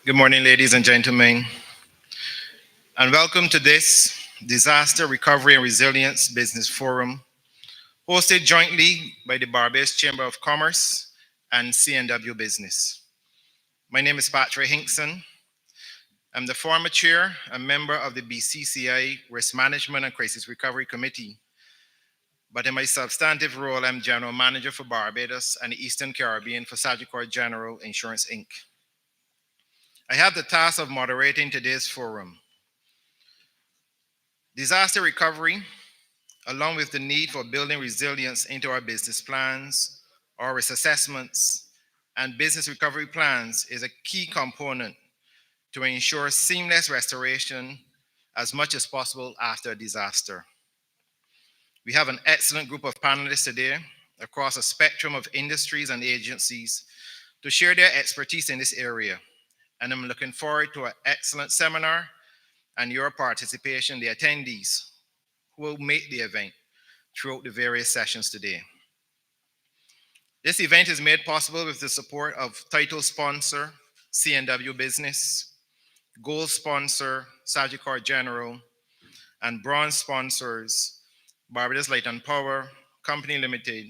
Good morning, ladies and gentlemen, and welcome to this Disaster Recovery and Resilience Business Forum, hosted jointly by the Barbados Chamber of Commerce and C&W Business. My name is Patrick Hinkson. I'm the former chair and member of the BCCI Risk Management and Crisis Recovery Committee, but in my substantive role, I'm General Manager for Barbados and the Eastern Caribbean for Sagicor General Insurance, Inc. I have the task of moderating today's forum. Disaster recovery, along with the need for building resilience into our business plans, our risk assessments, and business recovery plans, is a key component to ensure seamless restoration as much as possible after a disaster. We have an excellent group of panelists today across a spectrum of industries and agencies to share their expertise in this area, and I'm looking forward to an excellent seminar and your participation, the attendees who will make the event throughout the various sessions today. This event is made possible with the support of title sponsor C&W Business, gold sponsor Sagicor General, and bronze sponsors Barbados Light and Power Company Limited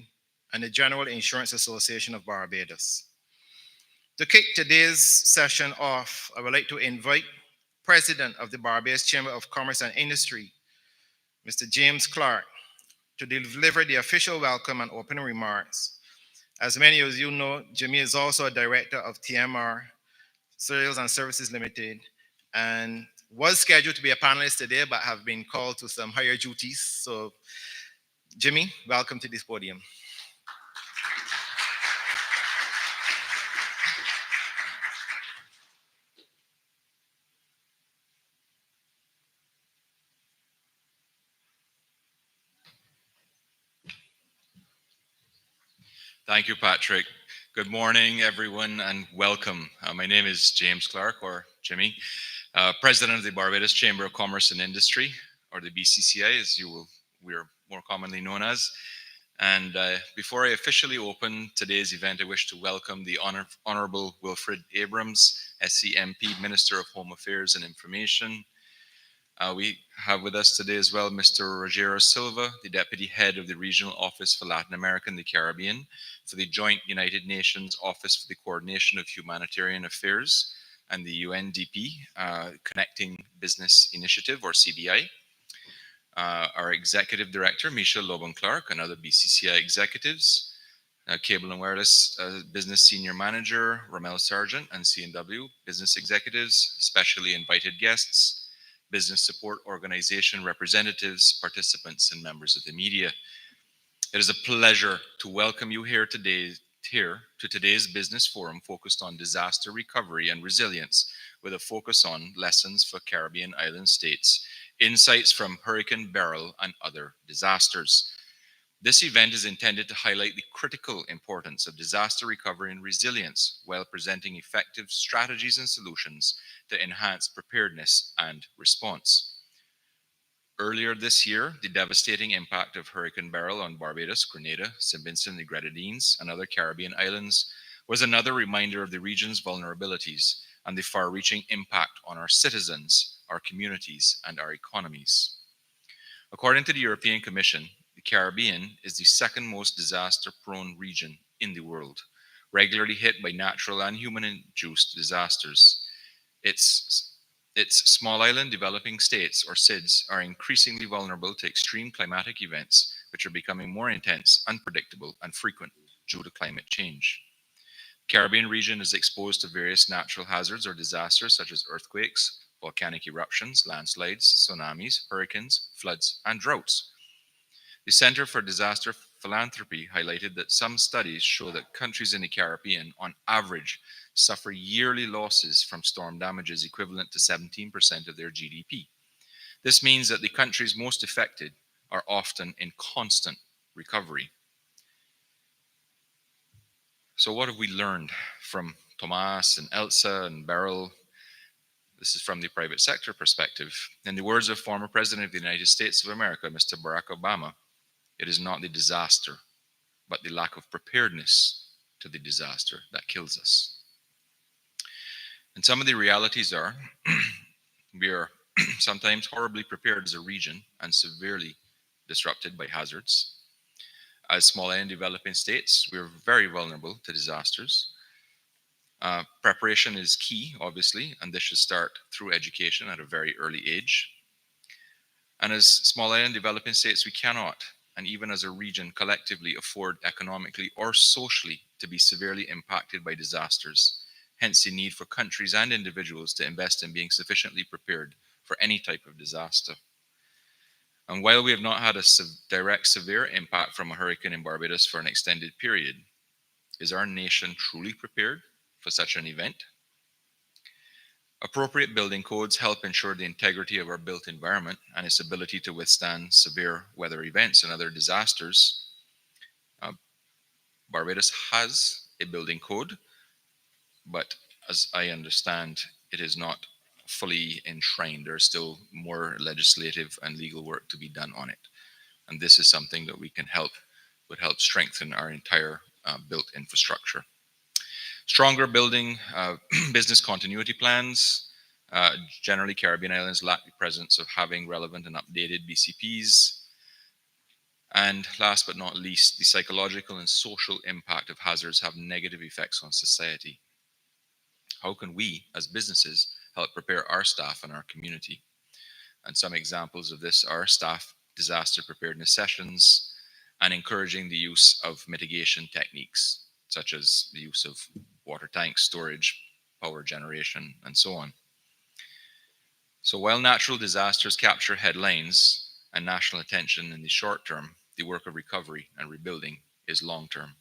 and the General Insurance Association of Barbados. To kick today's session off, I would like to invite President of the Barbados Chamber of Commerce and Industry, Mr. James Clark, to deliver the official welcome and opening remarks. As many of you know, Jimmy is also a director of TMR, Sales and Services Limited, and was scheduled to be a panelist today, but have been called to some higher duties. So, Jimmy, welcome to this podium. Thank you, Patrick. Good morning, everyone, and welcome. My name is James Clark, or Jimmy, President of the Barbados Chamber of Commerce and Industry, or the BCCI, as we're more commonly known as. And before I officially open today's event, I wish to welcome the Honourable Wilfred Abrams, SCMP, Minister of Home Affairs and Information. We have with us today as well Mr. Rogero Silva, the Deputy Head of the Regional Office for Latin America and the Caribbean for the Joint United Nations Office for the Coordination of Humanitarian Affairs and the UNDP Connecting Business Initiative, or CBI. Our Executive Director, Misha Loban-Clark, and other BCCI executives, Cable and Wireless Business Senior Manager, Ramel Sargent, and C&W Business Executives, specially invited guests, business support organization representatives, participants, and members of the media. It is a pleasure to welcome you here to today's business forum focused on disaster recovery and resilience, with a focus on lessons for Caribbean island states, insights from Hurricane Beryl and other disasters. This event is intended to highlight the critical importance of disaster recovery and resilience while presenting effective strategies and solutions to enhance preparedness and response. Earlier this year, the devastating impact of Hurricane Beryl on Barbados, Grenada, St. Vincent and the Grenadines, and other Caribbean islands was another reminder of the region's vulnerabilities and the far-reaching impact on our citizens, our communities, and our economies. According to the European Commission, the Caribbean is the second most disaster-prone region in the world, regularly hit by natural and human-induced disasters. Its small island developing states, or SIDS, are increasingly vulnerable to extreme climatic events, which are becoming more intense, unpredictable, and frequent due to climate change. The Caribbean region is exposed to various natural hazards or disasters such as earthquakes, volcanic eruptions, landslides, tsunamis, hurricanes, floods, and droughts. The Center for Disaster Philanthropy highlighted that some studies show that countries in the Caribbean, on average, suffer yearly losses from storm damages equivalent to 17% of their GDP. This means that the countries most affected are often in constant recovery. So what have we learned from Tomas and Elsa and Beryl? This is from the private sector perspective. In the words of former President of the United States of America, Mr. Barack Obama, it is not the disaster, but the lack of preparedness to the disaster that kills us. And some of the realities are we are sometimes horribly prepared as a region and severely disrupted by hazards. As small and developing states, we are very vulnerable to disasters. Preparation is key, obviously, and this should start through education at a very early age. And as small and developing states, we cannot, and even as a region, collectively afford economically or socially to be severely impacted by disasters. Hence, the need for countries and individuals to invest in being sufficiently prepared for any type of disaster. And while we have not had a direct severe impact from a hurricane in Barbados for an extended period, is our nation truly prepared for such an event? Appropriate building codes help ensure the integrity of our built environment and its ability to withstand severe weather events and other disasters. Uh, Barbados has a building code, but as I understand, it is not fully enshrined. There is still more legislative and legal work to be done on it. And this is something that we can would help strengthen our entire built infrastructure. Stronger building business continuity plans. Generally, Caribbean islands lack the presence of having relevant and updated BCPs. And last but not least, the psychological and social impact of hazards have negative effects on society. How can we, as businesses, help prepare our staff and our community? And some examples of this are staff disaster preparedness sessions and encouraging the use of mitigation techniques, such as the use of water tank storage, power generation, and so on. So while natural disasters capture headlines and national attention in the short term, the work of recovery and rebuilding is long term.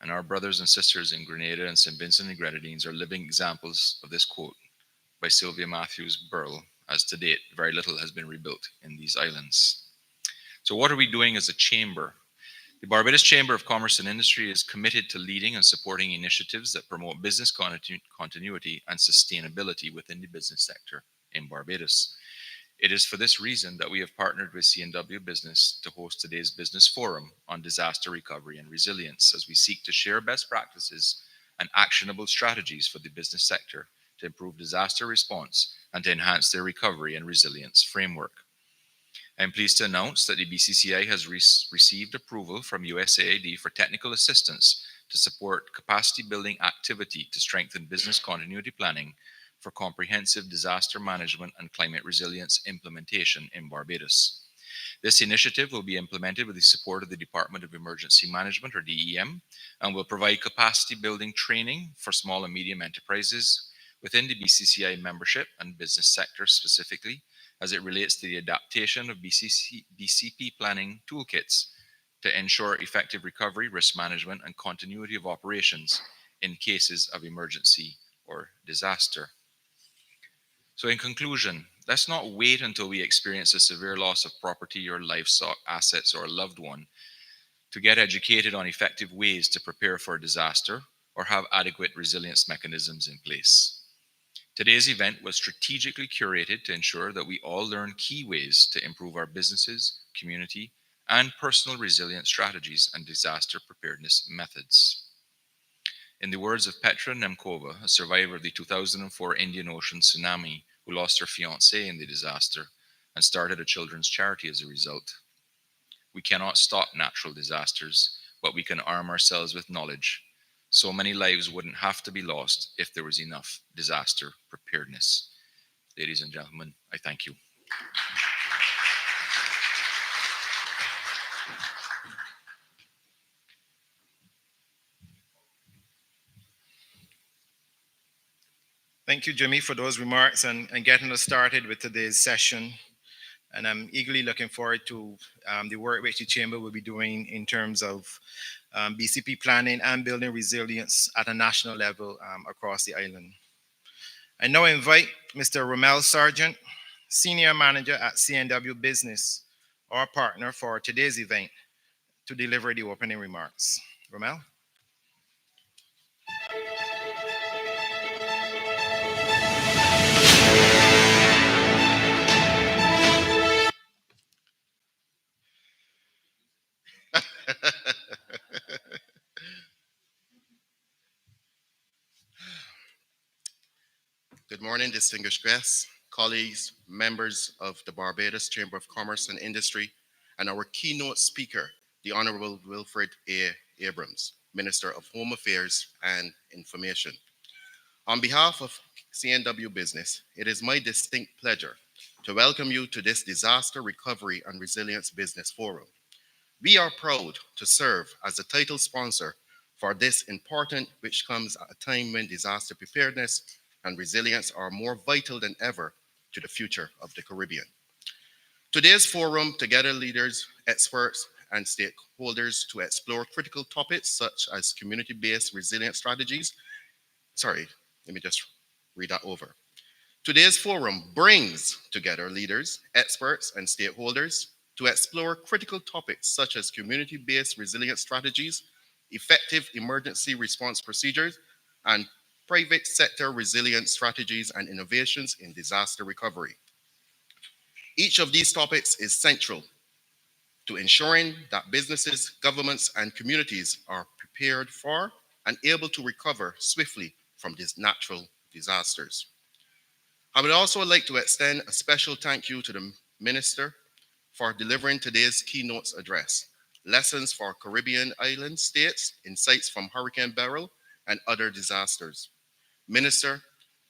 And our brothers and sisters in Grenada and St. Vincent and Grenadines are living examples of this quote by Sylvia Matthews Beryl, as to date, very little has been rebuilt in these islands. So, what are we doing as a chamber? The Barbados Chamber of Commerce and Industry is committed to leading and supporting initiatives that promote business continuity and sustainability within the business sector in Barbados. It is for this reason that we have partnered with C&W Business to host today's business forum on disaster recovery and resilience as we seek to share best practices and actionable strategies for the business sector to improve disaster response and to enhance their recovery and resilience framework. I am pleased to announce that the BCCI has received approval from USAID for technical assistance to support capacity building activity to strengthen business continuity planning for comprehensive disaster management and climate resilience implementation in Barbados. This initiative will be implemented with the support of the Department of Emergency Management, or DEM, and will provide capacity building training for small and medium enterprises within the BCCI membership and business sector specifically, as it relates to the adaptation of BCP planning toolkits to ensure effective recovery, risk management, and continuity of operations in cases of emergency or disaster. So, in conclusion, let's not wait until we experience a severe loss of property or livestock assets or a loved one to get educated on effective ways to prepare for a disaster or have adequate resilience mechanisms in place. Today's event was strategically curated to ensure that we all learn key ways to improve our businesses, community, and personal resilience strategies and disaster preparedness methods. In the words of Petra Nemkova, a survivor of the 2004 Indian Ocean tsunami who lost her fiancé in the disaster and started a children's charity as a result, we cannot stop natural disasters, but we can arm ourselves with knowledge. So many lives wouldn't have to be lost if there was enough disaster preparedness. Ladies and gentlemen, I thank you. Thank you, Jimmy, for those remarks and getting us started with today's session. And I'm eagerly looking forward to the work which the Chamber will be doing in terms of BCP planning and building resilience at a national level across the island. I now invite Mr. Romel Sargent, Senior Manager at C&W Business, our partner for today's event, to deliver the opening remarks. Romel? Good morning, distinguished guests, colleagues, members of the Barbados Chamber of Commerce and Industry, and our keynote speaker, the Honorable Wilfred A. Abrams, Minister of Home Affairs and Information. On behalf of C&W Business, it is my distinct pleasure to welcome you to this Disaster Recovery and Resilience Business Forum. We are proud to serve as the title sponsor for this important, which comes at a time when disaster preparedness and resilience are more vital than ever to the future of the Caribbean. Today's forum together leaders, experts, and stakeholders to explore critical topics such as community-based resilience strategies. Sorry, let me just read that over. Today's forum brings together leaders, experts, and stakeholders to explore critical topics such as community-based resilience strategies, effective emergency response procedures, and private sector resilience strategies and innovations in disaster recovery. Each of these topics is central to ensuring that businesses, governments, and communities are prepared for and able to recover swiftly from these natural disasters. I would also like to extend a special thank you to the Minister for delivering today's keynote address, Lessons for Caribbean Island States, Insights from Hurricane Beryl, and Other Disasters. Minister,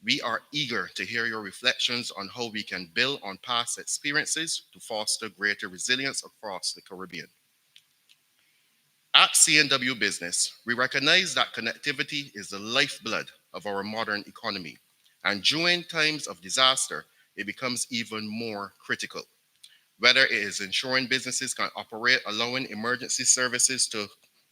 we are eager to hear your reflections on how we can build on past experiences to foster greater resilience across the Caribbean. At C&W Business, we recognize that connectivity is the lifeblood of our modern economy, and during times of disaster, it becomes even more critical. Whether it is ensuring businesses can operate, allowing emergency services to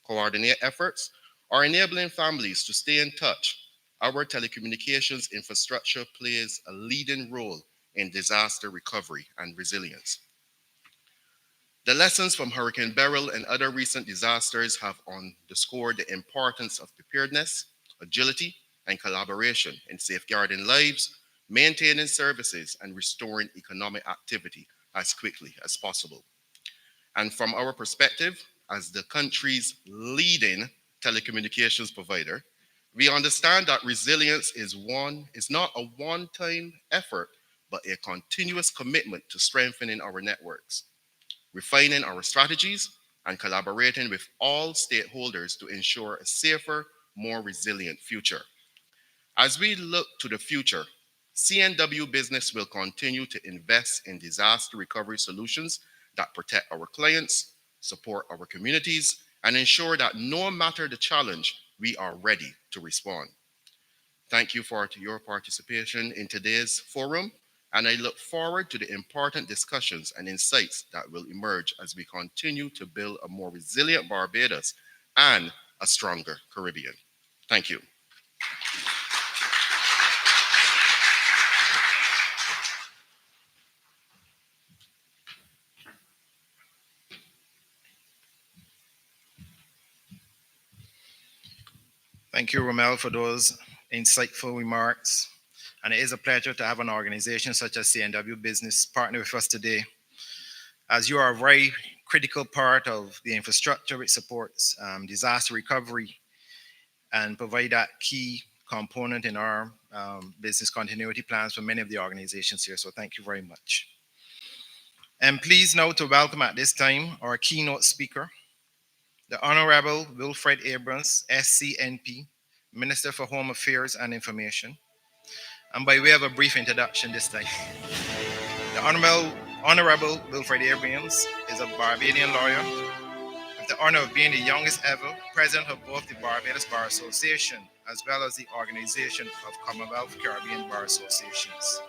coordinate efforts, or enabling families to stay in touch, our telecommunications infrastructure plays a leading role in disaster recovery and resilience. The lessons from Hurricane Beryl and other recent disasters have underscored the importance of preparedness, agility, and collaboration in safeguarding lives, maintaining services, and restoring economic activity as quickly as possible. And from our perspective, as the country's leading telecommunications provider, we understand that resilience is not a one-time effort, but a continuous commitment to strengthening our networks, refining our strategies, and collaborating with all stakeholders to ensure a safer, more resilient future. As we look to the future, C&W Business will continue to invest in disaster recovery solutions that protect our clients, support our communities, and ensure that no matter the challenge, we are ready to respond. Thank you for your participation in today's forum, and I look forward to the important discussions and insights that will emerge as we continue to build a more resilient Barbados and a stronger Caribbean. Thank you. Thank you, Romel, for those insightful remarks. And it is a pleasure to have an organization such as C&W Business partner with us today, as you are a very critical part of the infrastructure which supports disaster recovery and provide that key component in our business continuity plans for many of the organizations here. So thank you very much. And pleased now to welcome at this time our keynote speaker, the Honorable Wilfred Abrams, SCNP, Minister for Home Affairs and Information. And by way of a brief introduction this time, the Honorable Wilfred Abrams is a Barbadian lawyer with the honor of being the youngest ever president of both the Barbados Bar Association as well as the Organization of Commonwealth Caribbean Bar Associations.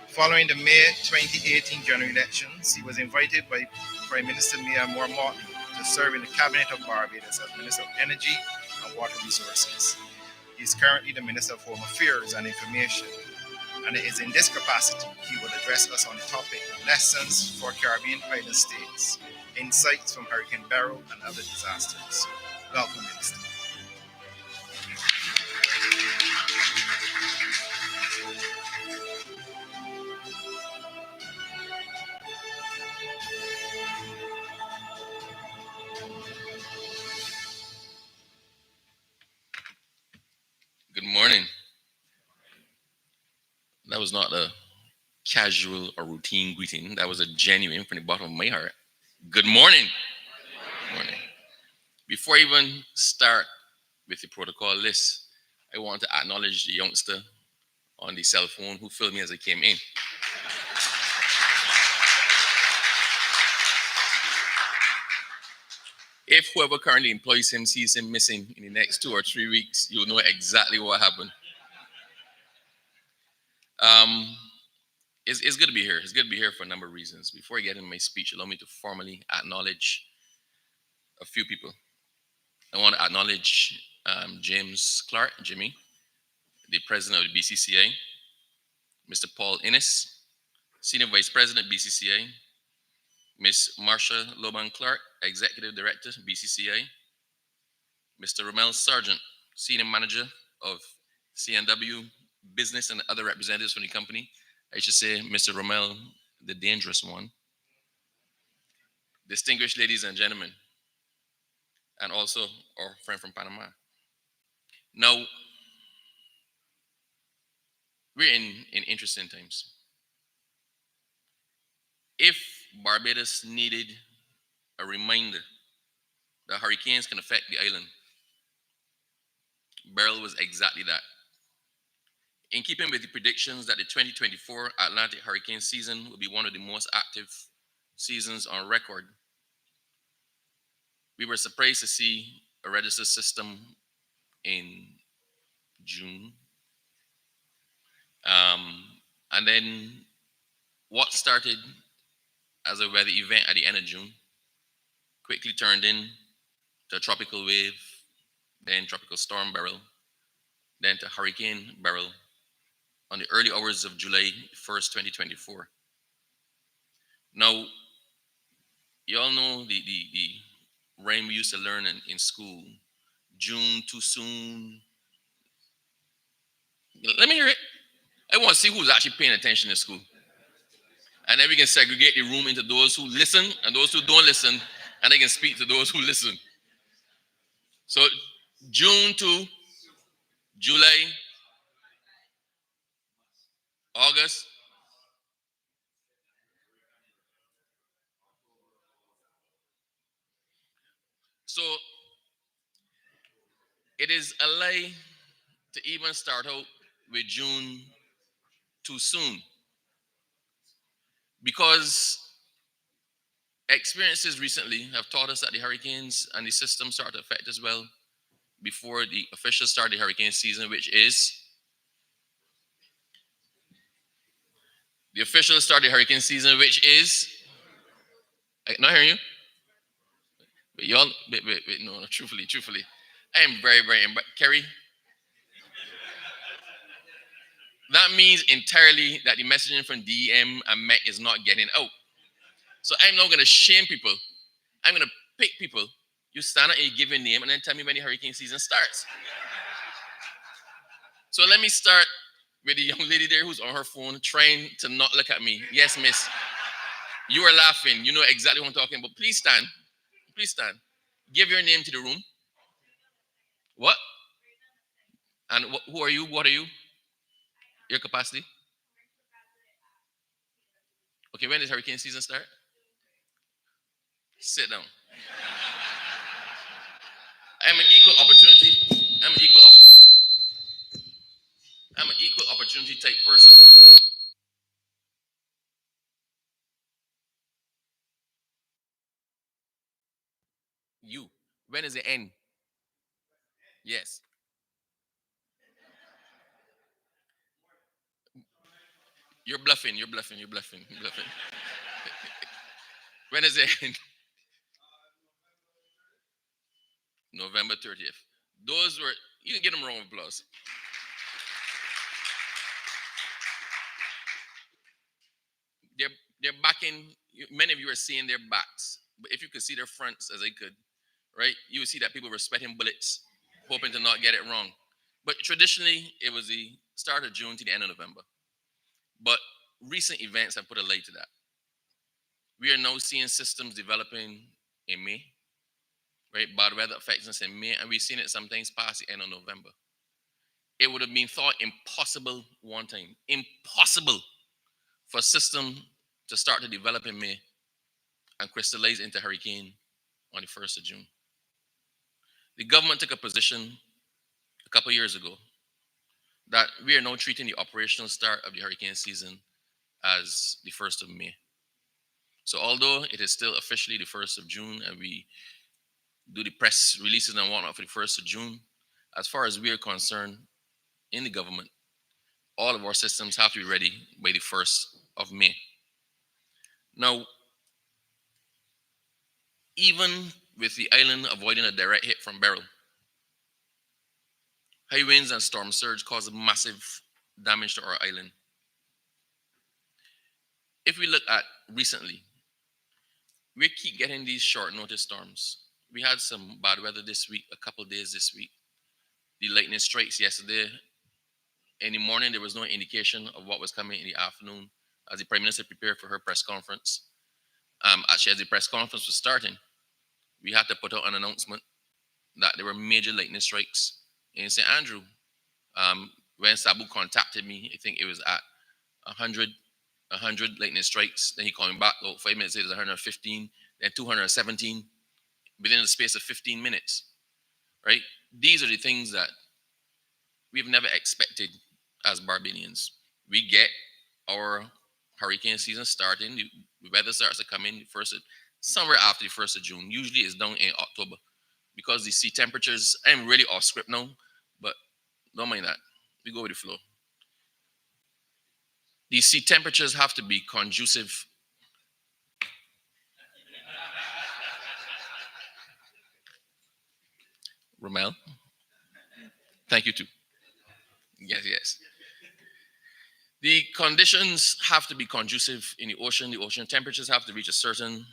Following the May 2018 general elections, he was invited by Prime Minister Mia Moore-Morton to serve in the Cabinet of Barbados as Minister of Energy and Water Resources. He is currently the Minister of Home Affairs and Information, and it is in this capacity he will address us on the topic Lessons for Caribbean Island States, Insights from Hurricane Beryl and Other Disasters. Welcome, Minister. Good morning. That was not a casual or routine greeting. That was a genuine from the bottom of my heart. Good morning. Good morning. Before I even start with the protocol list, I want to acknowledge the youngster on the cell phone who filmed me as I came in. If whoever currently employs him sees him missing in the next 2 or 3 weeks, you'll know exactly what happened. It's good to be here. It's good to be here for a number of reasons. Before I get into my speech, allow me to formally acknowledge a few people. I want to acknowledge James Clark, Jimmy, the president of the BCCI, Mr. Paul Innes, senior vice president, BCCI, Ms. Marsha Loban Clark, executive director, BCCI, Mr. Romel Sargent, senior manager of C&W Business and other representatives from the company. I should say Mr. Romel, the dangerous one. Distinguished ladies and gentlemen, and also our friend from Panama. Now, we're in interesting times. If Barbados needed a reminder that hurricanes can affect the island, Beryl was exactly that. In keeping with the predictions that the 2024 Atlantic hurricane season will be one of the most active seasons on record, we were surprised to see a register system in June. And then what started as a weather event at the end of June quickly turned into a tropical wave, then tropical storm Beryl, then to Hurricane Beryl on the early hours of July 1st, 2024. Now, you all know the rhyme we used to learn in school. June too soon. Let me hear it. I want to see who's actually paying attention in school. And then we can segregate the room into those who listen and those who don't listen, and I can speak to those who listen. So June to July, August. So it is a lie to even start out with June too soon, because experiences recently have taught us that the hurricanes and the system start to affect us well before the official start of the hurricane season, which is the official start of the hurricane season, which is, I'm not hearing you. But y'all, wait, no, truthfully, I am very, Kerry, that means entirely that the messaging from DEM and MET is not getting out. So I'm not going to shame people. I'm going to pick people. You stand up and you give your name and then tell me when the hurricane season starts. So let me start with the young lady there who's on her phone trying to not look at me. Yes, miss. You are laughing. You know exactly what I'm talking about. Please stand. Please stand. Give your name to the room. What? And who are you? What are you? Your capacity? Okay, when does hurricane season start? Sit down. I'm an equal opportunity. I'm an equal opportunity type person. You. When is it end? Yes. You're bluffing. When is it end? November 30th. Those were, you can get them wrong with applause. They're backing, many of you are seeing their backs, but if you could see their fronts as I could, right, you would see that people were sweating bullets, hoping to not get it wrong. But traditionally, it was the start of June to the end of November. But recent events have put a light to that. We are now seeing systems developing in May, right? Bad weather affects us in May, and we've seen it sometimes past the end of November. it would have been thought impossible one time, impossible for a system to start to develop in May and crystallize into hurricane on the 1st of June. The government took a position a couple of years ago that we are now treating the operational start of the hurricane season as the 1st of May. So although it is still officially the 1st of June and we do the press releases and whatnot for the 1st of June, as far as we are concerned in the government, all of our systems have to be ready by the 1st of May. Now, even with the island avoiding a direct hit from Beryl, high winds and storm surge caused massive damage to our island. If we look at recently, we keep getting these short notice storms. We had some bad weather this week, a couple days this week. The lightning strikes yesterday. In the morning, there was no indication of what was coming in the afternoon as the Prime Minister prepared for her press conference. Actually, as the press conference was starting, we had to put out an announcement that there were major lightning strikes in St. Andrew. When Sabu contacted me, I think it was at 100 lightning strikes. Then he called me back about 5 minutes later, 115, then 217 within the space of 15 minutes, right? These are the things that we've never expected as Barbadians. We get our hurricane season starting, the weather starts to come in somewhere after the 1st of June. Usually it's down in October because the sea temperatures, I'm really off script now, but don't mind that. We go with the flow. The sea temperatures have to be conducive. Romel, thank you too. Yes. The conditions have to be conducive in the ocean. The ocean temperatures have to reach a certain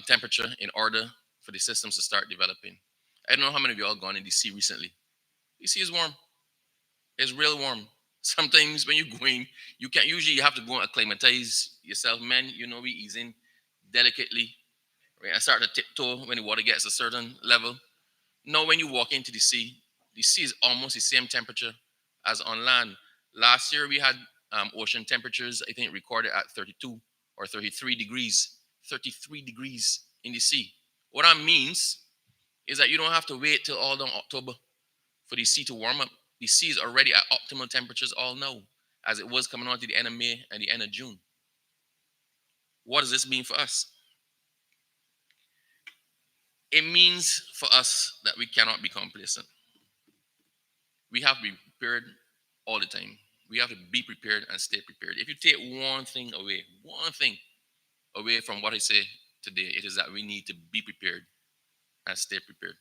temperature in order for the systems to start developing. I don't know how many of you all gone in the sea recently. The sea is warm. It's real warm. Sometimes when you're going, you have to go and acclimatize yourself. Men, we ease in delicately, right? I start to tiptoe when the water gets a certain level. Now, when you walk into the sea is almost the same temperature as on land. Last year, we had ocean temperatures, I think, recorded at 32 or 33 degrees. 33 degrees in the sea. What that means is that you don't have to wait till all down October for the sea to warm up. The sea is already at optimal temperatures all now, as it was coming on to the end of May and the end of June. What does this mean for us? It means for us that we cannot be complacent. We have to be prepared all the time. We have to be prepared and stay prepared. If you take one thing away from what I say today, it is that we need to be prepared and stay prepared.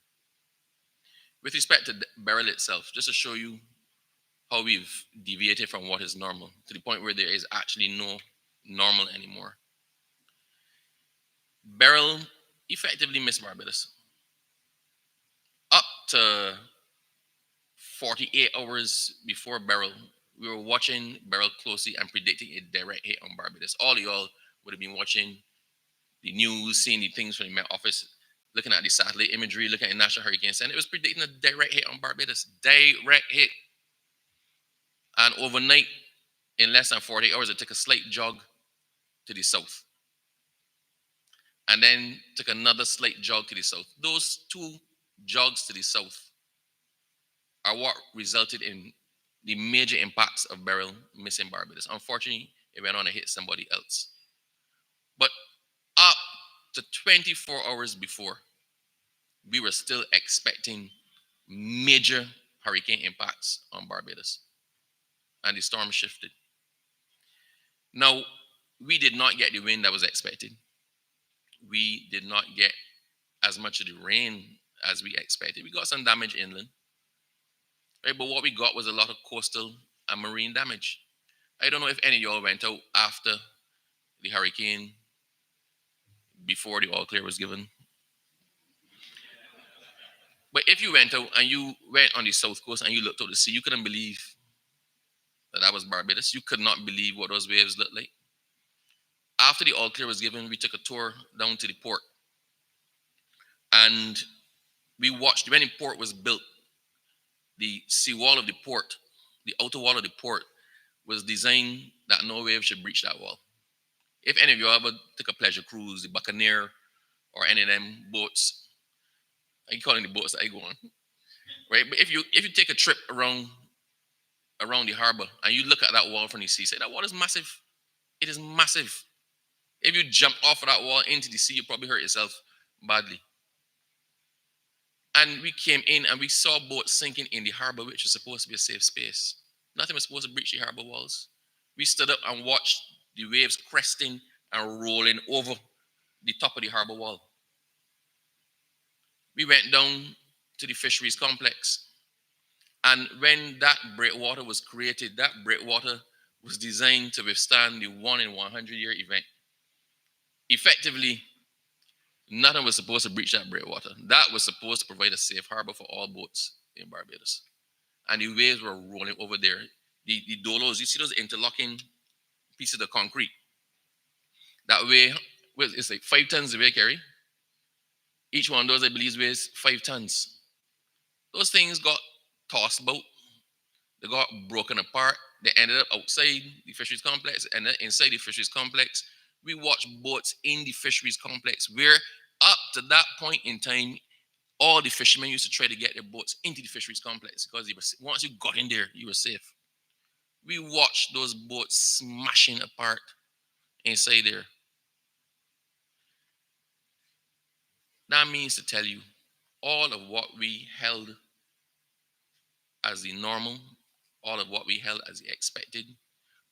With respect to Beryl itself, just to show you how we've deviated from what is normal to the point where there is actually no normal anymore. Beryl effectively missed Barbados. Up to 48 hours before Beryl, we were watching Beryl closely and predicting a direct hit on Barbados. All y'all would have been watching the news, seeing the things from the Met Office, looking at the satellite imagery, looking at the National Hurricane Center. It was predicting a direct hit on Barbados. Direct hit. And overnight, in less than 48 hours, it took a slight jog to the south. And then took another slight jog to the south. Those two jogs to the south are what resulted in the major impacts of Beryl missing Barbados. Unfortunately, it went on to hit somebody else. But up to 24 hours before, we were still expecting major hurricane impacts on Barbados. And the storm shifted. Now, we did not get the wind that was expected. We did not get as much of the rain as we expected. We got some damage inland. Right? But what we got was a lot of coastal and marine damage. I don't know if any of y'all went out after the hurricane, before the all clear was given. But if you went out and you went on the south coast and you looked out to sea, you couldn't believe that was Barbados. You could not believe what those waves looked like. After the all clear was given, we took a tour down to the port. And we watched when the port was built. the seawall of the port, the outer wall of the port, was designed that no wave should breach that wall. If any of you ever took a pleasure cruise, the Buccaneer or any of them boats, I call them the boats that I go on, right? But if you take a trip around the harbor and you look at that wall from the sea, say that wall is massive. It is massive. If you jump off of that wall into the sea, you probably hurt yourself badly. And we came in and we saw boats sinking in the harbor, which was supposed to be a safe space. Nothing was supposed to breach the harbor walls. We stood up and watched the waves cresting and rolling over the top of the harbor wall. We went down to the fisheries complex. And when that breakwater was created, that breakwater was designed to withstand the 1 in 100-year event. Effectively, nothing was supposed to breach that breakwater. That was supposed to provide a safe harbor for all boats in Barbados. And the waves were rolling over there. The dolos, you see those interlocking pieces of concrete? That weigh, it's like 5 tons of weight, Kerry. Each one of those, I believe, weighs 5 tons. Those things got tossed about. They got broken apart. They ended up outside the fisheries complex, and then inside the fisheries complex, we watched boats in the fisheries complex where up to that point in time, all the fishermen used to try to get their boats into the fisheries complex because once you got in there, you were safe. We watched those boats smashing apart inside there. That means to tell you, all of what we held as the normal, all of what we held as the expected,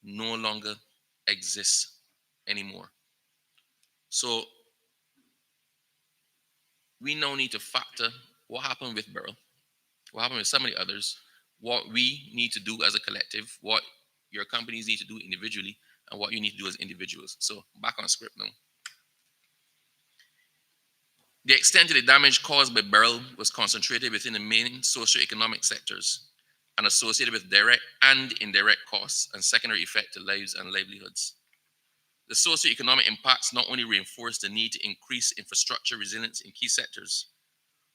no longer exists anymore. So we now need to factor what happened with Beryl, what happened with some of the others, what we need to do as a collective, what your companies need to do individually, and what you need to do as individuals. So back on script now. The extent of the damage caused by Beryl was concentrated within the main socioeconomic sectors and associated with direct and indirect costs and secondary effect to lives and livelihoods. The socioeconomic impacts not only reinforced the need to increase infrastructure resilience in key sectors,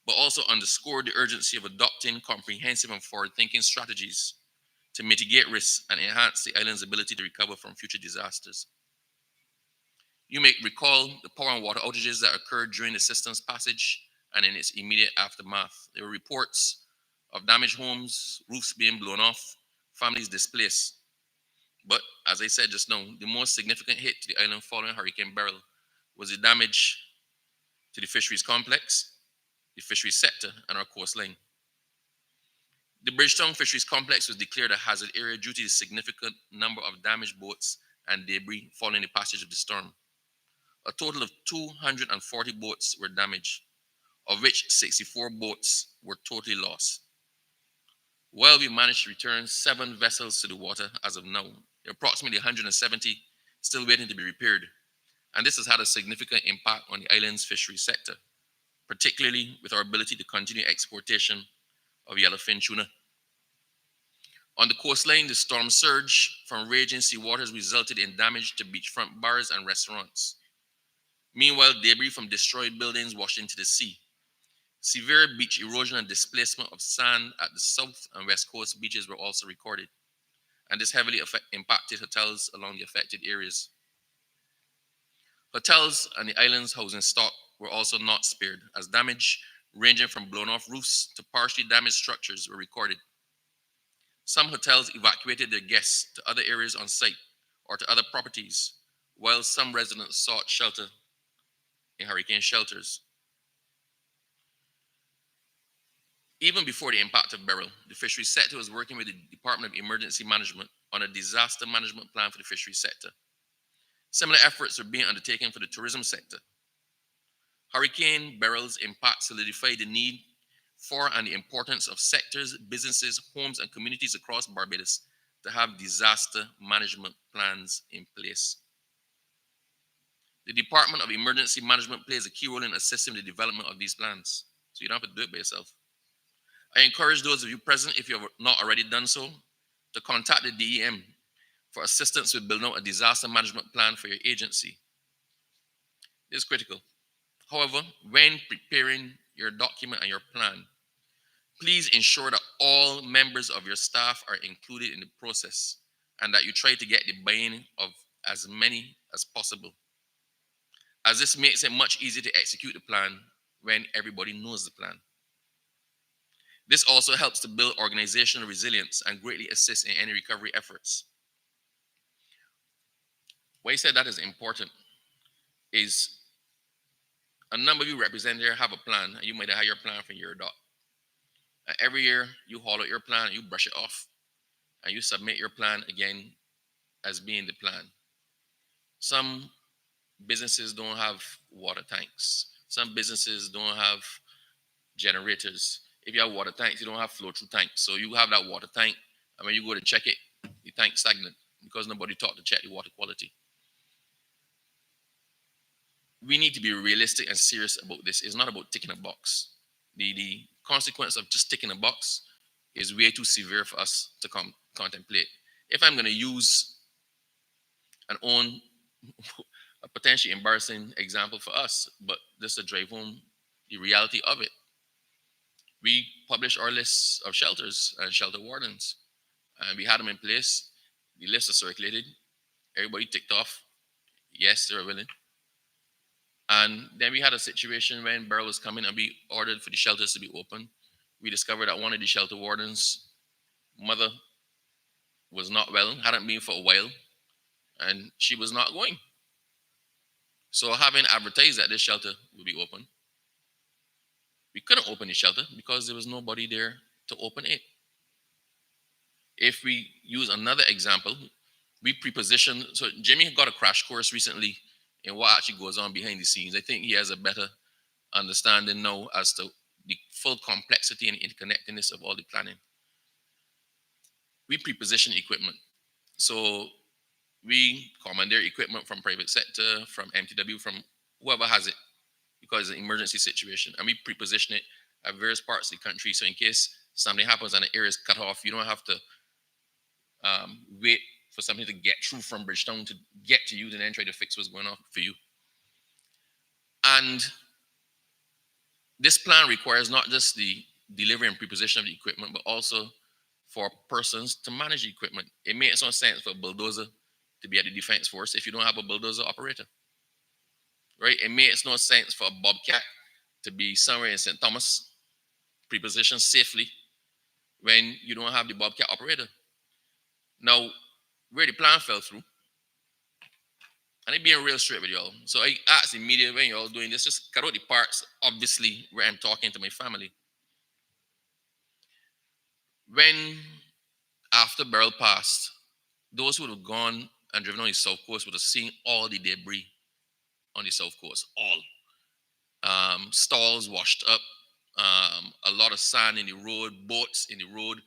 but also underscored the urgency of adopting comprehensive and forward-thinking strategies to mitigate risks and enhance the island's ability to recover from future disasters. You may recall the power and water outages that occurred during the system's passage and in its immediate aftermath. There were reports of damaged homes, roofs being blown off, families displaced. But as I said just now, the most significant hit to the island following Hurricane Beryl was the damage to the fisheries complex, the fisheries sector, and our coastline. The Bridgetown Fisheries Complex was declared a hazard area due to the significant number of damaged boats and debris following the passage of the storm. A total of 240 boats were damaged, of which 64 boats were totally lost. While we managed to return 7 vessels to the water as of now, there are approximately 170 still waiting to be repaired. And this has had a significant impact on the island's fisheries sector, particularly with our ability to continue exportation of yellowfin tuna. On the coastline, the storm surge from raging sea waters resulted in damage to beachfront bars and restaurants. Meanwhile, debris from destroyed buildings washed into the sea. Severe beach erosion and displacement of sand at the south and west coast beaches were also recorded, and this heavily impacted hotels along the affected areas. Hotels and the island's housing stock were also not spared, as damage ranging from blown-off roofs to partially damaged structures were recorded. Some hotels evacuated their guests to other areas on site or to other properties, while some residents sought shelter in hurricane shelters. Even before the impact of Beryl, the fisheries sector was working with the Department of Emergency Management on a disaster management plan for the fisheries sector. Similar efforts were being undertaken for the tourism sector. Hurricane Beryl's impact solidified the need for and the importance of sectors, businesses, homes, and communities across Barbados to have disaster management plans in place. The Department of Emergency Management plays a key role in assisting the development of these plans, so you don't have to do it by yourself. I encourage those of you present, if you have not already done so, to contact the DEM for assistance with building out a disaster management plan for your agency. This is critical. However, when preparing your document and your plan, Please ensure that all members of your staff are included in the process and that you try to get the buy-in of as many as possible, as this makes it much easier to execute the plan when everybody knows the plan. This also helps to build organizational resilience and greatly assists in any recovery efforts. Why I said that is important is a number of you represent here have a plan, and you might have had your plan for year dot. And every year you haul out your plan and you brush it off, and you submit your plan again as being the plan. Some businesses don't have water tanks. Some businesses don't have generators. If you have water tanks, you don't have flow through tanks. So you have that water tank, and when you go to check it, the tank's stagnant because nobody thought to check the water quality. We need to be realistic and serious about this. It's not about ticking a box. The consequence of just ticking a box is way too severe for us to contemplate. If I'm going to use an own a potentially embarrassing example for us, but just to drive home the reality of it, we published our lists of shelters and shelter wardens, and we had them in place. The lists are circulated. Everybody ticked off, yes, they're willing. And then we had a situation when Beryl was coming and we ordered for the shelters to be open. We discovered that one of the shelter wardens' mother was not well, hadn't been for a while, and she was not going. So having advertised that this shelter would be open, we couldn't open the shelter because there was nobody there to open it. If we use another example, we pre-positioned. So Jimmy got a crash course recently in what actually goes on behind the scenes. I think he has a better understanding now as to the full complexity and interconnectedness of all the planning. We pre-position equipment. So we commandeer equipment from private sector, from MTW, from whoever has it, because it's an emergency situation. And we pre-position it at various parts of the country. So in case something happens and the area is cut off, you don't have to wait for something to get through from Bridgetown to get to you and then try to fix what's going on for you. And this plan requires not just the delivery and preposition of the equipment, but also for persons to manage the equipment. It makes no sense for a bulldozer to be at the defense force if you don't have a bulldozer operator, right? It makes no sense for a bobcat to be somewhere in St. Thomas, prepositioned safely, when you don't have the bobcat operator. Now, where the plan fell through, and it being real straight with y'all. So I asked the media, when y'all doing this, just cut out the parts, obviously, where I'm talking to my family. When, after Beryl passed, those who would have gone and driven on the South Coast would have seen all the debris on the South Coast, all. Stalls washed up, a lot of sand in the road, boats in the road,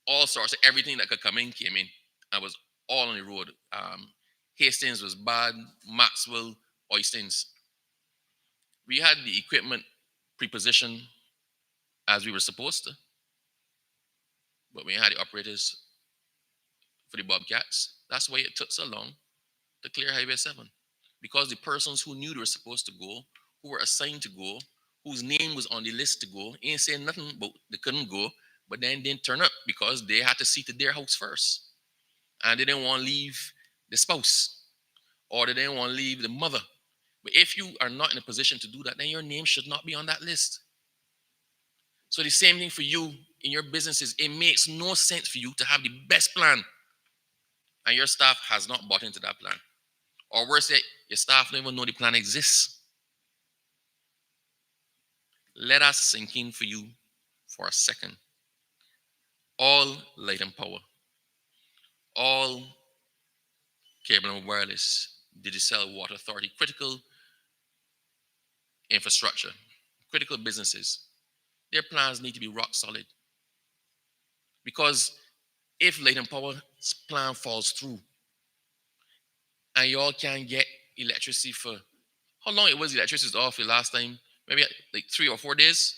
all sorts of everything that could come in came in and was all on the road. Hastings was bad, Maxwell, Oistins. We had the equipment pre-positioned as we were supposed to, but we had the operators for the Bobcats. That's why it took so long to clear Highway 7, because the persons who knew they were supposed to go, who were assigned to go, whose name was on the list to go, ain't saying nothing about they couldn't go, but then didn't turn up because they had to see to their house first. And they didn't want to leave the spouse, or they didn't want to leave the mother. But if you are not in a position to do that, then your name should not be on that list. So the same thing for you in your businesses. It makes no sense for you to have the best plan and your staff has not bought into that plan. Or worse yet, your staff don't even know the plan exists. Let us sink in for you for a second. All light and power, all cable and wireless, digital water authority, critical infrastructure, critical businesses, their plans need to be rock solid. Because if light and power's plan falls through and y'all can't get electricity for, how long it was electricity off the last time? Maybe like 3 or 4 days?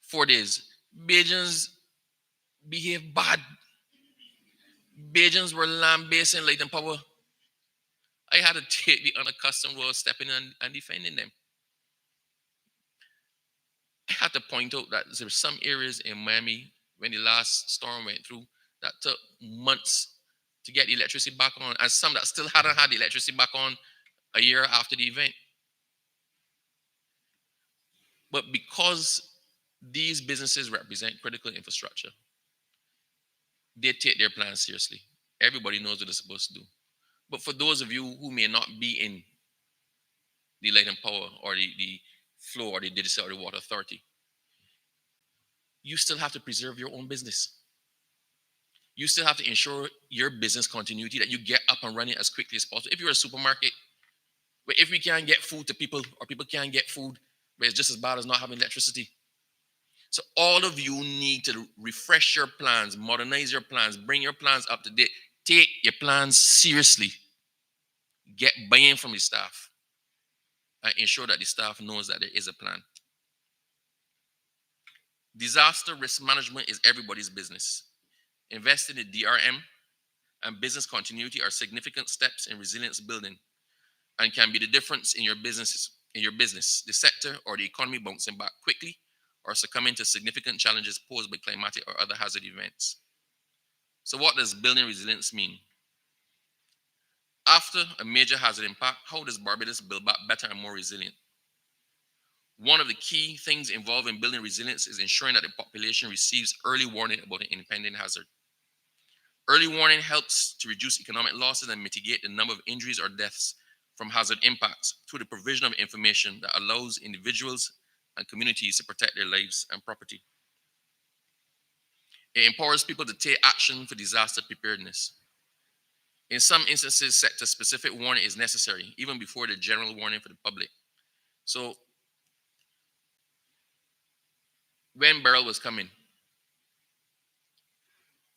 4 days. Bajans behave bad. Bajans were lambasting light and power. I had to take the unaccustomed role, stepping in and defending them. I had to point out that there were some areas in Miami when the last storm went through that took months to get the electricity back on, and some that still hadn't had the electricity back on a year after the event. But because these businesses represent critical infrastructure, they take their plans seriously. Everybody knows what they're supposed to do. But for those of you who may not be in the light and power or the flow or the digital or the water authority, you still have to preserve your own business. You still have to ensure your business continuity, that you get up and running as quickly as possible. If you're a supermarket, but if we can't get food to people or people can't get food, but it's just as bad as not having electricity. So all of you need to refresh your plans, modernize your plans, bring your plans up to date. Take your plans seriously. Get buy-in from the staff and ensure that the staff knows that there is a plan. Disaster risk management is everybody's business. Invest in the DRM and business continuity are significant steps in resilience building and can be the difference in your business, the sector, or the economy bouncing back quickly or succumbing to significant challenges posed by climatic or other hazard events. So what does building resilience mean? After a major hazard impact, how does Barbados build back better and more resilient? One of the key things involved in building resilience is ensuring that the population receives early warning about an impending hazard. Early warning helps to reduce economic losses and mitigate the number of injuries or deaths from hazard impacts through the provision of information that allows individuals and communities to protect their lives and property. It empowers people to take action for disaster preparedness. In some instances, sector-specific warning is necessary, even before the general warning for the public. So, when Beryl was coming,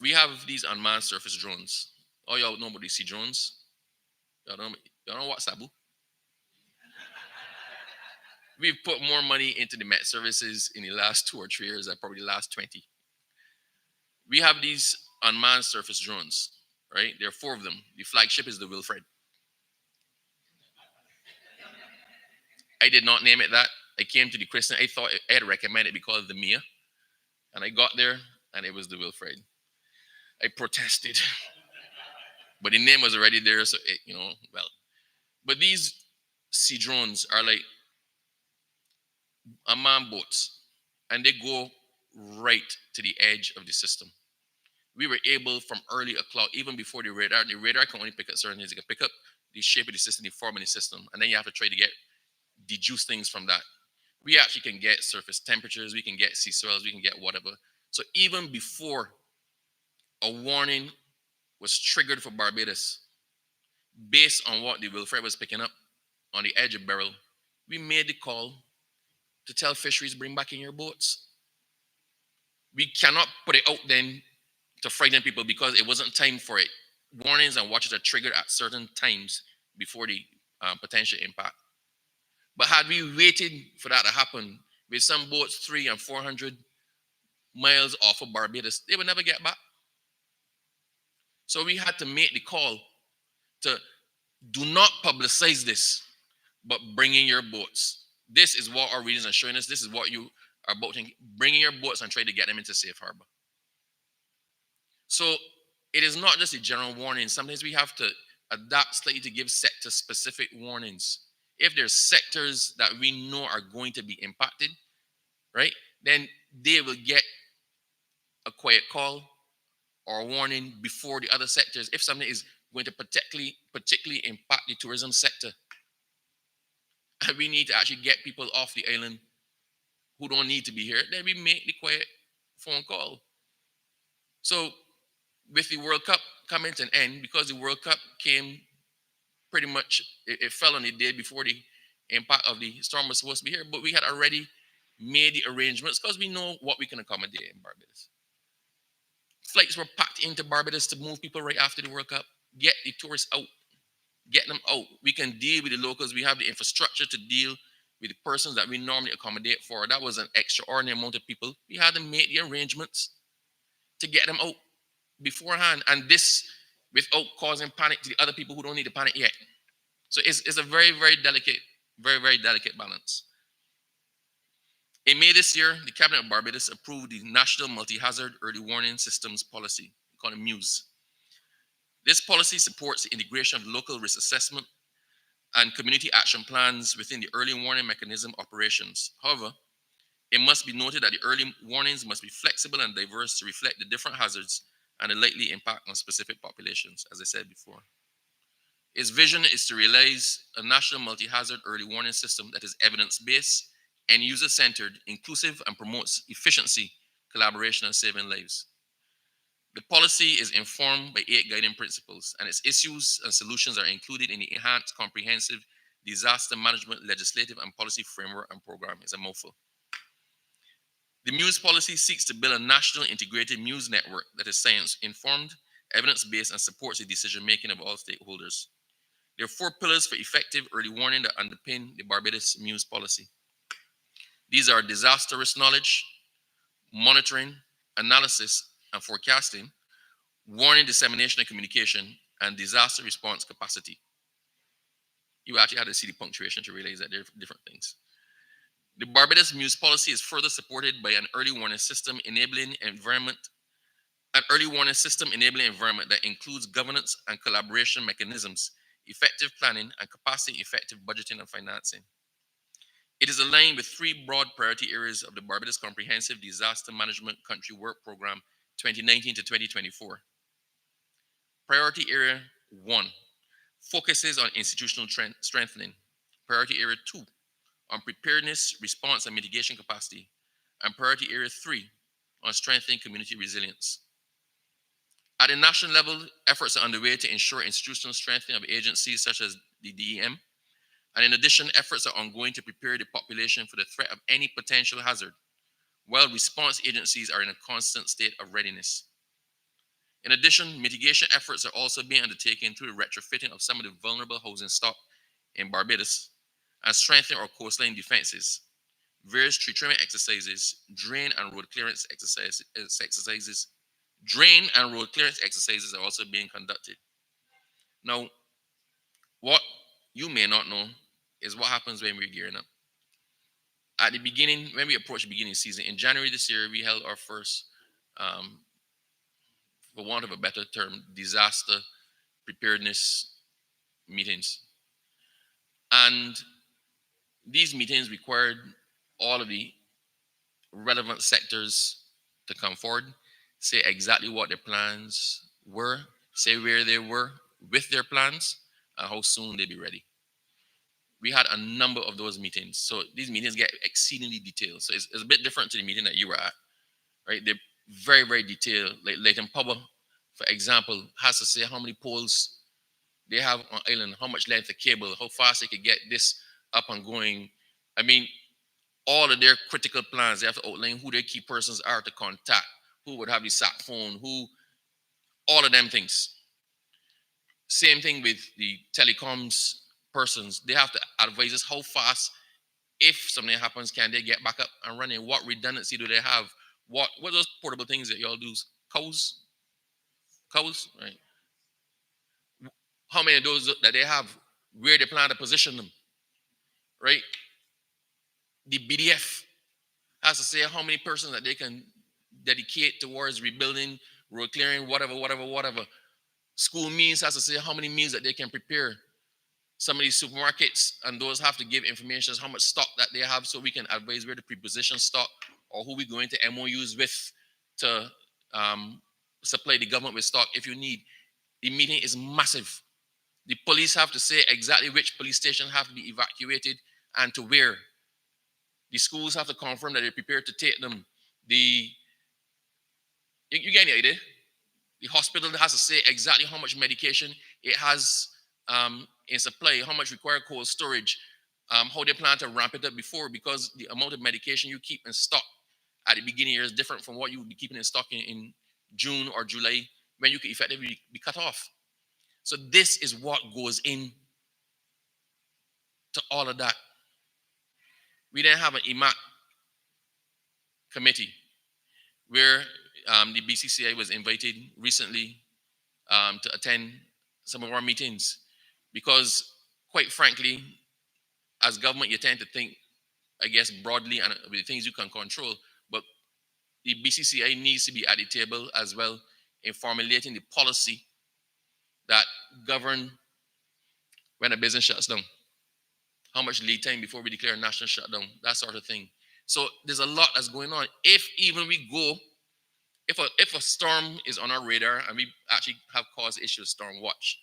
we have these unmanned surface drones. Oh, y'all know about these sea drones? Y'all know what, Sabu? We've put more money into the Met services in the last 2 or 3 years than probably the last 20. We have these unmanned surface drones, right? There are 4 of them. The flagship is the Wilfred. I did not name it that. I came to the christening. I thought I had recommended it because of the Mia. And I got there, and it was the Wilfred. I protested. But the name was already there, so it, well. But these sea drones are like unmanned boats, and they go right to the edge of the system. We were able, from early o'clock, even before the radar can only pick up certain things. It can pick up the shape of the system, the form of the system, and then you have to try to deduce things from that. We actually can get surface temperatures, we can get sea swells, we can get whatever. So even before a warning was triggered for Barbados, based on what the Wilfred was picking up on the edge of Beryl, we made the call to tell fisheries, bring back in your boats. We cannot put it out then to frighten people because it wasn't time for it. Warnings and watches are triggered at certain times before the potential impact. But had we waited for that to happen, with some boats 300 and 400 miles off of Barbados, they would never get back. So we had to make the call to do not publicize this, but bring in your boats. This is what our readers are showing us. This is what you are boating. Bring in your boats and try to get them into safe harbor. So it is not just a general warning. Sometimes we have to adapt slightly to give sector-specific warnings. If there's sectors that we know are going to be impacted, right, then they will get a quiet call or a warning before the other sectors. If something is going to particularly impact the tourism sector, and we need to actually get people off the island who don't need to be here, then we make the quiet phone call. So with the World Cup coming to an end, because the World Cup came pretty much, it fell on the day before the impact of the storm was supposed to be here, but we had already made the arrangements because we know what we can accommodate in Barbados. Flights were packed into Barbados to move people right after the World Cup. Get the tourists out. Get them out. We can deal with the locals. We have the infrastructure to deal with the persons that we normally accommodate for. That was an extraordinary amount of people. We had to make the arrangements to get them out beforehand. And this without causing panic to the other people who don't need to panic yet. So it's a very, very delicate balance. In May this year, the Cabinet of Barbados approved the National Multi-Hazard Early Warning Systems Policy, called MUSE. This policy supports the integration of local risk assessment and community action plans within the early warning mechanism operations. However, it must be noted that the early warnings must be flexible and diverse to reflect the different hazards and the likely impact on specific populations, as I said before. Its vision is to realize a national multi-hazard early warning system that is evidence-based and user-centered, inclusive, and promotes efficiency, collaboration, and saving lives. The policy is informed by 8 guiding principles, and its issues and solutions are included in the Enhanced Comprehensive Disaster Management Legislative and Policy Framework and Program. It's a mouthful. The MUSE policy seeks to build a national integrated MUSE network that is science-informed, evidence-based, and supports the decision-making of all stakeholders. There are 4 pillars for effective early warning that underpin the Barbados MUSE policy. These are disaster risk knowledge, monitoring, analysis, and forecasting, warning, dissemination, and communication, and disaster response capacity. You actually had to see the punctuation to realize that they're different things. The Barbados MUSE policy is further supported by an early warning system enabling environment that includes governance and collaboration mechanisms, effective planning, and capacity effective budgeting and financing. It is aligned with 3 broad priority areas of the Barbados Comprehensive Disaster Management Country Work Program 2019 to 2024. Priority Area 1 focuses on institutional strengthening. Priority Area 2 on preparedness, response, and mitigation capacity. And Priority Area 3 on strengthening community resilience. At the national level, efforts are underway to ensure institutional strengthening of agencies such as the DEM. And in addition, efforts are ongoing to prepare the population for the threat of any potential hazard, while response agencies are in a constant state of readiness. In addition, mitigation efforts are also being undertaken through the retrofitting of some of the vulnerable housing stock in Barbados and strengthening our coastline defenses. Various tree trimming exercises, drain and road clearance exercises are also being conducted. Now, what you may not know is what happens when we're gearing up. At the beginning, when we approach the beginning season, in January this year, we held our first, for want of a better term, disaster preparedness meetings. And these meetings required all of the relevant sectors to come forward, say exactly what their plans were, say where they were with their plans, and how soon they'd be ready. We had a number of those meetings. So these meetings get exceedingly detailed. So it's a bit different to the meeting that you were at, right? They're very, very detailed. Like Leighton Pubber, for example, has to say how many poles they have on island, how much length of cable, how fast they could get this up and going. I mean, all of their critical plans, they have to outline who their key persons are to contact, who would have the sat phone, all of them things. Same thing with the telecoms persons. They have to advise us how fast, if something happens, can they get back up and running? What redundancy do they have? What are those portable things that y'all do? Cows, right? How many of those that they have? Where they plan to position them, right? The BDF has to say how many persons that they can dedicate towards rebuilding, road clearing, whatever. School meals has to say how many meals that they can prepare. Some of these supermarkets and those have to give information as how much stock that they have so we can advise where to preposition stock or who we're going to MOUs with to supply the government with stock if you need. The meeting is massive. The police have to say exactly which police station have to be evacuated and to where. The schools have to confirm that they're prepared to take them. You get the idea? The hospital has to say exactly how much medication it has in supply, how much required cold storage, how they plan to ramp it up before, because the amount of medication you keep in stock at the beginning is different from what you would be keeping in stock in June or July when you could effectively be cut off. So this is what goes in to all of that. We then have an EMAC committee where the BCCI was invited recently to attend some of our meetings because, quite frankly, as government, you tend to think I guess, broadly and with the things you can control. But the BCCI needs to be at the table as well in formulating the policy that govern when a business shuts down. How much lead time before we declare a national shutdown, that sort of thing. So there's a lot that's going on. If even we go, if a storm is on our radar and we actually have caused issues, storm watch,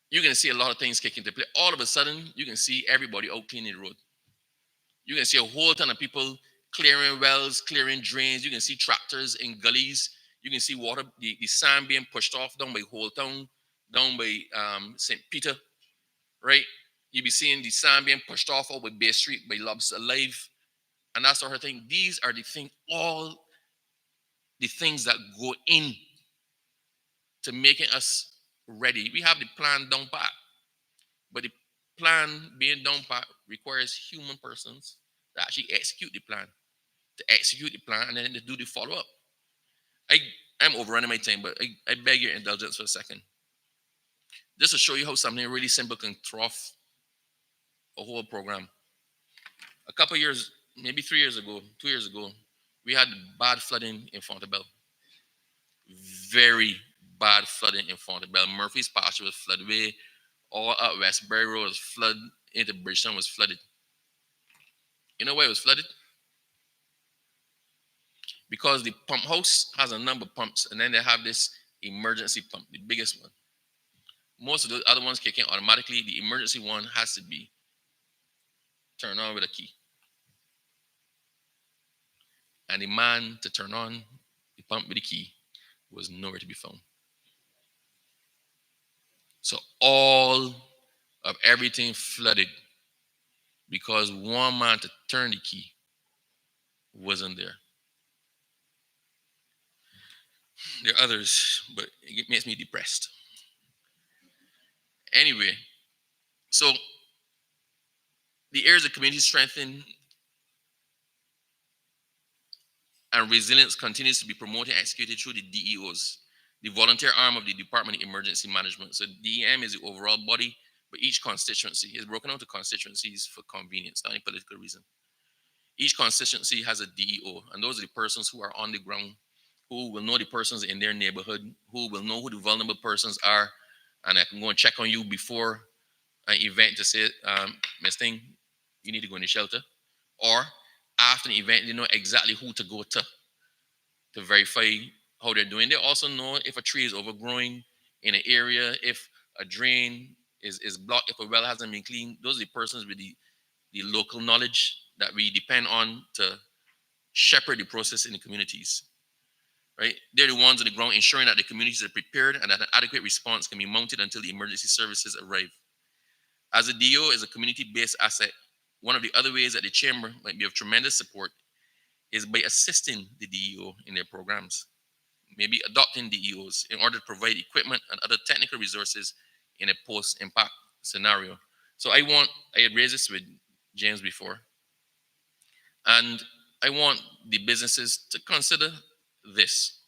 you're going to see a lot of things kick into play. All of a sudden, you can see everybody out cleaning the road. You can see a whole ton of people clearing wells, clearing drains. You can see tractors in gullies. You can see water, the sand being pushed off down by Whole Town, down by St. Peter, right? You be seeing the sand being pushed off over Bay Street by Lobster Alive, and that sort of thing. These are the things, all the things that go in to making us ready. We have the plan down pat, but the plan being down pat requires human persons to actually execute the plan, and then to do the follow-up. I'm overrunning my time, but I beg your indulgence for a second. Just to show you how something really simple can throw off a whole program. A couple years, maybe 2 years ago, we had bad flooding in Fontebelle. Very bad flooding in Fontebelle. Murphy's Pasture was flooded away. All up Westbury Road was flooded. Into Bridgetown was flooded. You know why it was flooded? Because the pump house has a number of pumps, and then they have this emergency pump, the biggest one. Most of the other ones kick in automatically. The emergency one has to be turned on with a key. And the man to turn on the pump with the key was nowhere to be found. So all of everything flooded because one man to turn the key wasn't there. There are others, but it makes me depressed. Anyway, so the areas of community strengthening and resilience continues to be promoted and executed through the DEOs, the volunteer arm of the Department of Emergency Management. So DEM is the overall body, but each constituency is broken out to constituencies for convenience, not any political reason. Each constituency has a DEO, and those are the persons who are on the ground, who will know the persons in their neighborhood, who will know who the vulnerable persons are, and I can go and check on you before an event to say, Miss Thing, you need to go in the shelter. Or after the event, they know exactly who to go to verify how they're doing. They also know if a tree is overgrowing in an area, if a drain is blocked, if a well hasn't been cleaned. Those are the persons with the local knowledge that we depend on to shepherd the process in the communities. Right? They're the ones on the ground ensuring that the communities are prepared and that an adequate response can be mounted until the emergency services arrive. As a DO is a community-based asset, one of the other ways that the Chamber might be of tremendous support is by assisting the DEO in their programs, maybe adopting DEOs in order to provide equipment and other technical resources in a post-impact scenario. So I had raised this with James before, and I want the businesses to consider this.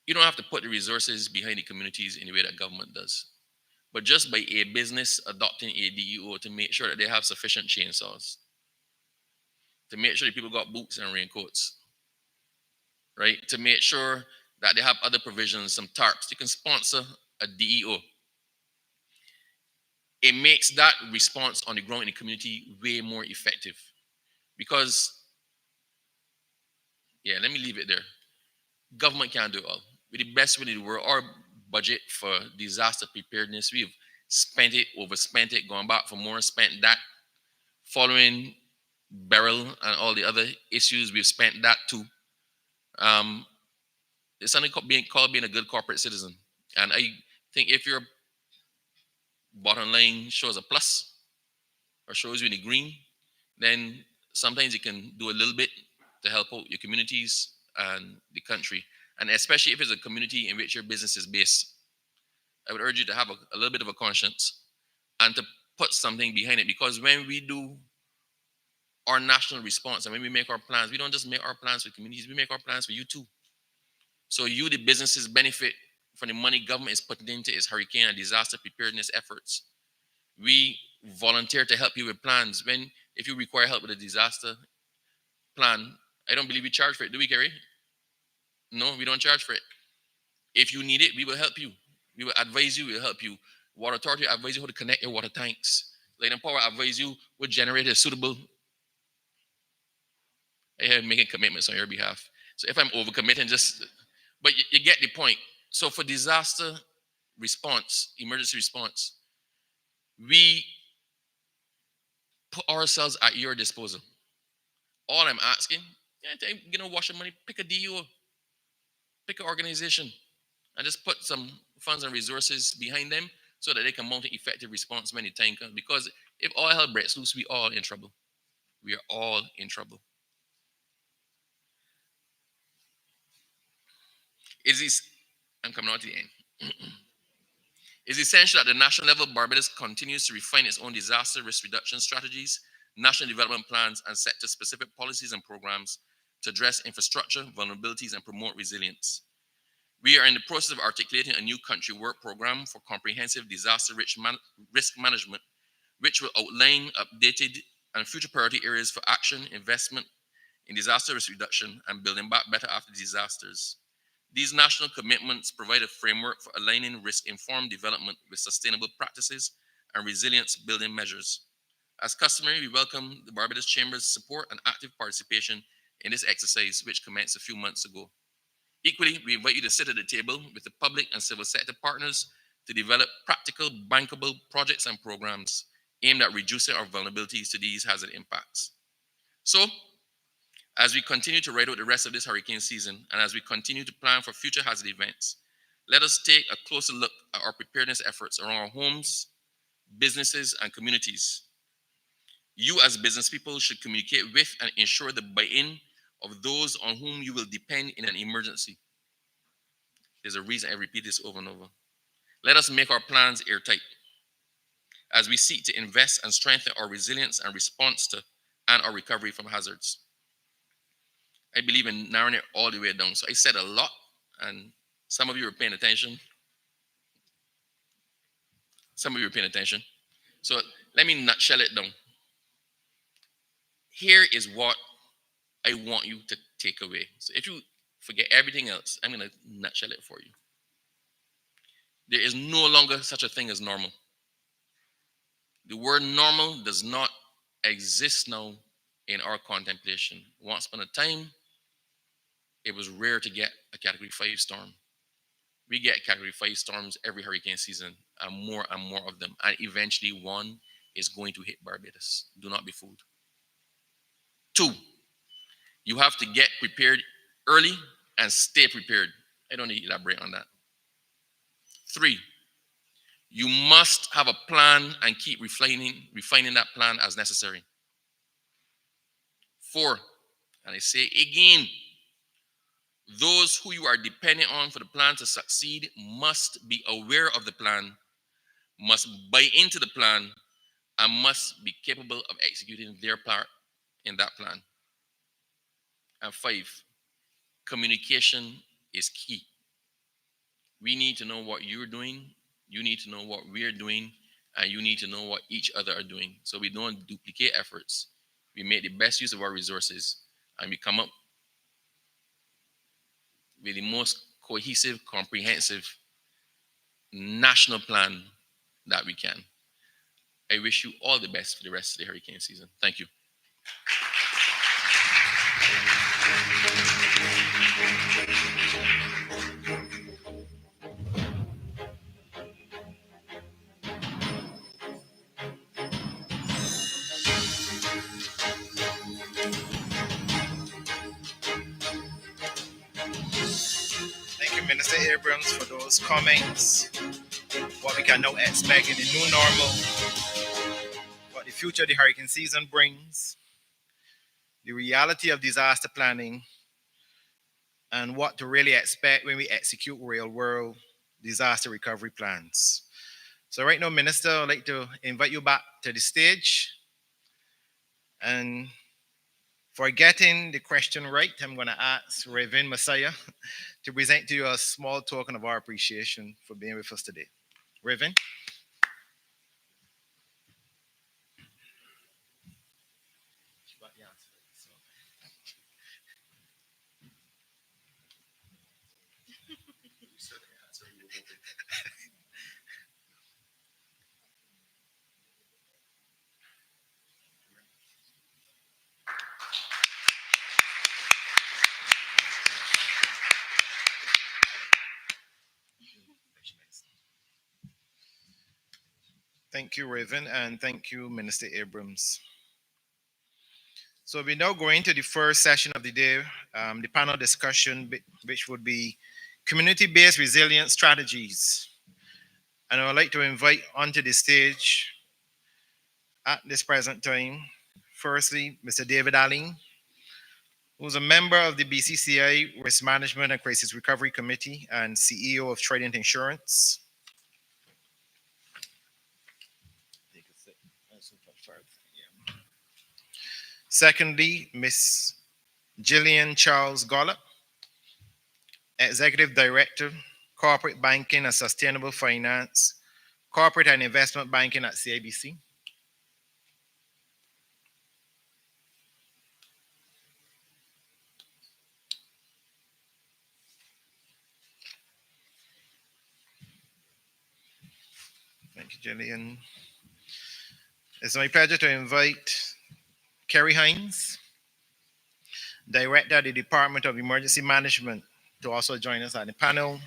You don't have to put the resources behind the communities in the way that government does. But just by a business adopting a DEO to make sure that they have sufficient chainsaws, to make sure that people got boots and raincoats, right? To make sure that they have other provisions, some tarps. You can sponsor a DEO. It makes that response on the ground in the community way more effective. Because, let me leave it there. Government can't do it all. With the best will in the world, our budget for disaster preparedness, we've spent it, overspent it, gone back for more, spent that. Following Beryl and all the other issues, we've spent that too. It's something called being a good corporate citizen. And I think if your bottom line shows a plus or shows you in the green, then sometimes you can do a little bit to help out your communities and the country. And especially if it's a community in which your business is based, I would urge you to have a little bit of a conscience and to put something behind it. Because when we do our national response and when we make our plans, we don't just make our plans for communities, we make our plans for you too. So you, the businesses, benefit from the money government is putting into its hurricane and disaster preparedness efforts. We volunteer to help you with plans. If you require help with a disaster plan, I don't believe we charge for it. Do we, Gary? No, we don't charge for it. If you need it, we will help you. We will advise you. We will help you. Water Authority advise you how to connect your water tanks. Light and Power advise you what generator is suitable. I have making commitments on your behalf. So if I'm overcommitting, but you get the point. So for disaster response, emergency response, we put ourselves at your disposal. All I'm asking, wash your money, pick a DO, pick an organization, and just put some funds and resources behind them so that they can mount an effective response when the time comes. Because if all hell breaks loose, we all in trouble. We are all in trouble. I'm coming out to the end. It's essential at the national level, Barbados continues to refine its own disaster risk reduction strategies, national development plans, and sector-specific policies and programs to address infrastructure, vulnerabilities, and promote resilience. We are in the process of articulating a new country work program for comprehensive disaster risk management, which will outline updated and future priority areas for action, investment in disaster risk reduction, and building back better after disasters. These national commitments provide a framework for aligning risk-informed development with sustainable practices and resilience-building measures. As customary, we welcome the Barbados Chamber's support and active participation in this exercise, which commenced a few months ago. Equally, we invite you to sit at the table with the public and civil sector partners to develop practical, bankable projects and programs aimed at reducing our vulnerabilities to these hazard impacts. So, as we continue to ride out the rest of this hurricane season, and as we continue to plan for future hazard events, let us take a closer look at our preparedness efforts around our homes, businesses, and communities. You as business people should communicate with and ensure the buy-in of those on whom you will depend in an emergency. There's a reason I repeat this over and over. Let us make our plans airtight as we seek to invest and strengthen our resilience and response to and our recovery from hazards. I believe in narrowing it all the way down. So I said a lot, and some of you are paying attention. So let me nutshell it down. Here is what I want you to take away. So if you forget everything else, I'm going to nutshell it for you. There is no longer such a thing as normal. The word normal does not exist now in our contemplation. Once upon a time, it was rare to get a Category 5 storm. We get Category 5 storms every hurricane season, and more of them. And eventually one is going to hit Barbados. Do not be fooled. 2, you have to get prepared early and stay prepared. I don't need to elaborate on that. 3, you must have a plan and keep refining that plan as necessary. 4, and I say again, those who you are dependent on for the plan to succeed must be aware of the plan, must buy into the plan, and must be capable of executing their part in that plan. And 5, communication is key. We need to know what you're doing, you need to know what we're doing, and you need to know what each other are doing. So we don't duplicate efforts. We make the best use of our resources, and we come up with the most cohesive, comprehensive national plan that we can. I wish you all the best for the rest of the hurricane season. Thank you. Thank you, Minister Abrams, for those comments. What we can now expect in the new normal, what the future of the hurricane season brings, the reality of disaster planning, and what to really expect when we execute real-world disaster recovery plans. So right now, Minister, I'd like to invite you back to the stage. And for getting the question right, I'm going to ask Reverend Messiah to present to you a small token of our appreciation for being with us today. Reverend? Thank you, Raven, and thank you, Minister Abrams. So we now go into the first session of the day, the panel discussion, which would be community-based resilience strategies. And I would like to invite onto the stage at this present time, firstly, Mr. David Allen, who's a member of the BCCI Risk Management and Crisis Recovery Committee and CEO of Trident Insurance. Secondly, Ms. Gillian Charles Gollop, Executive Director, Corporate Banking and Sustainable Finance, Corporate and Investment Banking at CIBC. Thank you, Gillian. It's my pleasure to invite Kerry Hines, Director of the Department of Emergency Management, to also join us on the panel.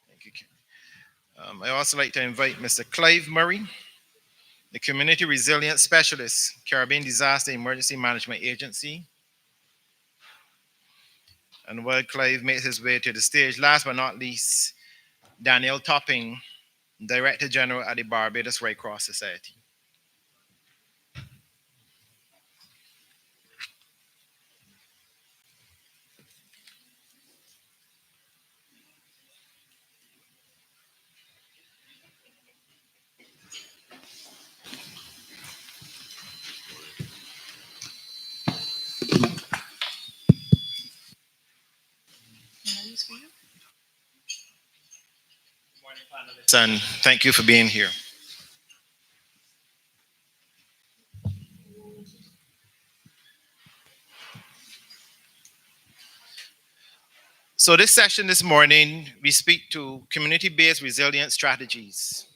Thank you, Kerry. I also like to invite Mr. Clive Murray, the Community Resilience Specialist, Caribbean Disaster Emergency Management Agency. And while Clive makes his way to the stage, last but not least, Danielle Topping, Director General at the Barbados Red Cross Society. And thank you for being here. So this session this morning, we speak to community-based resilience strategies.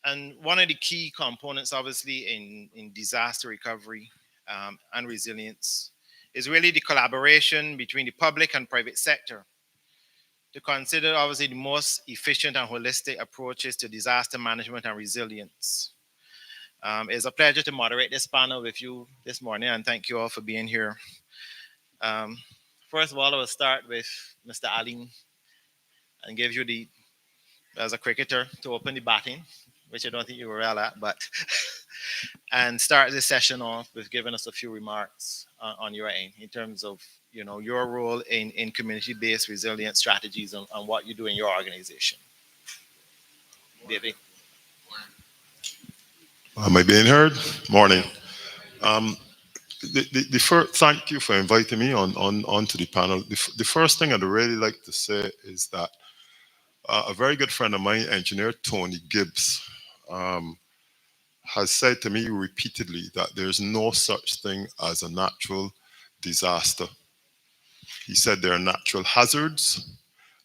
And one of the key components, obviously, in disaster recovery and resilience is really the collaboration between the public and private sector to consider, obviously, the most efficient and holistic approaches to disaster management and resilience. It's a pleasure to moderate this panel with you this morning, and thank you all for being here. First of all, I will start with Mr. Allen and give you the, as a cricketer, to open the batting, which I don't think you were well at, but and start this session off with giving us a few remarks on your end in terms of your role in community-based resilience strategies and what you do in your organization. David. Am I being heard? Morning. The first, thank you for inviting me onto the panel. The first thing I'd really like to say is that a very good friend of mine, engineer Tony Gibbs, has said to me repeatedly that there's no such thing as a natural disaster. He said there are natural hazards,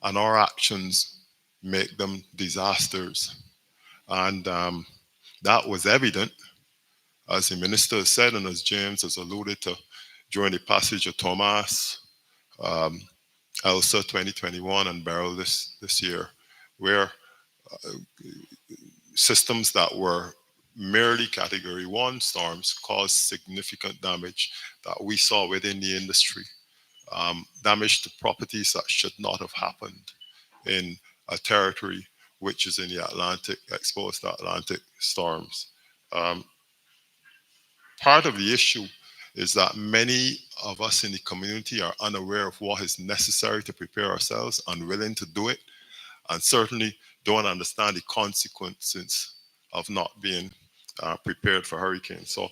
and our actions make them disasters. And that was evident, as the minister said, and as James has alluded to, during the passage of Thomas, Elsa 2021, and Beryl this year, where systems that were merely Category 1 storms caused significant damage that we saw within the industry. Damage to properties that should not have happened in a territory which is in the Atlantic, exposed to Atlantic storms. Part of the issue is that many of us in the community are unaware of what is necessary to prepare ourselves, unwilling to do it, and certainly don't understand the consequences of not being prepared for hurricanes. So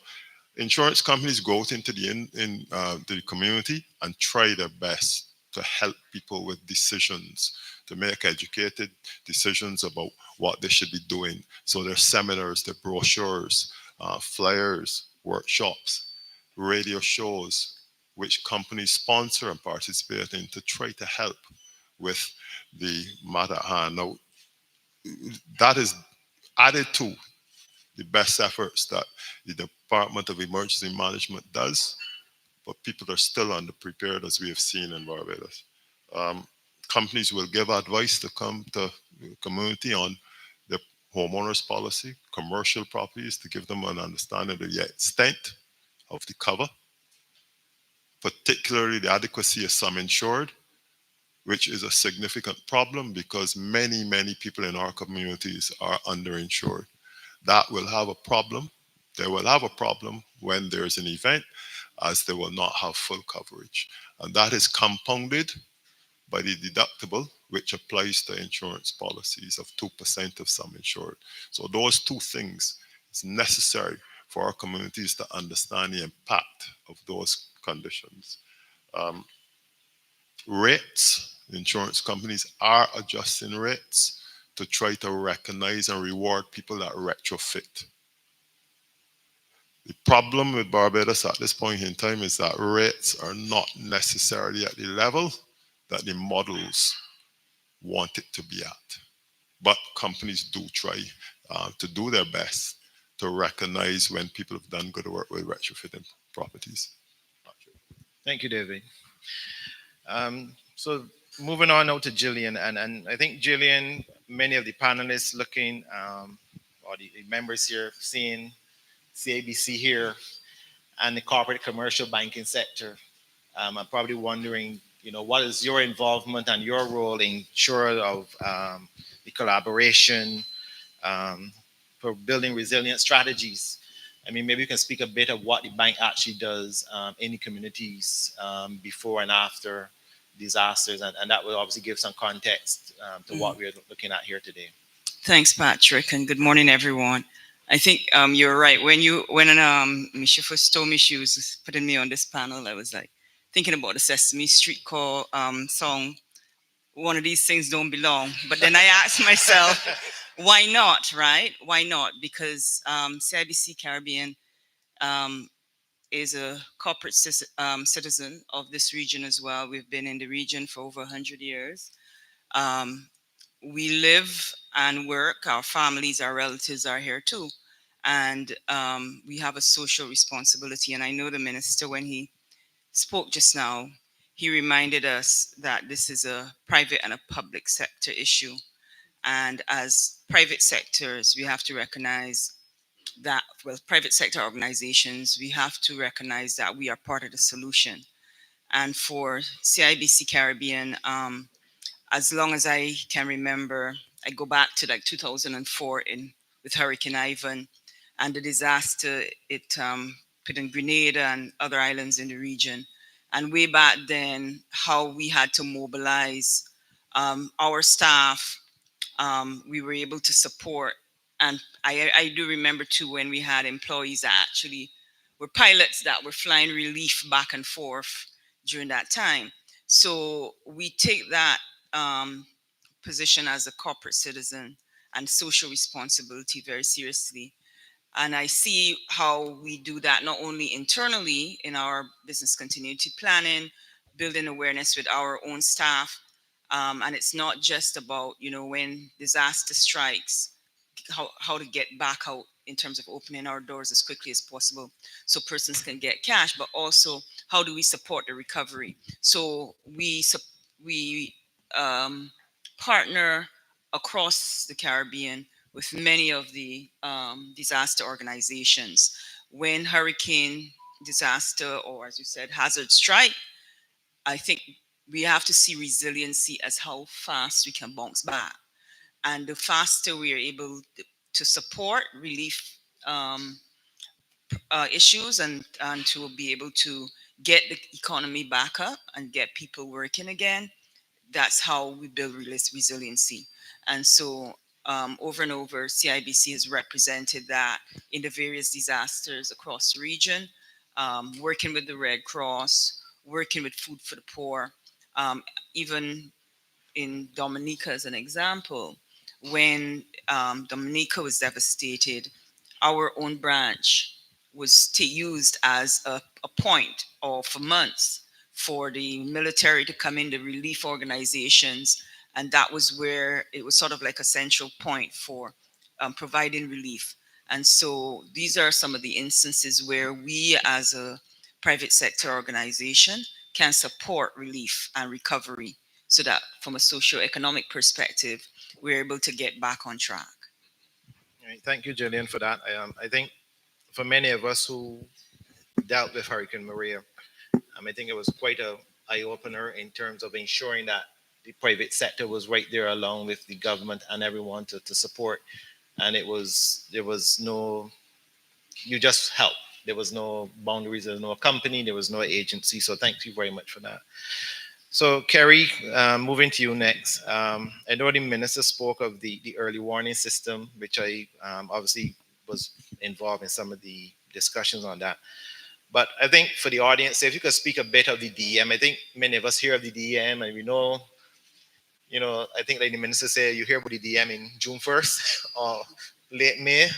insurance companies go out into the community and try their best to help people with decisions, to make educated decisions about what they should be doing. So there's seminars, there's brochures, flyers, workshops, radio shows, which companies sponsor and participate in to try to help with the matter at hand. Now, that is added to the best efforts that the Department of Emergency Management does, but people are still underprepared, as we have seen in Barbados. Um, Companies will give advice to come to the community on the homeowners policy, commercial properties, to give them an understanding of the extent of the cover, particularly the adequacy of sum insured, which is a significant problem because many, many people in our communities are underinsured. That will have a problem. They will have a problem when there's an event, as they will not have full coverage. And that is compounded by the deductible, which applies to insurance policies of 2% of sum insured. So those two things is necessary for our communities to understand the impact of those conditions. Um, Rates, insurance companies are adjusting rates to try to recognize and reward people that retrofit. The problem with Barbados at this point in time is that rates are not necessarily at the level that the models want it to be at. But companies do try to do their best to recognize when people have done good work with retrofitting properties. Thank you, David. So moving on now to Jillian, and I think Jillian, many of the panelists looking, or the members here seeing CABC here and the corporate commercial banking sector, are probably wondering, what is your involvement and your role in ensure of the collaboration for building resilient strategies. I mean, maybe you can speak a bit of what the bank actually does in the communities before and after disasters, and that will obviously give some context to what we're looking at here today. Thanks, Patrick, and good morning, everyone. I think you're right. When Misha first told me she was putting me on this panel, I was like thinking about the Sesame Street call song. One of these things don't belong. But then I asked myself, why not, right? Why not? Because CIBC Caribbean is a corporate citizen of this region as well. We've been in the region for over 100 years. We live and work, our families, our relatives are here too. And we have a social responsibility. And I know the minister, when he spoke just now, he reminded us that this is a private and a public sector issue. And as private sectors, we have to recognize that, well, private sector organizations, we have to recognize that we are part of the solution. And for CIBC Caribbean, as long as I can remember, I go back to like 2004 with Hurricane Ivan and the disaster it put in Grenada and other islands in the region. And way back then, how we had to mobilize our staff, we were able to support. And I do remember too when we had employees that actually were pilots that were flying relief back and forth during that time. So we take that position as a corporate citizen and social responsibility very seriously. And I see how we do that not only internally in our business continuity planning, building awareness with our own staff. And it's not just about, when disaster strikes, how to get back out in terms of opening our doors as quickly as possible so persons can get cash, but also how do we support the recovery? So we partner across the Caribbean with many of the disaster organizations. When hurricane disaster, or as you said, hazard strike, I think we have to see resiliency as how fast we can bounce back. And the faster we are able to support relief issues and to be able to get the economy back up and get people working again, that's how we build resiliency. And so over and over, CIBC has represented that in the various disasters across the region, working with the Red Cross, working with Food for the Poor, even in Dominica as an example. When Dominica was devastated, our own branch was used as a point, or for months, for the military to come in, the relief organizations. And that was where it was sort of like a central point for providing relief. And so these are some of the instances where we as a private sector organization can support relief and recovery so that from a socio-economic perspective, we're able to get back on track. All right, thank you, Jillian, for that. I think for many of us who dealt with Hurricane Maria, I think it was quite a eye opener in terms of ensuring that the private sector was right there along with the government and everyone to support. And there was no, you just help. There was no boundaries. There was no company. There was no agency. So thank you very much for that. So Kerry, moving to you next. I know the minister spoke of the early warning system, which I obviously was involved in some of the discussions on that. But I think for the audience, if you could speak a bit of the DEM, I think many of us hear of the DEM and we know, I think like the minister said, you hear about the DEM in June 1st or late May.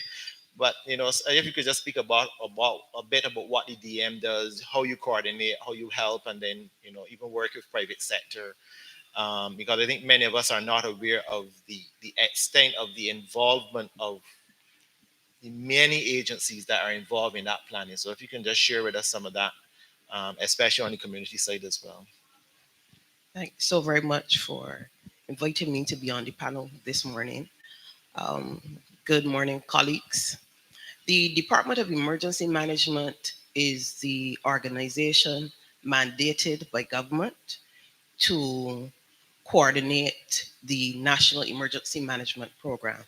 But if you could just speak about a bit about what the DM does, how you coordinate, how you help, and then even work with private sector, because I think many of us are not aware of the extent of the involvement of the many agencies that are involved in that planning. So if you can just share with us some of that, especially on the community side as well. Thanks so very much for inviting me to be on the panel this morning. Um, Good morning, colleagues. The Department of Emergency Management is the organization mandated by government to coordinate the National Emergency Management Program.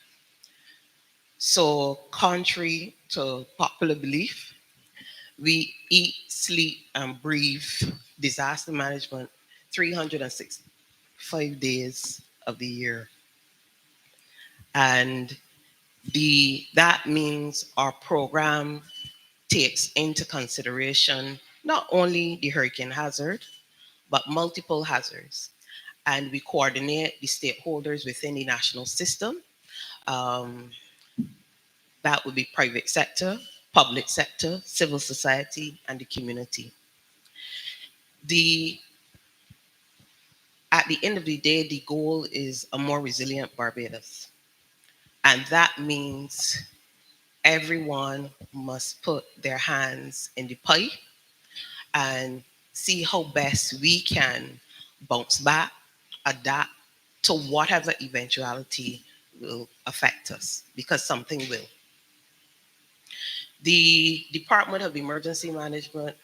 So, contrary to popular belief, we eat, sleep, and breathe disaster management 365 days of the year. And that means our program takes into consideration not only the hurricane hazard, but multiple hazards. And we coordinate the stakeholders within the national system. Um, that would be private sector, public sector, civil society, and the community. The At the end of the day, the goal is a more resilient Barbados. And that means everyone must put their hands in the pie and see how best we can bounce back, adapt to whatever eventuality will affect us, because something will. The Department of Emergency Management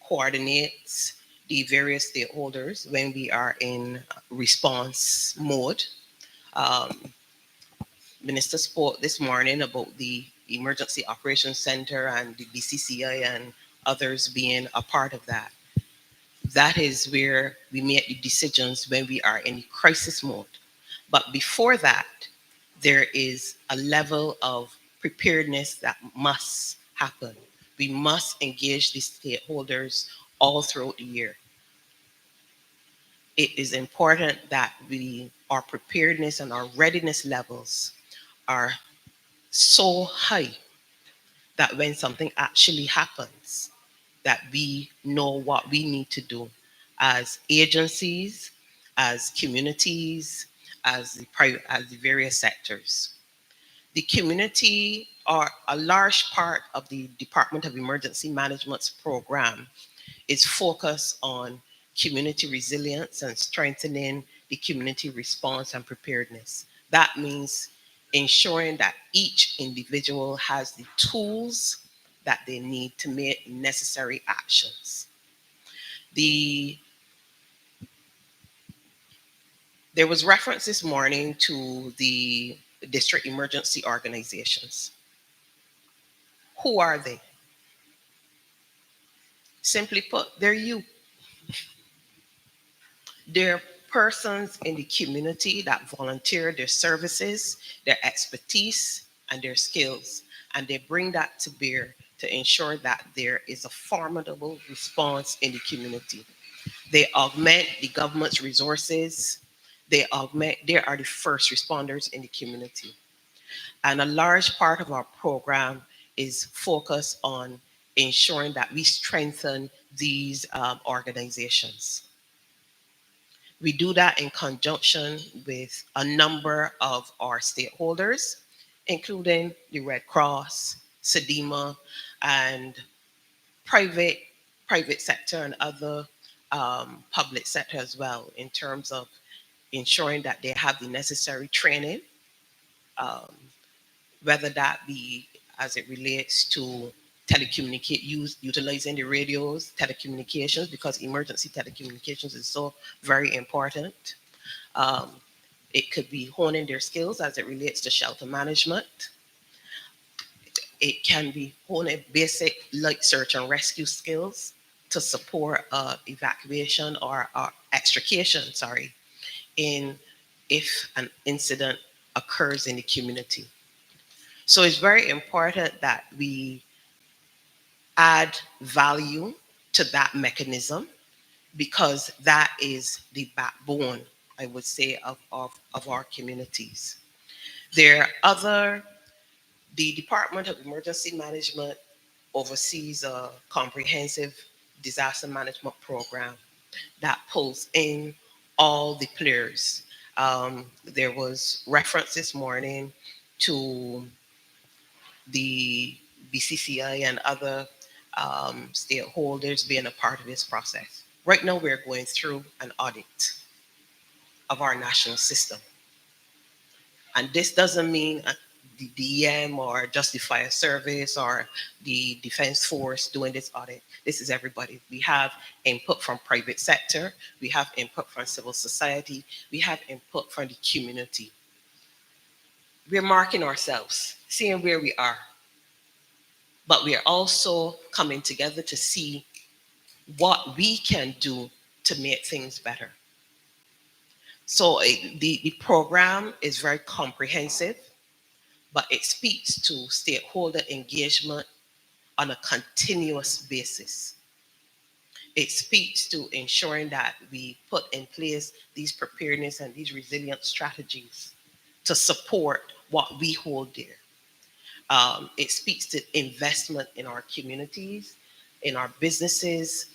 coordinates the various stakeholders when we are in response mode. Um, Minister spoke this morning about the Emergency Operations Center and the BCCI and others being a part of that. That is where we make the decisions when we are in crisis mode. But before that, there is a level of preparedness that must happen. We must engage the stakeholders all throughout the year. It is important that our preparedness and our readiness levels are so high that when something actually happens, that we know what we need to do as agencies, as communities, as the various sectors. The community are a large part of the Department of Emergency Management's program is focused on community resilience and strengthening the community response and preparedness. That means ensuring that each individual has the tools that they need to make necessary actions. The There was reference this morning to the district emergency organizations. Who are they? Simply put, they're you. They're persons in the community that volunteer their services, their expertise, and their skills. And they bring that to bear to ensure that there is a formidable response in the community. They augment the government's resources. They are the first responders in the community. And a large part of our program is focused on ensuring that we strengthen these organizations. We do that in conjunction with a number of our stakeholders, including the Red Cross, SEDEMA, and private private sector and other public sector as well, in terms of ensuring that they have the necessary training, um, whether that be as it relates to utilizing the radios, telecommunications, because emergency telecommunications is so very important. Um, it could be honing their skills as it relates to shelter management. It can be honing basic light search and rescue skills to support evacuation or extrication, sorry, in if an incident occurs in the community. So it's very important that we add value to that mechanism, because that is the backbone, I would say, of our communities. There are other, the Department of Emergency Management oversees a comprehensive disaster management program that pulls in all the players. There was reference this morning to the BCCI and other stakeholders being a part of this process. Right now, we're going through an audit of our national system. And this doesn't mean the DM or just the fire service or the defense force doing this audit. This is everybody. We have input from private sector. We have input from civil society. We have input from the community. We're marking ourselves, seeing where we are. But we are also coming together to see what we can do to make things better. So the program is very comprehensive, but it speaks to stakeholder engagement on a continuous basis. It speaks to ensuring that we put in place these preparedness and these resilient strategies to support what we hold dear. It speaks to investment in our communities, in our businesses,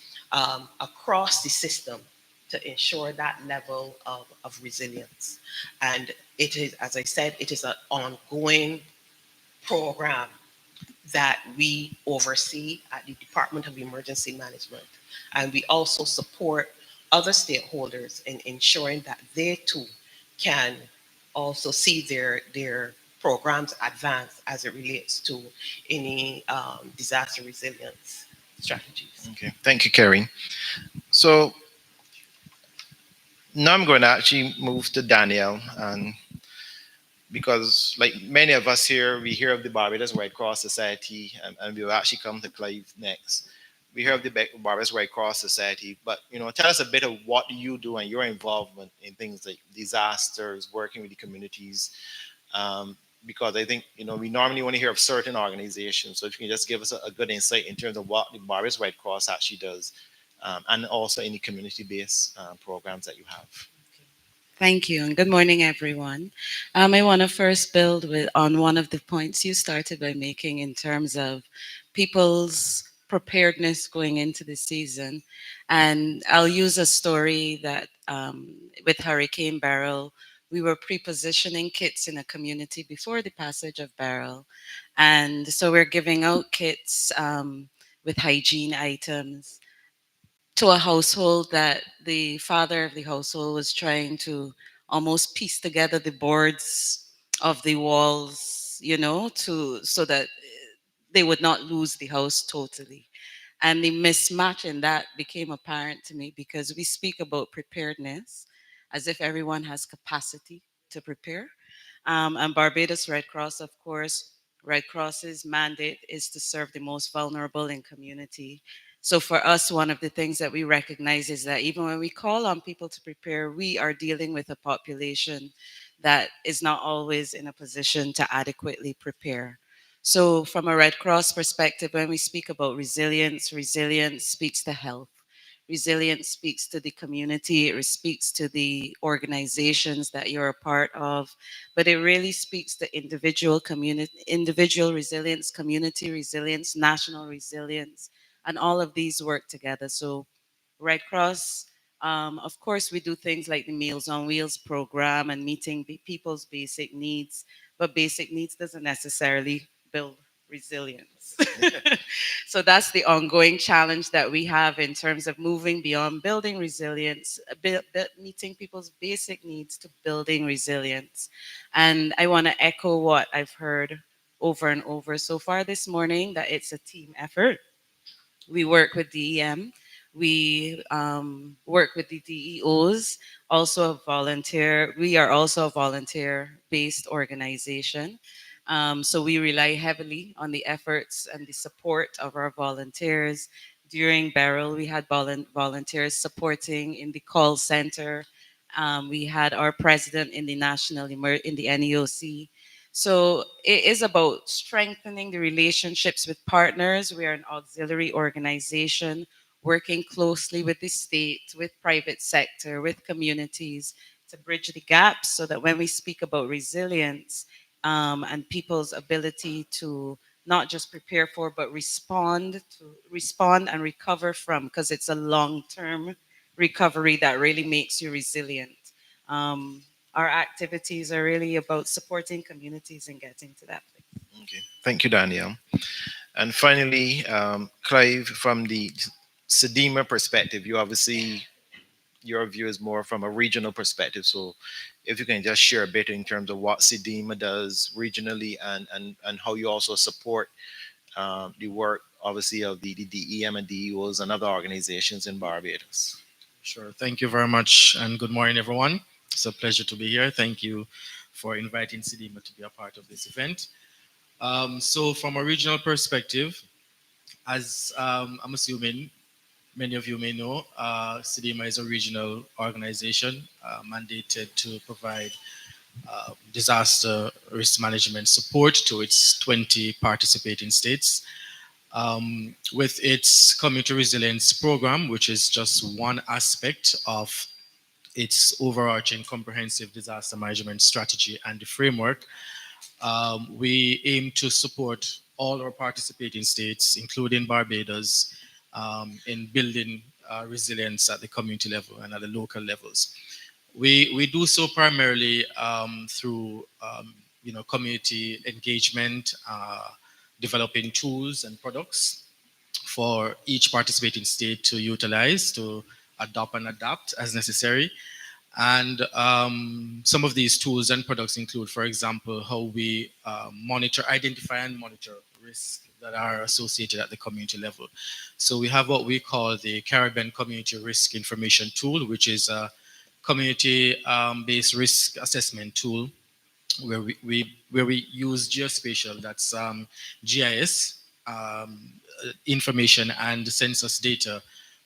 across the system to ensure that level of resilience. And it is, as I said, it is an ongoing program that we oversee at the Department of Emergency Management. And we also support other stakeholders in ensuring that they too can also see their programs advance as it relates to any disaster resilience strategies. Okay, thank you, Kerry. So now I'm going to actually move to Danielle, and because like many of us here, we hear of the Barbados Red Cross Society, and we'll actually come to Clive next. We hear of the Barbados Red Cross Society, but tell us a bit of what you do and your involvement in things like disasters, working with the communities, because I think we normally only hear of certain organizations. So if you can just give us a good insight in terms of what the Barbados Red Cross actually does, and also any community-based programs that you have. Thank you, and good morning, everyone. I want to first build on one of the points you started by making in terms of people's preparedness going into the season. And I'll use a story that with Hurricane Beryl, we were pre-positioning kits in a community before the passage of Beryl. And so we're giving out kits with hygiene items to a household that the father of the household was trying to almost piece together the boards of the walls, to so that they would not lose the house totally. And the mismatch in that became apparent to me because we speak about preparedness as if everyone has capacity to prepare. And Barbados Red Cross, of course, Red Cross's mandate is to serve the most vulnerable in community. So for us, one of the things that we recognize is that even when we call on people to prepare, we are dealing with a population that is not always in a position to adequately prepare. So from a Red Cross perspective, when we speak about resilience, resilience speaks to health. Resilience speaks to the community, it speaks to the organizations that you're a part of, but it really speaks to individual community, individual resilience, community resilience, national resilience, and all of these work together. So Red Cross Of course, we do things like the Meals on Wheels program and meeting people's basic needs, but basic needs doesn't necessarily build resilience. So that's the ongoing challenge that we have in terms of moving beyond building resilience, meeting people's basic needs to building resilience. And I want to echo what I've heard over and over so far this morning, that it's a team effort. We work with DEM. We work with the DEOs, also a volunteer. We are also a volunteer-based organization. So we rely heavily on the efforts and the support of our volunteers. During Beryl, we had volunteers supporting in the call center. We had our president in the in the NEOC. So it is about strengthening the relationships with partners. We are an auxiliary organization working closely with the state, with private sector, with communities to bridge the gaps so that when we speak about resilience and people's ability to not just prepare for, but respond and recover from, because it's a long-term recovery that really makes you resilient. Um, our activities are really about supporting communities and getting to that place. Okay, thank you, Danielle. And finally, Clive, from the SEDIMA perspective, you obviously, your view is more from a regional perspective. So if you can just share a bit in terms of what SEDIMA does regionally, and how you also support the work, obviously, of the DEM and DEOs and other organizations in Barbados. Sure. Thank you very much, and good morning, everyone. It's a pleasure to be here. Thank you for inviting Sidima to be a part of this event. So, from a regional perspective, as I'm assuming many of you may know, Sidima is a regional organization mandated to provide disaster risk management support to its 20 participating states. With its community resilience program, which is just one aspect of its overarching comprehensive disaster management strategy and the framework, we aim to support all our participating states, including Barbados, in building resilience at the community level and at the local levels. We do so primarily through community engagement, developing tools and products for each participating state to utilize, to adopt and adapt as necessary. And some of these tools and products include, for example, how we identify and monitor risks that are associated at the community level. So we have what we call the Caribbean Community Risk Information Tool, which is a community-based risk assessment tool where we use geospatial, that's GIS information and census data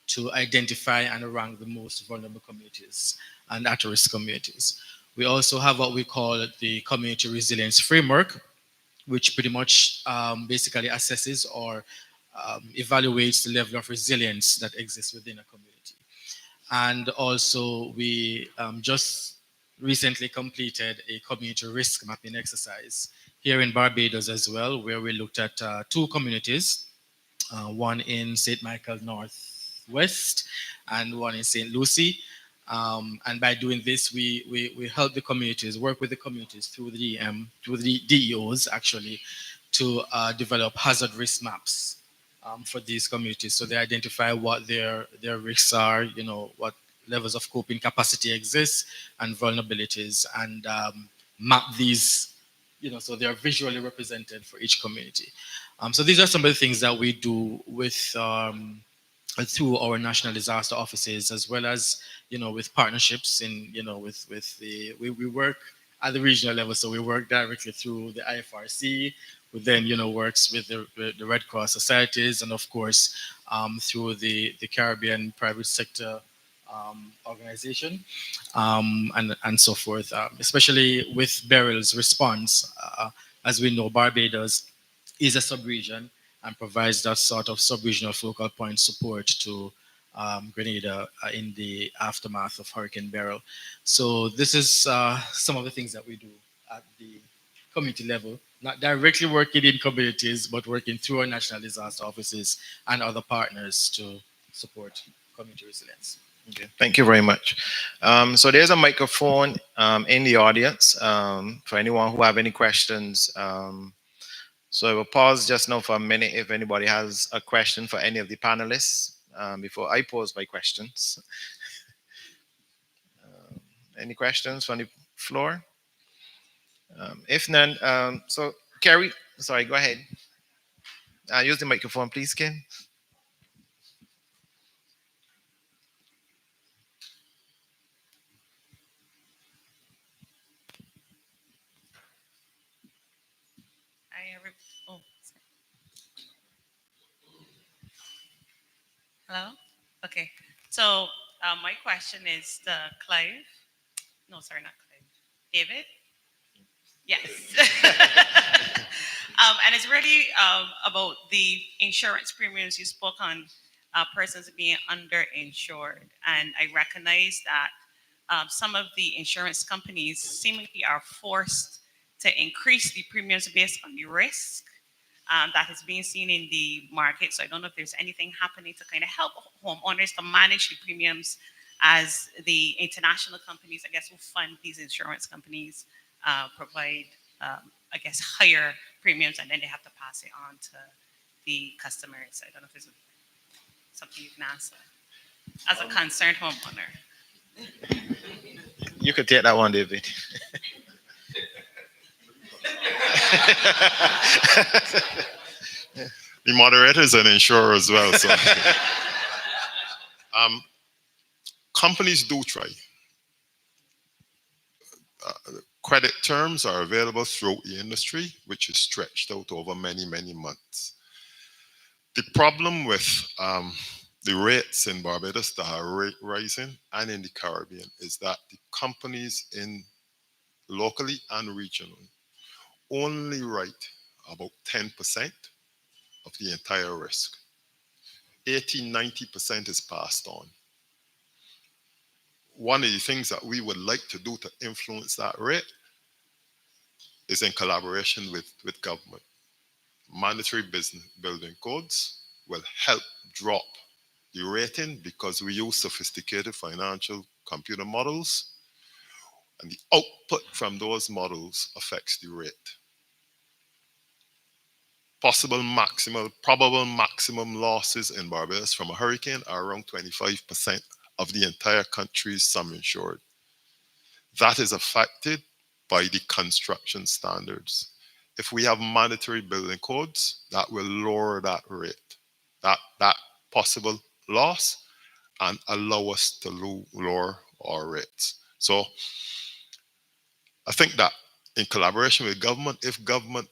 to identify and rank the most vulnerable communities and at-risk communities. We also have what we call the Community Resilience Framework, which pretty much basically assesses or evaluates the level of resilience that exists within a community. And also, we just recently completed a community risk mapping exercise here in Barbados as well, where we looked at two communities, one in St. Michael Northwest and one in St. Lucie. And by doing this, we help the communities, work with the communities through through the DEOs actually, to develop hazard risk maps for these communities. So they identify what their risks are, what levels of coping capacity exists and vulnerabilities, and map these, so they are visually represented for each community. So these are some of the things that we do with through our national disaster offices, as well as with partnerships in with the we work at the regional level, so we work directly through the IFRC, who then works with the Red Cross societies, and of course through the Caribbean private sector organization, and so forth, especially with Beryl's response. As we know, Barbados is a sub-region and provides that sort of sub-regional focal point support to Grenada in the aftermath of Hurricane Beryl. So this is some of the things that we do at the community level, not directly working in communities, but working through our national disaster offices and other partners to support community resilience. Okay, thank you very much. So there's a microphone in the audience for anyone who have any questions. So I will pause just now for a minute if anybody has a question for any of the panelists before I pose my questions. Any questions from the floor? If none, so Kerry, sorry, go ahead. Use the microphone, please, Kim. Hi, oh, sorry. Hello? Okay. So my question is to Clive. No, sorry, not Clive. David? Yes. And it's really about the insurance premiums. You spoke on persons being underinsured. And I recognize that some of the insurance companies seemingly are forced to increase the premiums based on the risk that is being seen in the market. So I don't know if there's anything happening to kind of help homeowners to manage the premiums as the international companies, I guess, who fund these insurance companies provide, I guess, higher premiums, and then they have to pass it on to the customers. I don't know if there's something you can answer as a concerned homeowner. You could take that one, David. The moderator is an insurer as well. So companies do try. Credit terms are available throughout the industry, which is stretched out over many, many months. The problem with the rates in Barbados that are rising and in the Caribbean is that the companies in locally and regionally only write about 10% of the entire risk. 80-90% is passed on. One of the things that we would like to do to influence that rate is in collaboration with government. Mandatory business building codes will help drop the rating because we use sophisticated financial computer models, and the output from those models affects the rate. Probable maximum losses in Barbados from a hurricane are around 25% of the entire country's sum insured. That is affected by the construction standards. If we have mandatory building codes, that will lower that rate, that possible loss, and allow us to lower our rates. So I think that in collaboration with government, if government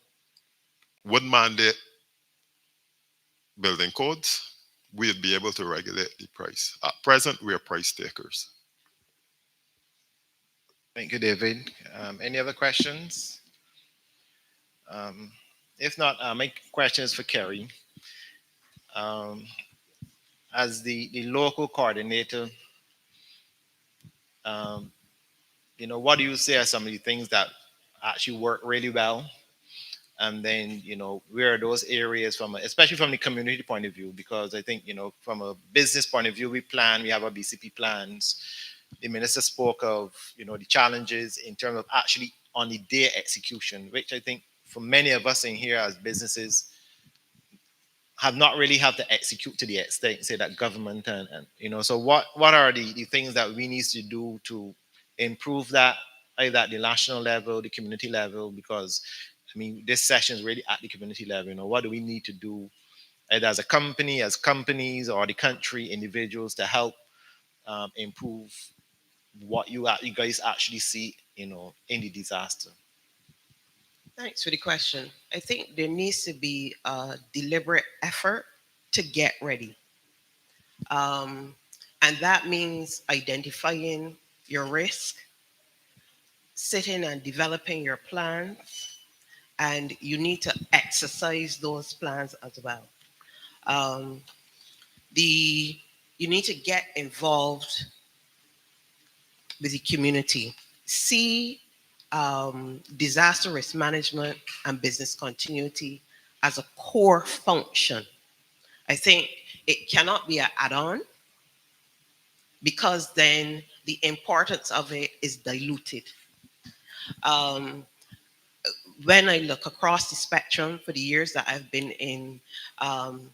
would mandate building codes, we'd be able to regulate the price. At present, we are price takers. Thank you, David. Any other questions? If not, my question is for Kerry. As the local coordinator, what do you say are some of the things that actually work really well? And then, where are those areas especially from the community point of view? Because I think, from a business point of view, we have our BCP plans. The minister spoke of, the challenges in terms of actually on the day execution, which I think for many of us in here as businesses have not really had to execute to the extent, say that government and so what are the things that we need to do to improve that, either at the national level, the community level? Because this session is really at the community level. What do we need to do either as a company, as companies, or the country, individuals, to help improve what you guys actually see, in the disaster? Thanks for the question. I think there needs to be a deliberate effort to get ready. And that means identifying your risk, sitting and developing your plans, and you need to exercise those plans as well. Um, you need to get involved with the community. See disaster risk management and business continuity as a core function. I think it cannot be an add-on. because then the importance of it is diluted. Um, when I look across the spectrum for the years that I've been in um,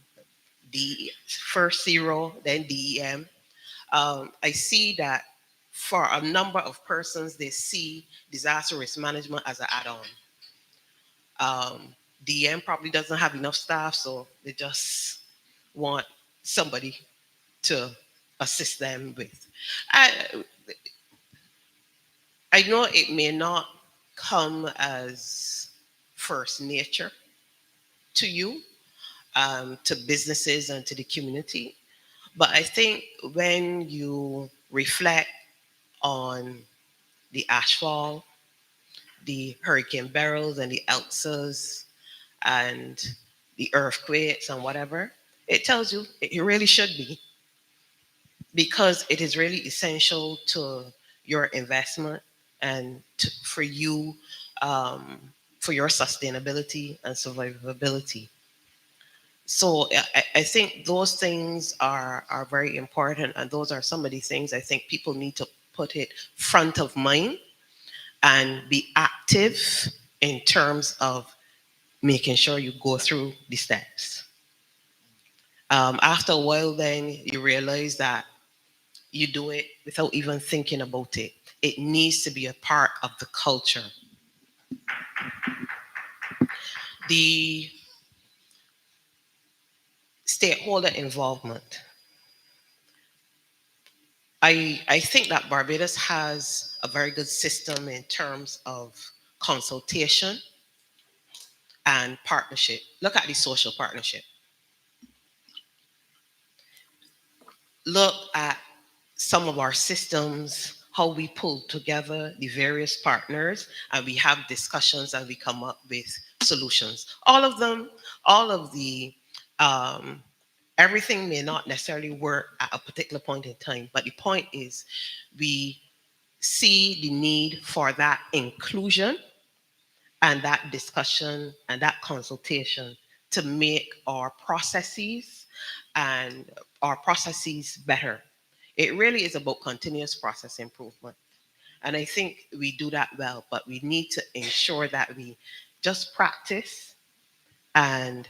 the first zero, then DEM, I see that for a number of persons, they see disaster risk management as an add-on. DM probably doesn't have enough staff, so they just want somebody to assist them with. I, I know it may not come as first nature to you, to businesses and to the community, but I think when you reflect on the ashfall, the Hurricane Beryls and the Elsas and the earthquakes and whatever, it tells you it really should be, because it is really essential to your investment and for you, um, for your sustainability and survivability. So I think those things are very important, and those are some of the things I think people need to put it front of mind and be active in terms of making sure you go through the steps. After a while, then you realize that you do it without even thinking about it. It needs to be a part of the culture. The stakeholder involvement. I think that Barbados has a very good system in terms of consultation and partnership. Look at the social partnership. Look at some of our systems, how we pull together the various partners and we have discussions and we come up with solutions. All of them, all of the, um, everything may not necessarily work at a particular point in time, but the point is we see the need for that inclusion and that discussion and that consultation to make and our processes better. It really is about continuous process improvement. And I think we do that well, but we need to ensure that we just practice and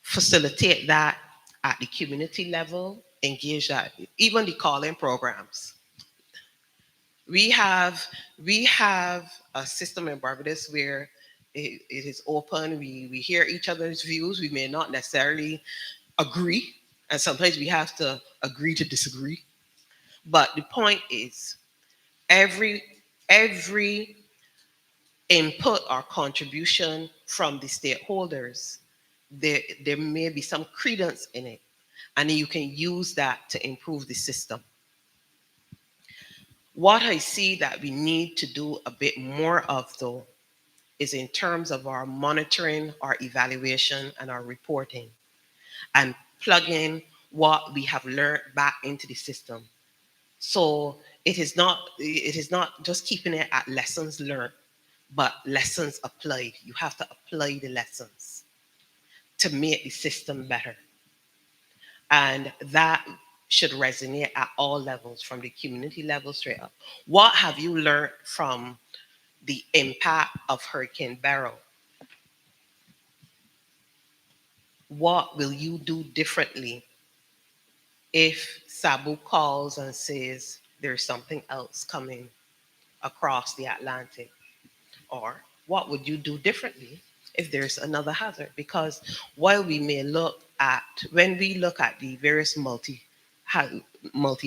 facilitate that at the community level, engage that, even the calling programs. We have we have a system in Barbados where it is open. We hear each other's views. We may not necessarily agree, and sometimes we have to agree to disagree. But the point is, every every input or contribution from the stakeholders, there may be some credence in it, and you can use that to improve the system. What I see that we need to do a bit more of, though, is in terms of our monitoring, our evaluation, and our reporting, and plugging what we have learned back into the system. So it is not just keeping it at lessons learned, but lessons applied. You have to apply the lessons to make the system better. And that should resonate at all levels, from the community level straight up. What have you learned from the impact of Hurricane Beryl? What will you do differently if Sabu calls and says there's something else coming across the Atlantic? Or what would you do differently if there's another hazard? Because while when we look at the various multi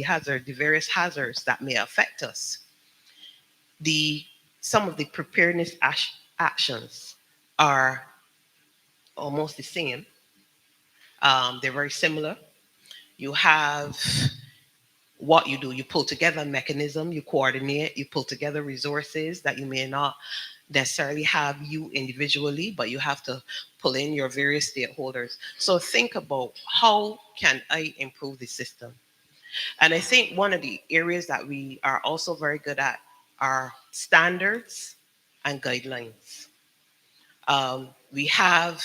hazard, the various hazards that may affect us, the some of the preparedness actions are almost the same. They're very similar. You have what you do. You pull together a mechanism, you coordinate, you pull together resources that you may not necessarily have you individually, but you have to pull in your various stakeholders. So think about, how can I improve the system? And I think one of the areas that we are also very good at are standards and guidelines. Um, we have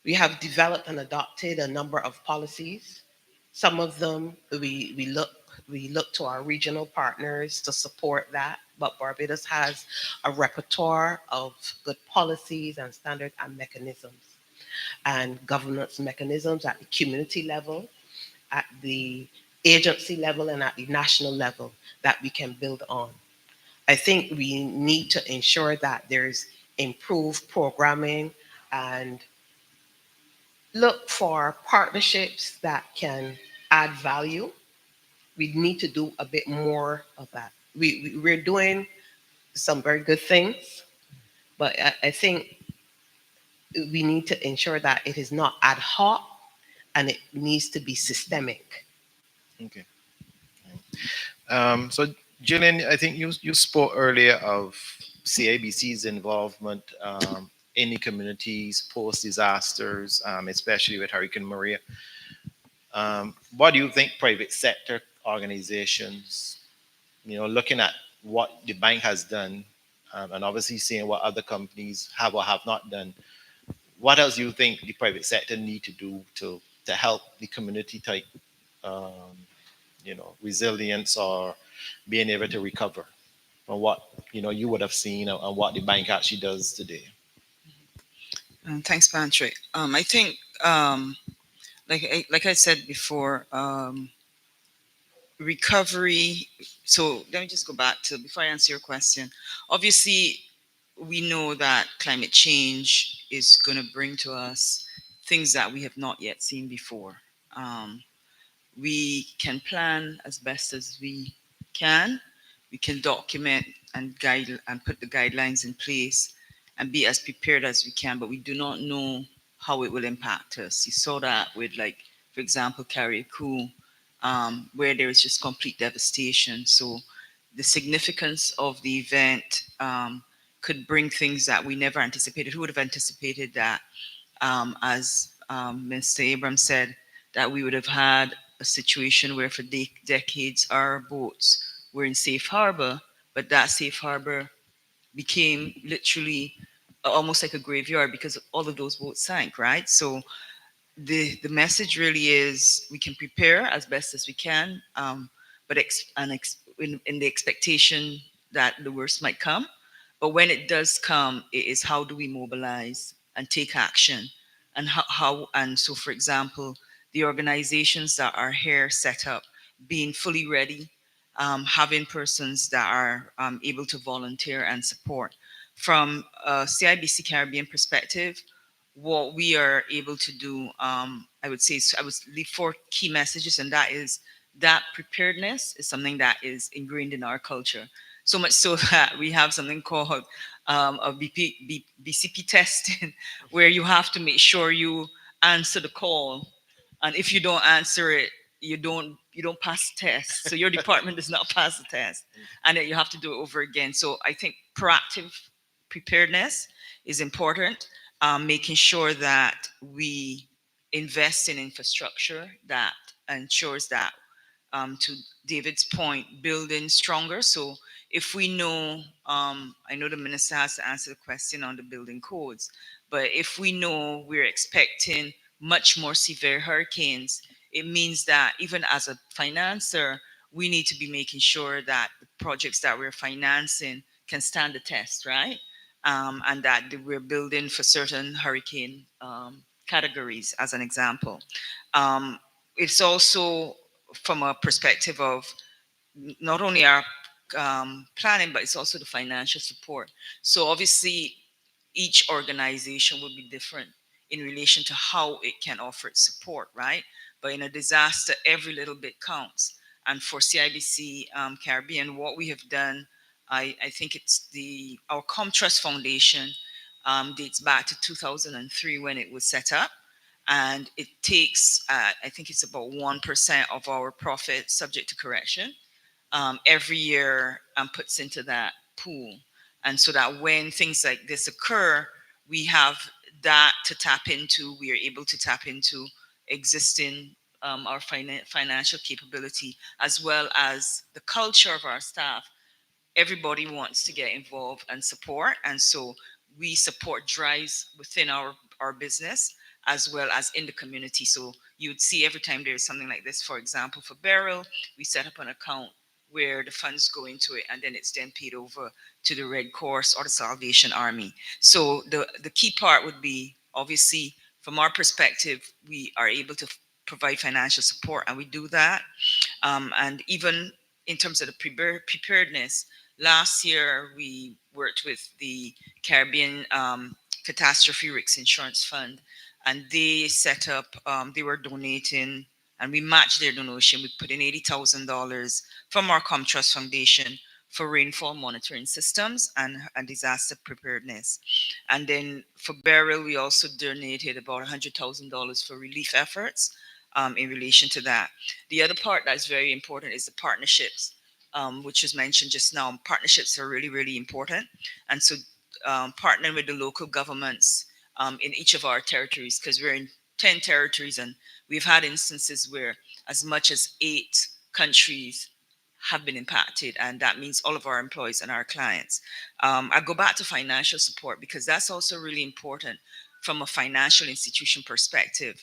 we have developed and adopted a number of policies Some of them we look to our regional partners to support that, but Barbados has a repertoire of good policies and standards and mechanisms and governance mechanisms at the community level, at the agency level, and at the national level that we can build on. I think we need to ensure that there's improved programming and look for partnerships that can add value. We need to do a bit more of that. We're doing some very good things, but I think we need to ensure that it is not ad hoc and it needs to be systemic. Okay. So, Jillian, I think you spoke earlier of CIBC's involvement in the communities post disasters, especially with Hurricane Maria. What do you think private sector organizations, looking at what the bank has done, and obviously seeing what other companies have or have not done, what else do you think the private sector need to do to help the community type, um, resilience or being able to recover from what you would have seen and what the bank actually does today? Thanks, Patrick. I think, like I said before, recovery. So let me just go back to before I answer your question. Obviously, we know that climate change is going to bring to us things that we have not yet seen before. Um, we can plan as best as we can. We can document and guide and put the guidelines in place and be as prepared as we can, but we do not know how it will impact us. You saw that with, like, for example, Carriacou, where there is just complete devastation. So the significance of the event could bring things that we never anticipated. Who would have anticipated that, as Mr. Abrams said, that we would have had a situation where for decades our boats were in safe harbor, but that safe harbor became literally almost like a graveyard because all of those boats sank, right? So the message really is we can prepare as best as we can, but in the expectation that the worst might come. But when it does come, it is how do we mobilize and take action, and how and so, for example, the organizations that are here set up, being fully ready, having persons that are able to volunteer and support. From a CIBC Caribbean perspective, what we are able to do, I would say, I would leave four key messages, and that is that preparedness is something that is ingrained in our culture. So much so that we have something called a BCP testing, where you have to make sure you answer the call, and if you don't answer it, you don't pass the test. So your department does not pass the test, and then you have to do it over again. So I think proactive preparedness is important, making sure that we invest in infrastructure that ensures that, to David's point, building stronger. So if we know, I know the minister has to answer the question on the building codes, but if we know we're expecting much more severe hurricanes, it means that even as a financer, we need to be making sure that the projects that we're financing can stand the test, right? And that we're building for certain hurricane categories, as an example. It's also from a perspective of not only our planning, but it's also the financial support. So obviously, each organization will be different in relation to how it can offer its support, right? But in a disaster, every little bit counts. And for CIBC Caribbean, what we have done, I think it's our ComTrust Foundation, dates back to 2003 when it was set up. And it takes, I think it's about 1% of our profit, subject to correction, every year, puts into that pool. And so that when things like this occur, we have that to tap into. We are able to tap into existing, our financial capability, as well as the culture of our staff. Everybody wants to get involved and support. And so we support drives within our business as well as in the community. So you'd see every time there's something like this. For example, for Beryl, we set up an account where the funds go into it, and then it's then paid over to the Red Cross or the Salvation Army. So the key part would be, obviously, from our perspective, we are able to provide financial support, and we do that. And even in terms of the preparedness, last year we worked with the Caribbean Catastrophe Risk Insurance Fund, and they set up, they were donating, and we matched their donation. We put in $80,000 from our Comtrust Foundation for rainfall monitoring systems and disaster preparedness. And then for Beryl, we also donated about $100,000 for relief efforts in relation to that. The other part that's very important is the partnerships, which was mentioned just now. Partnerships are really, really important. And so partnering with the local governments in each of our territories, because we're in 10 territories, and we've had instances where as much as 8 countries have been impacted, and that means all of our employees and our clients. I go back to financial support because that's also really important from a financial institution perspective.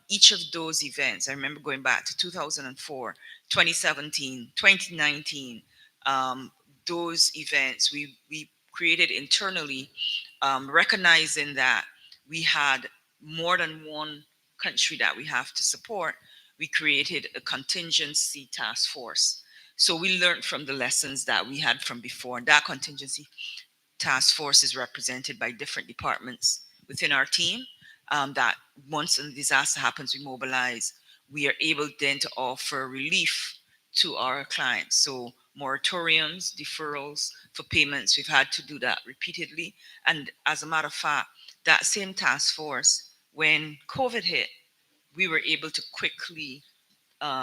Each of those events, I remember going back to 2004, 2017, 2019, those events we created internally, recognizing that we had more than one country that we have to support. We created a contingency task force. So we learned from the lessons that we had from before. That contingency task force is represented by different departments within our team, that once a disaster happens, we mobilize. We are able then to offer relief to our clients. So moratoriums, deferrals for payments, we've had to do that repeatedly. And as a matter of fact, that same task force, when COVID hit, we were able to quickly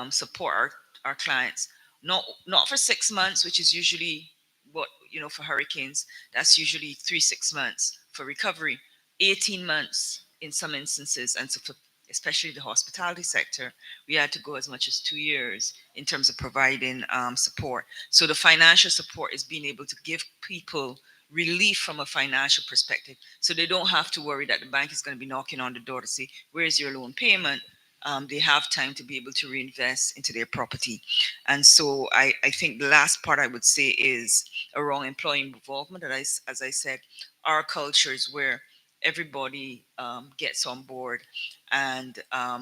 support our clients. Not for 6 months, which is usually what, for hurricanes, that's usually 3-6 months for recovery, 18 months in some instances. And so for especially the hospitality sector, we had to go as much as 2 years in terms of providing support. So the financial support is being able to give people relief from a financial perspective, so they don't have to worry that the bank is going to be knocking on the door to say, where's your loan payment? They have time to be able to reinvest into their property. And so I think the last part I would say is around employee involvement. And as I said, our culture is where everybody gets on board. And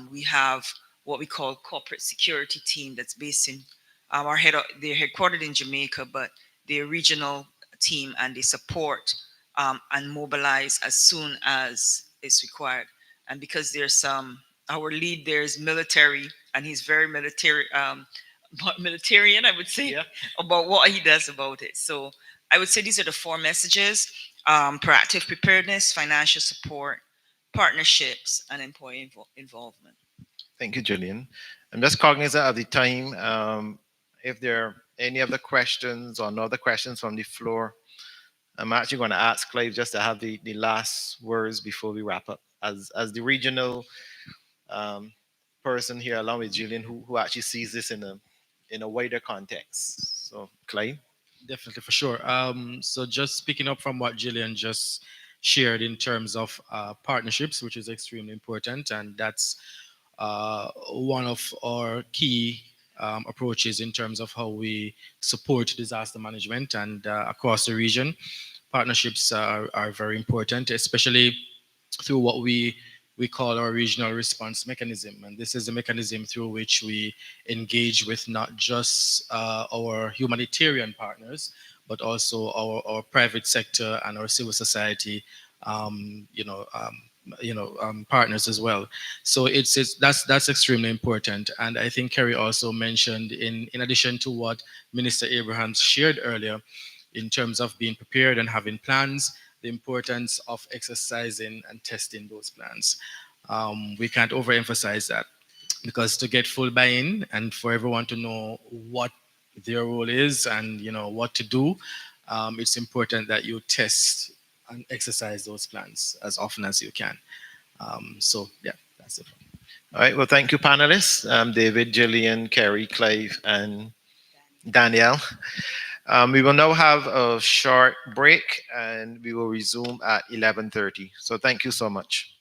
we have what we call corporate security team that's based in they're headquartered in Jamaica, but they're regional team, and they support and mobilize as soon as it's required. And because there's our lead there is military, and he's very militarian, I would say, about what he does about it. So I would say these are the 4 messages: proactive preparedness, financial support, partnerships, and employee involvement. Thank you, Julian. I'm just cognizant of the time. If there are any other questions or no other questions from the floor, I'm actually going to ask Clive just to have the last words before we wrap up, as the regional person here, along with Julian, who actually sees this in a wider context. So, Clive. Definitely, for sure. So just picking up from what Gillian just shared in terms of partnerships, which is extremely important, and that's one of our key approaches in terms of how we support disaster management and across the region. Partnerships are very important, especially through what we call our regional response mechanism. And this is a mechanism through which we engage with not just our humanitarian partners, but also our private sector and our civil society, partners as well. So that's extremely important. And I think Kerry also mentioned, in addition to what Minister Abrahams shared earlier, in terms of being prepared and having plans, the importance of exercising and testing those plans. We can't overemphasize that, because to get full buy-in and for everyone to know what their role is and what to do, it's important that you test and exercise those plans as often as you can. So yeah, that's it. All right. Well, thank you, panelists, David, Gillian, Kerry, Clive, and Danielle. We will now have a short break, and we will resume at 11:30. So thank you so much.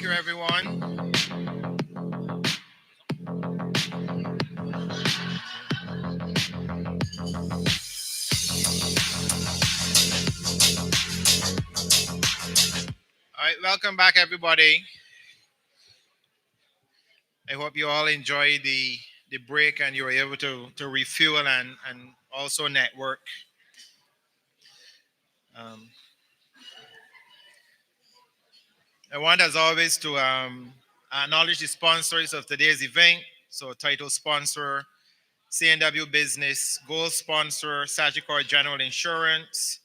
you, everyone. All right, welcome back, everybody. I hope you all enjoyed the break and you were able to refuel and also network. Um, I want, as always, to acknowledge the sponsors of today's event. So, title sponsor, C&W Business, gold sponsor, Sagicor General Insurance,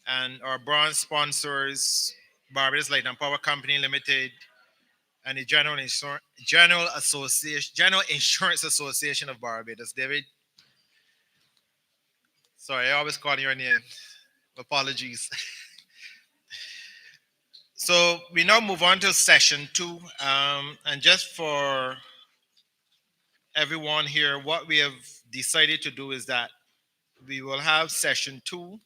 and our bronze sponsors, Barbados Light and Power Company Limited, and the General Insurance Association of Barbados. David, sorry, I always call your name. Apologies. So we now move on to session two, and just for everyone here, what we have decided to do is that we will have session two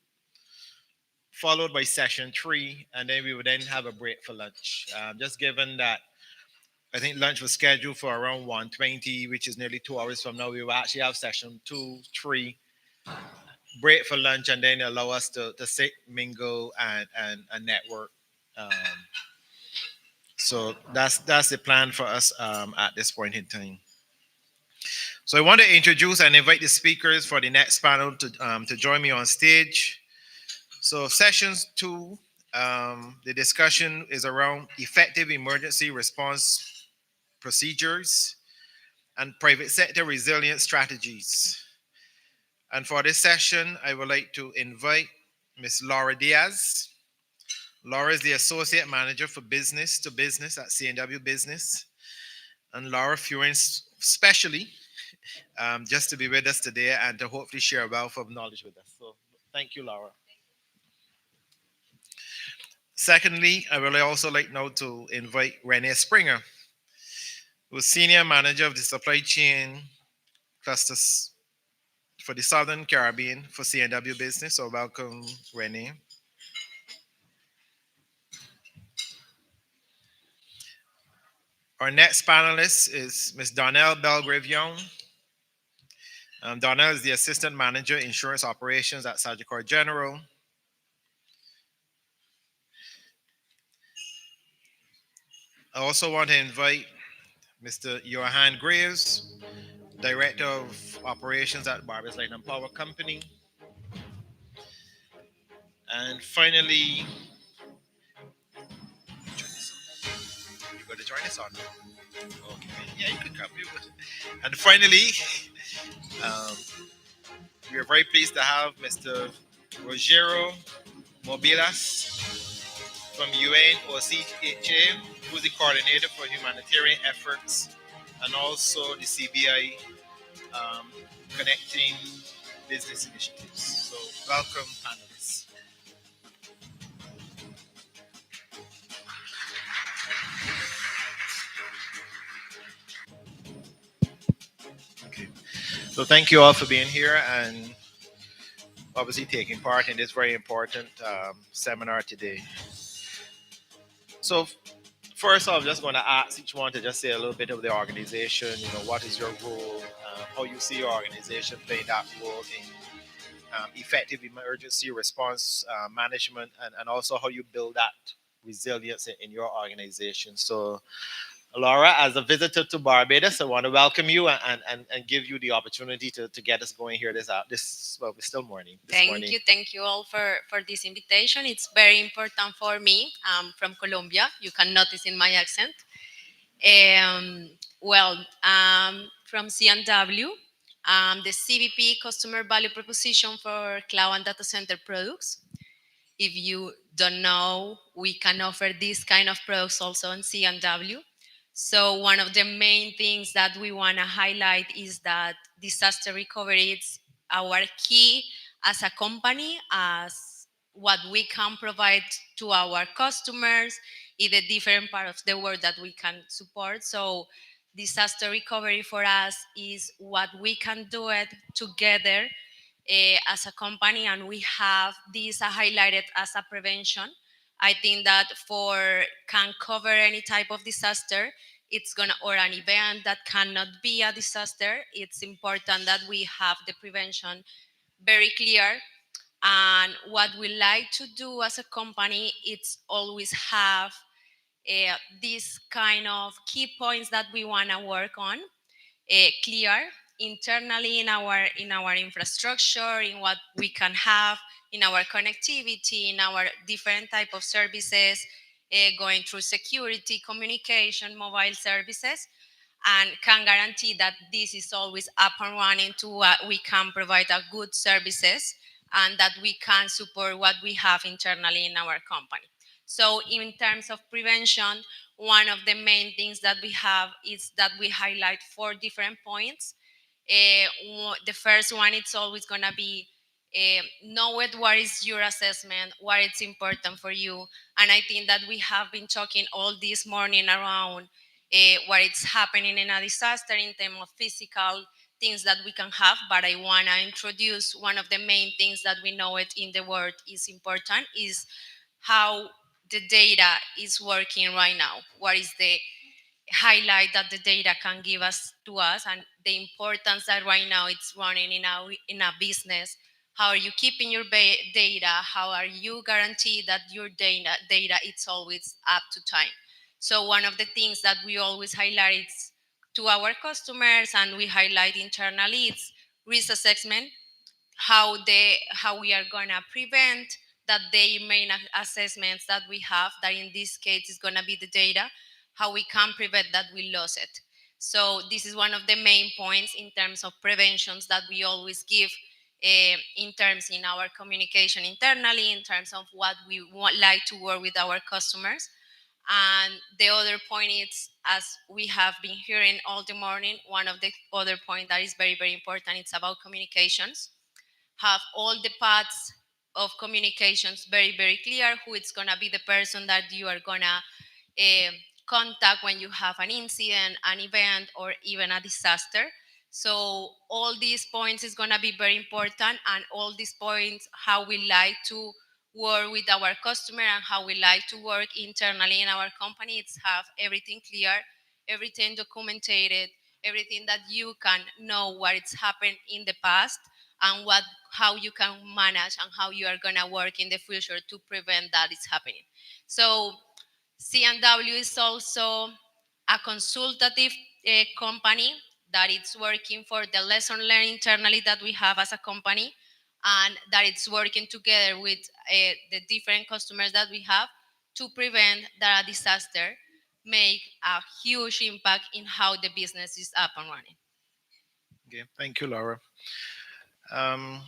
followed by session three, and then we would then have a break for lunch. Just given that I think lunch was scheduled for around 1:20, which is nearly 2 hours from now, we will actually have session two, three, break for lunch, and then allow us to sit, mingle, and network. Um, so that's the plan for us at this point in time. So I want to introduce and invite the speakers for the next panel to join me on stage. So sessions two, the discussion is around effective emergency response procedures and private sector resilience strategies. And for this session, I would like to invite Ms. Laura Diaz. Laura is the Associate Manager for Business to Business at C&W Business. And Laura Furin specially just to be with us today and to hopefully share a wealth of knowledge with us. So thank you, Laura. Secondly, I would also like now to invite Renee Springer, who is Senior Manager of the Supply Chain Clusters for the Southern Caribbean for C&W Business. So welcome, Renee. Our next panelist is Ms. Donnell Belgrave-Young. Donnell is the Assistant Manager, Insurance Operations at Sagicor General. I also want to invite Mr. Johan Graves, Director of Operations at Barbados Light and Power Company. And finally, you got to join us on. Okay, yeah, you could come. And finally, um, we are very pleased to have Mr. Rogero Mobilas from UNOCHA, who's the coordinator for humanitarian efforts and also the CBI um, connecting business initiatives. So, welcome, panelists. Okay. So, thank you all for being here and obviously taking part in this very important seminar today. So, first off, I'm just going to ask each one to just say a little bit of the organization. What is your role? How you see your organization playing that role in effective emergency response management, and also how you build that resilience in your organization. So, Laura, as a visitor to Barbados, I want to welcome you and give you the opportunity to get us going here well, it's still morning. Thank you all for this invitation. It's very important for me. I'm from Colombia. You can notice in my accent. From C&W, the CVP Customer Value Proposition for Cloud and Data Center products. If you don't know, we can offer this kind of products also on C&W. So one of the main things that we want to highlight is that disaster recovery is our key as a company, as what we can provide to our customers in the different parts of the world that we can support. So disaster recovery for us is what we can do it together as a company, and we have this highlighted as a prevention I think that for can cover any type of disaster, it's gonna or an event that cannot be a disaster. It's important that we have the prevention very clear. And what we like to do as a company, it's always have these kind of key points that we want to work on clear internally in our infrastructure, in what we can have in our connectivity, in our different type of services, going through security, communication, mobile services, and can guarantee that this is always up and running to we can provide a good services and that we can support what we have internally in our company. So in terms of prevention, one of the main things that we have is that we highlight 4 different points. The first one, it's always going to be know it, what is your assessment, what is important for you. And I think that we have been talking all this morning around what is happening in a disaster in terms of physical things that we can have, but I want to introduce one of the main things that we know it in the world is important is how the data is working right now. What is the highlight that the data can give us to us, and the importance that right now it's running in a business. How are you keeping your data? How are you guaranteed that your data it's always up to time? So one of the things that we always highlight is to our customers and we highlight internally, it's risk assessment, how we are going to prevent that the main assessments that we have, that in this case is going to be the data, how we can prevent that we lose it. So this is one of the main points in terms of preventions that we always give in terms in our communication internally, in terms of what we want, like to work with our customers. And the other point is, as we have been hearing all the morning, one of the other point that is very, very important, it's about communications. Have all the paths of communications very, very clear, who it's going to be the person that you are going to contact when you have an incident, an event, or even a disaster. So all these points is going to be very important, and all these points, how we like to work with our customer and how we like to work internally in our company, it's have everything clear, everything documented, everything that you can know what it's happened in the past and how you can manage and how you are going to work in the future to prevent that is happening. So C&W is also a consultative company that it's working for the lesson learned internally that we have as a company, and that it's working together with the different customers that we have to prevent that a disaster make a huge impact in how the business is up and running. Okay, thank you, Laura. Um,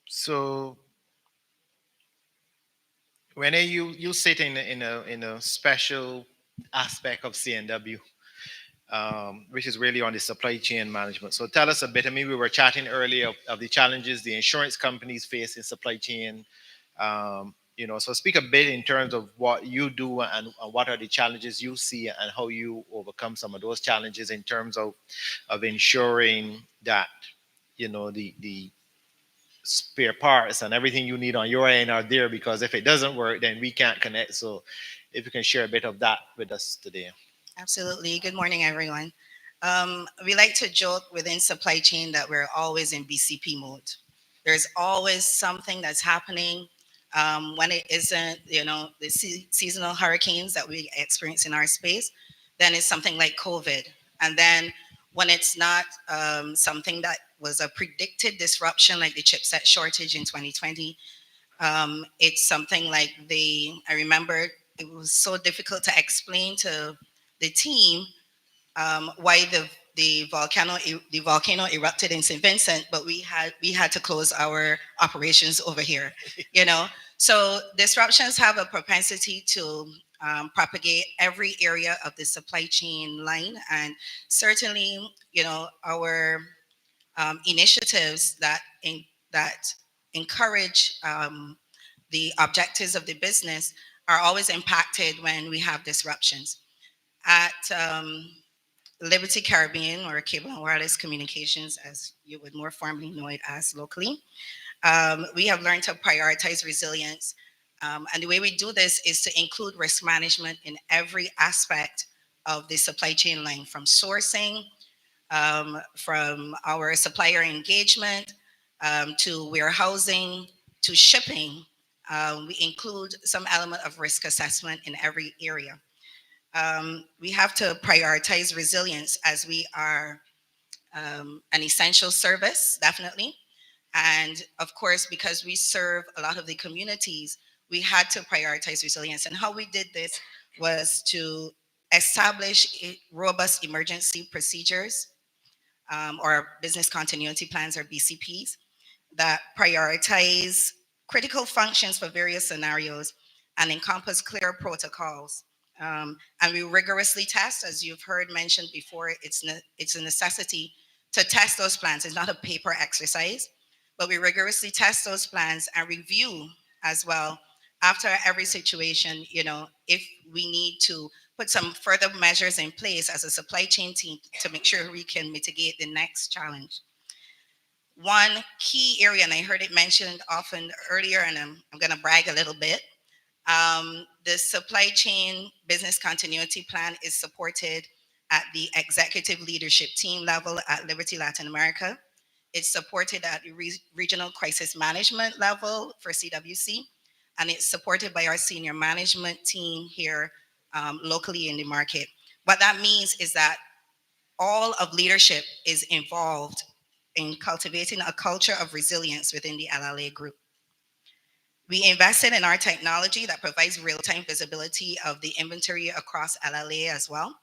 so when you sit in a special aspect of C&W, which is really on the supply chain management. So tell us a bit. I mean, we were chatting earlier of the challenges the insurance companies face in supply chain. So speak a bit in terms of what you do and what are the challenges you see and how you overcome some of those challenges in terms of ensuring that the spare parts and everything you need on your end are there, because if it doesn't work, then we can't connect. So if you can share a bit of that with us today. Absolutely. Good morning, everyone. We like to joke within supply chain that we're always in BCP mode. There's always something that's happening. When it isn't, the seasonal hurricanes that we experience in our space, then it's something like COVID. And then when it's not something that was a predicted disruption, like the chipset shortage in 2020, it's something like I remember it was so difficult to explain to the team why the volcano erupted in St. Vincent, but we had to close our operations over here. So disruptions have a propensity to propagate every area of the supply chain line, and certainly, our initiatives that encourage the objectives of the business are always impacted when we have disruptions. At Liberty Caribbean, or Cable and Wireless Communications, as you would more formally know it as locally, we have learned to prioritize resilience And the way we do this is to include risk management in every aspect of the supply chain line, from sourcing, from our supplier engagement, to warehousing, to shipping. We include some element of risk assessment in every area. We have to prioritize resilience as we are an essential service, definitely. And of course, because we serve a lot of the communities, we had to prioritize resilience. And how we did this was to establish robust emergency procedures, or business continuity plans, or BCPs, that prioritize critical functions for various scenarios and encompass clear protocols. And we rigorously test, as you've heard mentioned before, it's a necessity to test those plans. It's not a paper exercise, but we rigorously test those plans and review as well after every situation, if we need to put some further measures in place as a supply chain team to make sure we can mitigate the next challenge. One key area, and I heard it mentioned often earlier, and I'm going to brag a little bit. The supply chain business continuity plan is supported at the executive leadership team level at Liberty Latin America. It's supported at the regional crisis management level for CWC, and it's supported by our senior management team here locally in the market. What that means is that all of leadership is involved in cultivating a culture of resilience within the LLA group. We invested in our technology that provides real-time visibility of the inventory across LLA as well.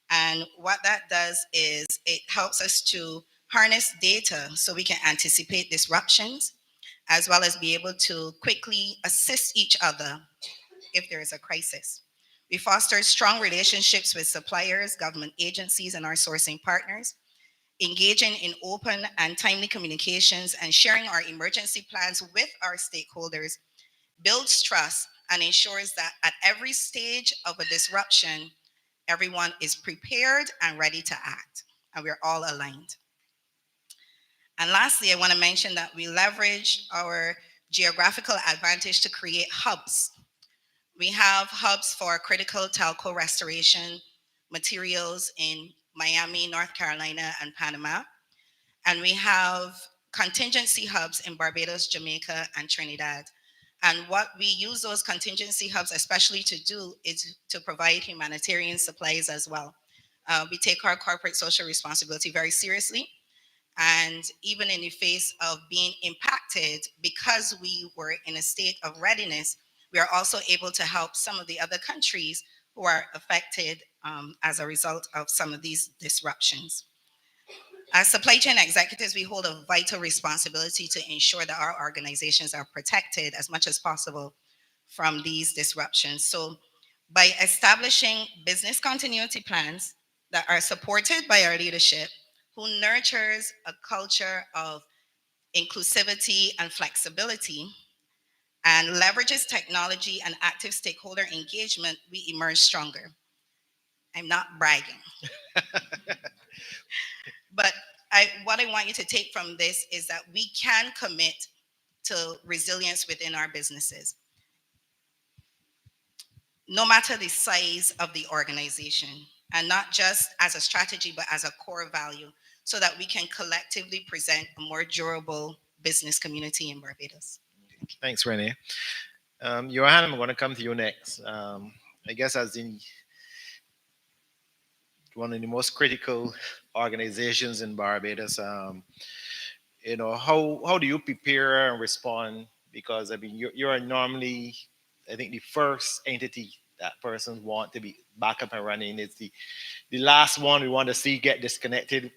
And what that does is it helps us to harness data so we can anticipate disruptions, as well as be able to quickly assist each other if there is a crisis. We foster strong relationships with suppliers, government agencies, and our sourcing partners, engaging in open and timely communications and sharing our emergency plans with our stakeholders builds trust and ensures that at every stage of a disruption, everyone is prepared and ready to act, and we're all aligned. And lastly, I want to mention that we leverage our geographical advantage to create hubs. We have hubs for critical telco restoration materials in Miami, North Carolina, and Panama. And we have contingency hubs in Barbados, Jamaica, and Trinidad. And what we use those contingency hubs especially to do is to provide humanitarian supplies as well. We take our corporate social responsibility very seriously. And even in the face of being impacted, because we were in a state of readiness, we are also able to help some of the other countries who are affected as a result of some of these disruptions. As supply chain executives, we hold a vital responsibility to ensure that our organizations are protected as much as possible from these disruptions. So by establishing business continuity plans that are supported by our leadership, who nurtures a culture of inclusivity and flexibility, and leverages technology and active stakeholder engagement, we emerge stronger. I'm not bragging. But what I want you to take from this is that we can commit to resilience within our businesses, no matter the size of the organization, and not just as a strategy, but as a core value, so that we can collectively present a more durable business community in Barbados. Thanks, Renee. Johan, I'm going to come to you next. I guess as in one of the most critical organizations in Barbados, how do you prepare and respond? Because I mean, you're normally, I think, the first entity that persons want to be back up and running. It's the last one we want to see get disconnected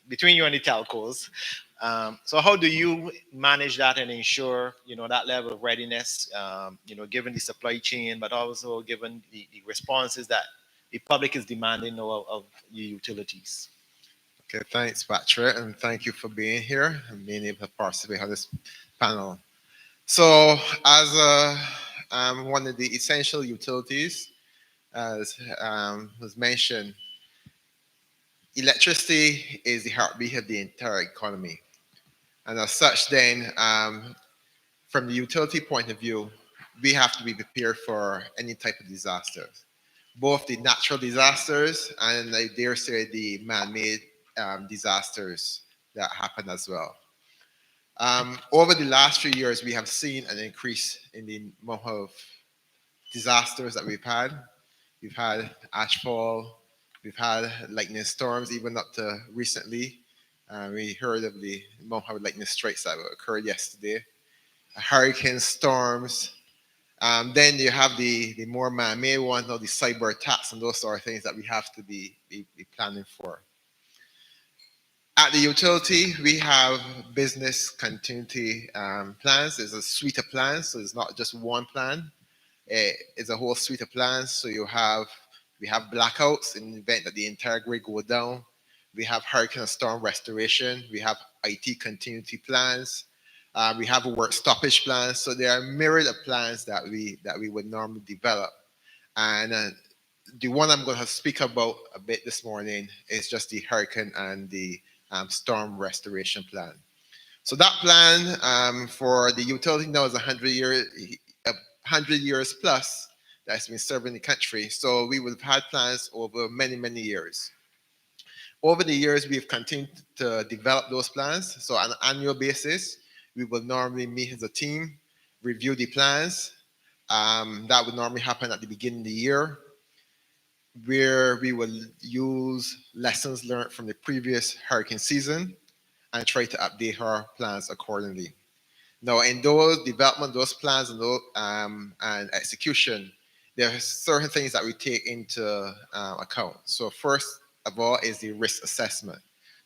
between you and the telcos. So how do you manage that and ensure that level of readiness, given the supply chain, but also given the responses that the public is demanding of your utilities? Okay, thanks, Patrick, and thank you for being here and being able to participate on this panel. So, as one of the essential utilities, as was mentioned, electricity is the heartbeat of the entire economy. And as such, then, from the utility point of view, we have to be prepared for any type of disasters, both the natural disasters and I dare say the man-made disasters that happen as well. Over the last few years, we have seen an increase in the amount of disasters that we've had. We've had ashfall, we've had lightning storms, even up to recently. We heard of the amount of lightning strikes that occurred yesterday. Hurricane storms. Then you have the more man-made ones, or the cyber attacks and those sort of things that we have to be planning for. At the utility, we have business continuity plans. There's a suite of plans, so it's not just one plan. It's a whole suite of plans. So we have blackouts in the event that the entire grid go down. We have hurricane and storm restoration. We have IT continuity plans. We have a work stoppage plan. So there are myriad of plans that we would normally develop. And the one I'm going to speak about a bit this morning is just the hurricane and the storm restoration plan. So that plan for the utility now is 100 years plus that's been serving the country. So we would have had plans over many, many years. Over the years, we've continued to develop those plans. So on an annual basis, we will normally meet as a team, review the plans. That would normally happen at the beginning of the year, where we will use lessons learned from the previous hurricane season and try to update our plans accordingly. Now, in those development, those plans and execution, there are certain things that we take into account. So first of all is the risk assessment.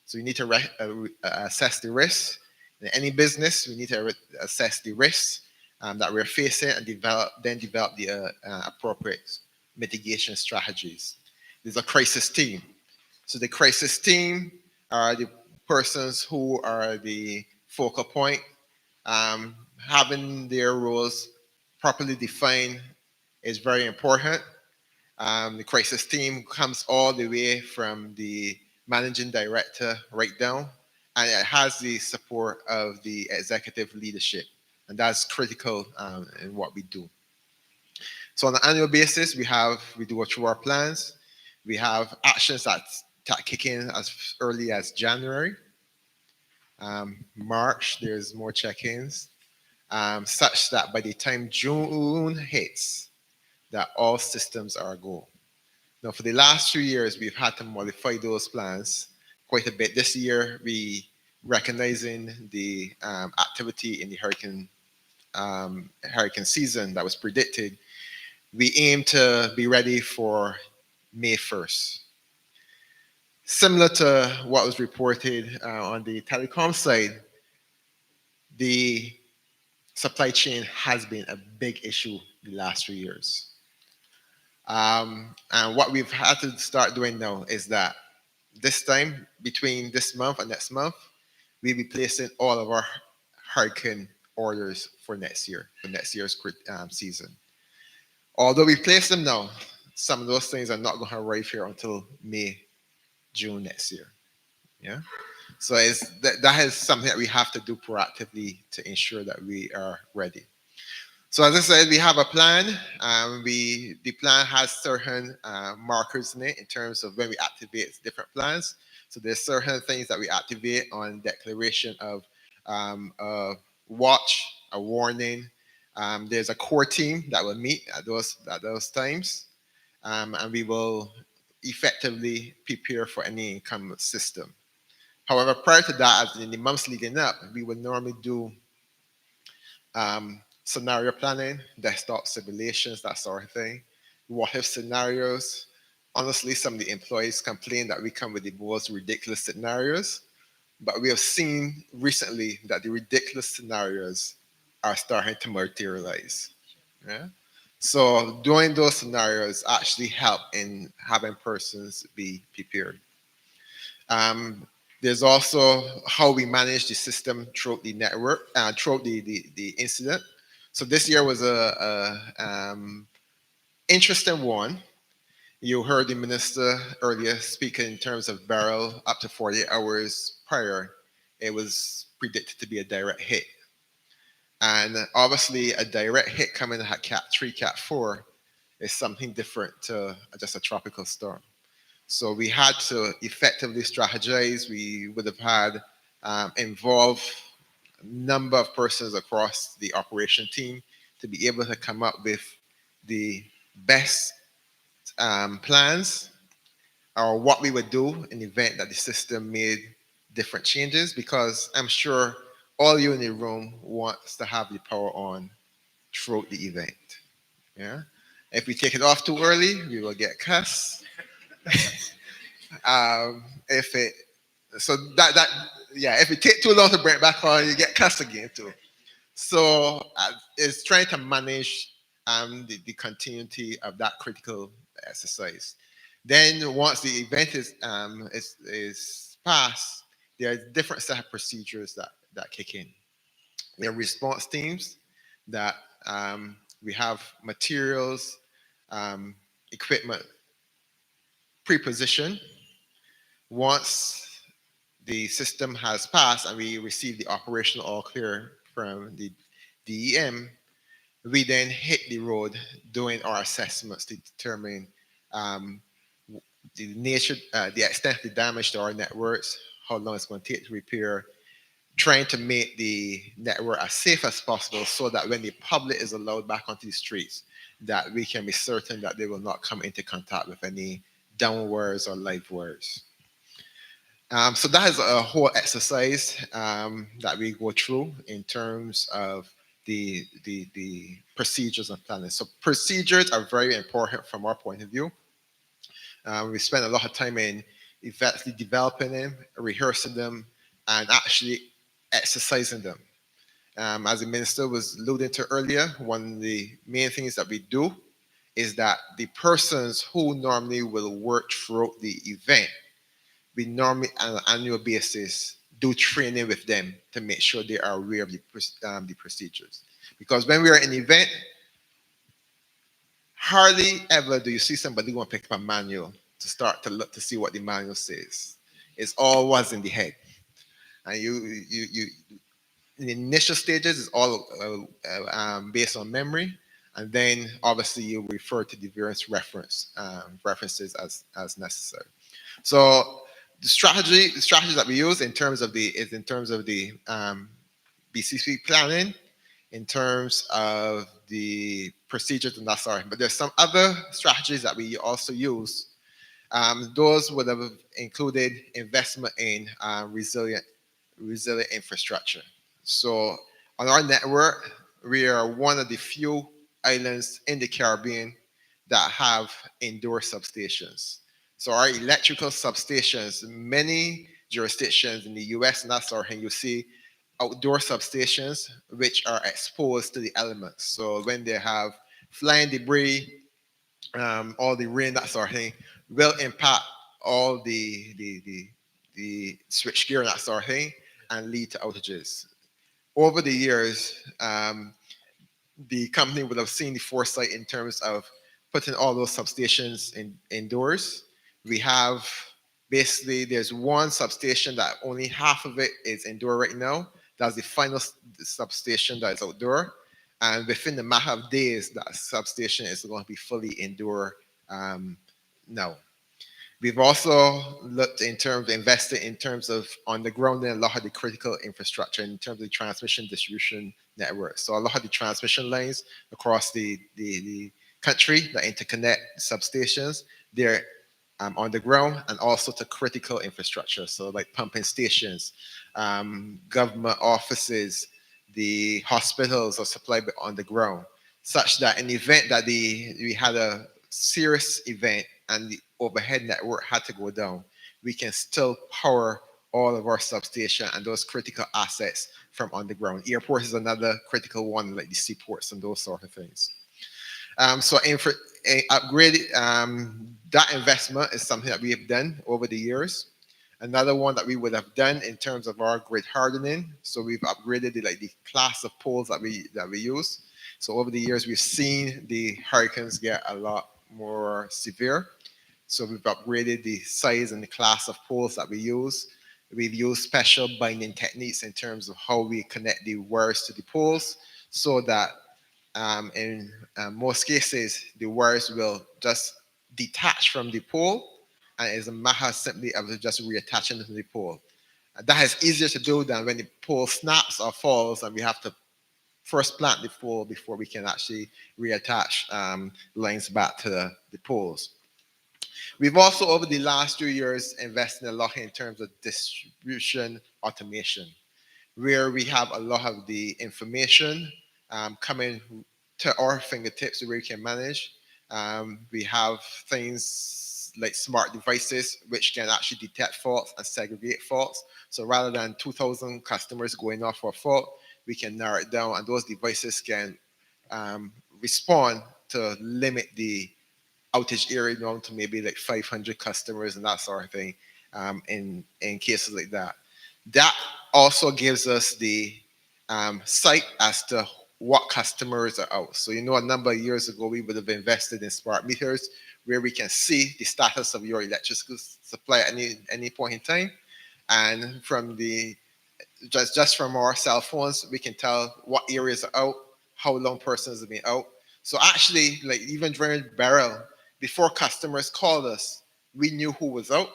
So you need to assess the risk. In any business, we need to assess the risks that we're facing and develop the appropriate mitigation strategies. There's a crisis team. So the crisis team are the persons who are the focal point. Having their roles properly defined is very important. The crisis team comes all the way from the managing director right down, and it has the support of the executive leadership, and that's critical in what we do. So on an annual basis, we do go through our plans. We have actions that kick in as early as January. March, there's more check-ins, such that by the time June hits, that all systems are go. Now, for the last 2 years, we've had to modify those plans quite a bit. This year, we recognizing the activity in the hurricane season that was predicted, we aim to be ready for May 1st. Similar to what was reported on the telecom side, the supply chain has been a big issue the last 3 years. And what we've had to start doing now is that this time, between this month and next month, we'll be placing all of our hurricane orders for next year, for next year's season. Although we place them now, some of those things are not going to arrive here until May, June next year. Yeah. So that is something that we have to do proactively to ensure that we are ready. So as I said, we have a plan. The plan has certain markers in it in terms of when we activate different plans. So there's certain things that we activate on declaration of a watch, a warning. There's a core team that will meet at those times, and we will effectively prepare for any income system. However, prior to that, as in the months leading up, we would normally do scenario planning, desktop simulations, that sort of thing. What if scenarios? Honestly, some of the employees complain that we come with the most ridiculous scenarios, but we have seen recently that the ridiculous scenarios are starting to materialize. Yeah? So doing those scenarios actually help in having persons be prepared. There's also how we manage the system throughout the network, throughout the incident. So this year was a interesting one. You heard the minister earlier speak in terms of Beryl up to 48 hours prior. It was predicted to be a direct hit. And obviously, a direct hit coming at Cat 3, Cat 4 is something different to just a tropical storm. So we had to effectively strategize. We would have had involve a number of persons across the operation team to be able to come up with the best plans or what we would do in the event that the system made different changes, because I'm sure all you in the room wants to have the power on throughout the event. Yeah. If we take it off too early, we will get cussed. If it so that yeah, if it take too long to bring it back on, you get cussed again too. So it's trying to manage the continuity of that critical exercise. Then once the event is passed, there are different set of procedures that kick in. There are response teams that we have materials, equipment pre-positioned. Once the system has passed and we receive the operational all clear from the DEM, we then hit the road doing our assessments to determine um, the nature, the extent of the damage to our networks, how long it's going to take to repair, trying to make the network as safe as possible so that when the public is allowed back onto the streets, that we can be certain that they will not come into contact with any down wires or live wires. So that is a whole exercise that we go through in terms of the procedures and planning. So procedures are very important from our point of view. We spend a lot of time in effectively developing them, rehearsing them, and actually exercising them. As the minister was alluding to earlier, one of the main things that we do is that the persons who normally will work throughout the event, we normally on an annual basis do training with them to make sure they are aware of the procedures. Because when we are in an event, hardly ever do you see somebody going to pick up a manual to start to look to see what the manual says. It's all what's in the head. And you in the initial stages, it's all based on memory. And then obviously you refer to the various references as necessary. So the strategy that we use in terms of the BCC planning, in terms of the procedures and that sort. But there's some other strategies that we also use. Those would have included investment in resilient infrastructure. So on our network, we are one of the few islands in the Caribbean that have indoor substations. So our electrical substations, many jurisdictions in the US and that sort of thing, you see outdoor substations which are exposed to the elements. So when they have flying debris, all the rain, that sort of thing, will impact all the switch gear and that sort of thing and lead to outages. Over the years, the company would have seen the foresight in terms of putting all those substations indoors. We have basically, there's one substation that only half of it is indoor right now. That's the final substation that is outdoor. And within the matter of days, that substation is going to be fully indoor now. We've also looked in terms of investing in terms of on the ground in a lot of the critical infrastructure in terms of the transmission distribution network. So a lot of the transmission lines across the country that interconnect substations, they're on the ground and also to critical infrastructure. So like pumping stations, government offices, the hospitals are supplied on the ground, such that in the event that we had a serious event and the overhead network had to go down, we can still power all of our substation and those critical assets from underground. Airports is another critical one, like the seaports and those sort of things. So upgrade, that investment is something that we have done over the years. Another one that we would have done in terms of our grid hardening. So we've upgraded the class of poles that we use. So over the years, we've seen the hurricanes get a lot more severe. So we've upgraded the size and the class of poles that we use. We've used special binding techniques in terms of how we connect the wires to the poles so that in most cases, the wires will just detach from the pole and it's a matter simply of just reattaching to the pole. That is easier to do than when the pole snaps or falls and we have to first plant the pole before we can actually reattach lines back to the poles. We've also, over the last 2 years, invested a lot in terms of distribution automation, where we have a lot of the information coming to our fingertips where we can manage. We have things like smart devices which can actually detect faults and segregate faults. So rather than 2,000 customers going off for a fault, we can narrow it down and those devices can respond to limit the outage area down to maybe like 500 customers and that sort of thing in cases like that. That also gives us the sight as to what customers are out. So, a number of years ago, we would have invested in smart meters where we can see the status of your electricity supply at any point in time. And from the just from our cell phones, we can tell what areas are out, how long persons have been out. So actually, like even during Beryl, before customers called us, we knew who was out,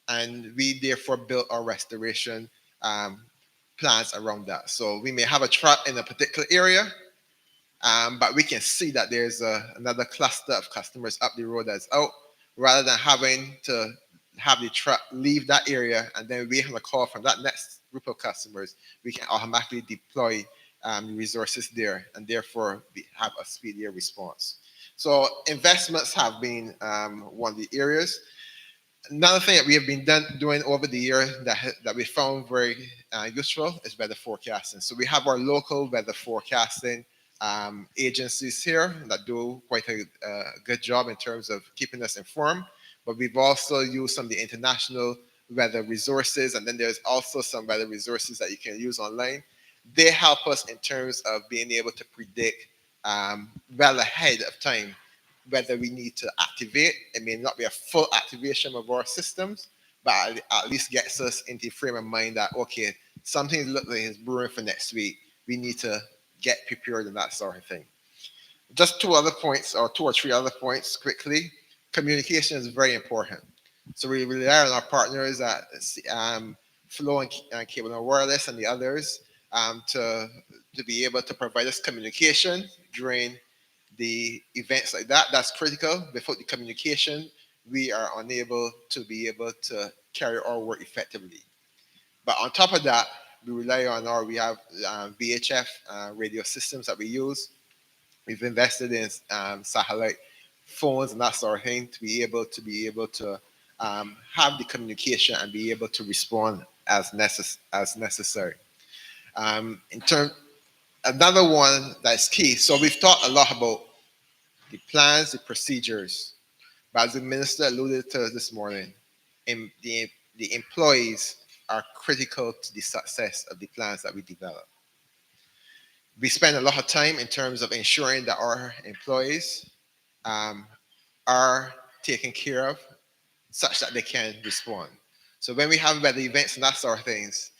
and we therefore built our restoration um, plans around that. So we may have a trap in a particular area, but we can see that there's another cluster of customers up the road that's out, rather than having to have the truck leave that area and then wait on a call from that next group of customers. We can automatically deploy resources there and therefore have a speedier response. So investments have been one of the areas. Another thing that we have been doing over the year that we found very useful is weather forecasting. So we have our local weather forecasting agencies here that do quite a good job in terms of keeping us informed. But we've also used some of the international weather resources, and then there's also some weather resources that you can use online. They help us in terms of being able to predict well ahead of time whether we need to activate. It may not be a full activation of our systems, but at least gets us into the frame of mind that, okay, something looks like it's brewing for next week. We need to get prepared and that sort of thing. Just two other points, or two or three other points quickly. Communication is very important. So we rely on our partners at Flow and Cable and Wireless and the others to be able to provide us communication during the events like that. That's critical. Without the communication, we are unable to be able to carry our work effectively. But on top of that, we have VHF radio systems that we use. We've invested in satellite phones and that sort of thing to be able to have the communication and be able to respond as necessary. In term, Another one that's key. So we've talked a lot about the plans, the procedures, but as the minister alluded to this morning, the employees are critical to the success of the plans that we develop. We spend a lot of time in terms of ensuring that our employees are taken care of such that they can respond. So when we have weather events and that sort of things,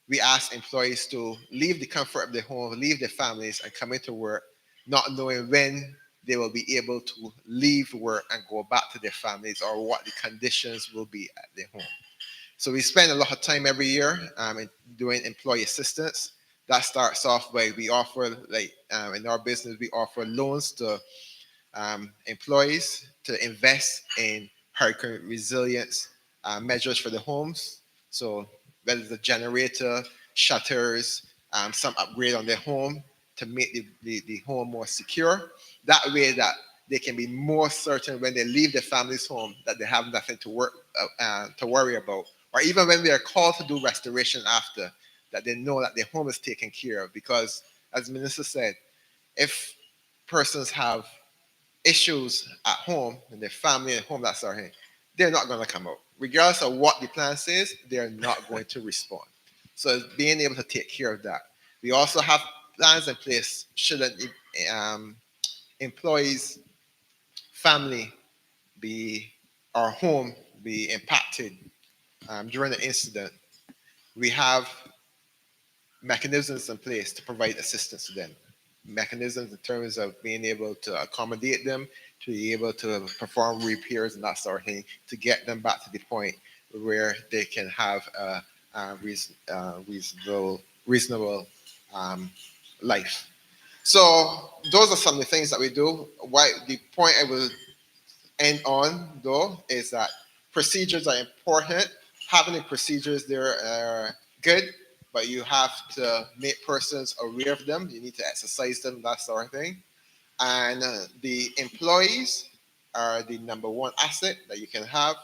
we ask employees to leave the comfort of their home, leave their families, and come into work, not knowing when they will be able to leave work and go back to their families or what the conditions will be at their home. So we spend a lot of time every year in doing employee assistance. That starts off by we offer, in our business, we offer loans to employees to invest in hurricane resilience measures for the homes. So whether it's a generator, shutters, some upgrade on their home to make the home more secure. That way that they can be more certain when they leave their family's home that they have nothing to worry about. Or even when they are called to do restoration after, that they know that their home is taken care of. Because as the minister said, if persons have issues at home and their family at home, that sort of thing, they're not going to come out. Regardless of what the plan says, they're not going to respond. So being able to take care of that. We also have plans in place should an employee's family be or home be impacted during the incident. we have mechanisms in place to provide assistance to them. Mechanisms in terms of being able to accommodate them, to be able to perform repairs and that sort of thing, to get them back to the point where they can have reasonable life. So those are some of the things that we do. Why the point I will end on though is that procedures are important. Having the procedures there are good, but you have to make persons aware of them. You need to exercise them, that sort of thing. And the employees are the number one asset that you can have.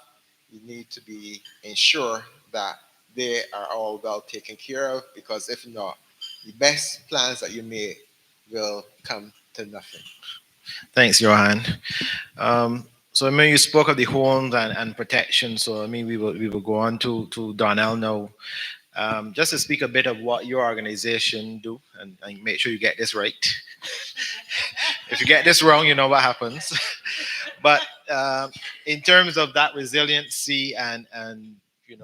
You need to be ensure that they are all well taken care of, because if not, the best plans that you make will come to nothing. Thanks, Johan. So I mean, you spoke of the homes and protection. So I mean, we will go on to Donnell now, just to speak a bit of what your organization do, and make sure you get this right. If you get this wrong, you know what happens. But in terms of that resiliency and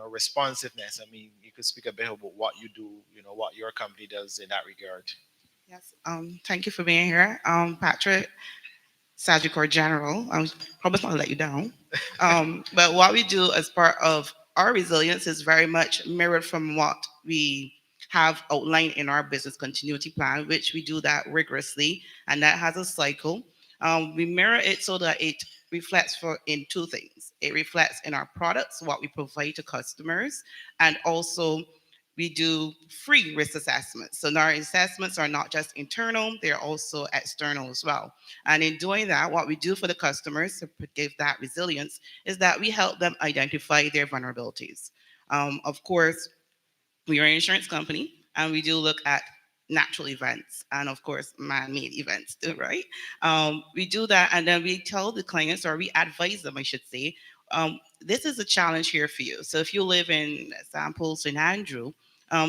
responsiveness, I mean, you could speak a bit about what you do, what your company does in that regard. Yes. Thank you for being here. Patrick, Sagicor General. I was probably not to let you down. But what we do as part of our resilience is very much mirrored from what we have outlined in our business continuity plan, which we do that rigorously, and that has a cycle. We mirror it so that it reflects for in two things. It reflects in our products, what we provide to customers, and also we do free risk assessments. So our assessments are not just internal, they're also external as well. And in doing that, what we do for the customers to give that resilience is that we help them identify their vulnerabilities. Of course, we are an insurance company and we do look at natural events and of course man-made events too, right? We do that and then we tell the clients, or we advise them I should say, this is a challenge here for you. So if you live in example St. Andrew,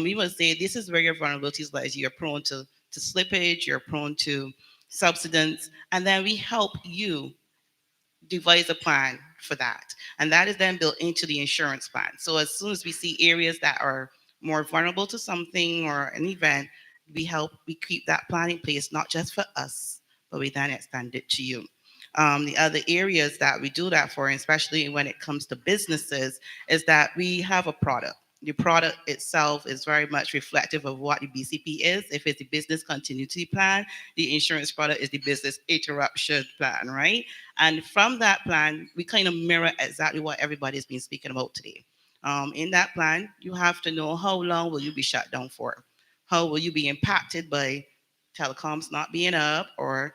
we must say this is where your vulnerabilities lies. You're prone to slippage, you're prone to subsidence, and then we help you devise a plan for that. And that is then built into the insurance plan. So as soon as we see areas that are more vulnerable to something or an event, we keep that plan in place, not just for us, but we then extend it to you. The other areas that we do that for, especially when it comes to businesses, is that we have a product. The product itself is very much reflective of what the BCP is. If it's the business continuity plan, the insurance product is the business interruption plan, right? And from that plan, we kind of mirror exactly what everybody's been speaking about today. In that plan, you have to know how long will you be shut down for? How will you be impacted by telecoms not being up or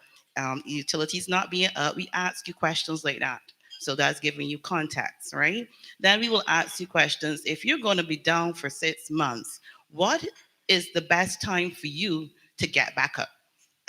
utilities not being up? We ask you questions like that. So that's giving you context, right? Then we will ask you questions. If you're going to be down for 6 months, what is the best time for you to get back up?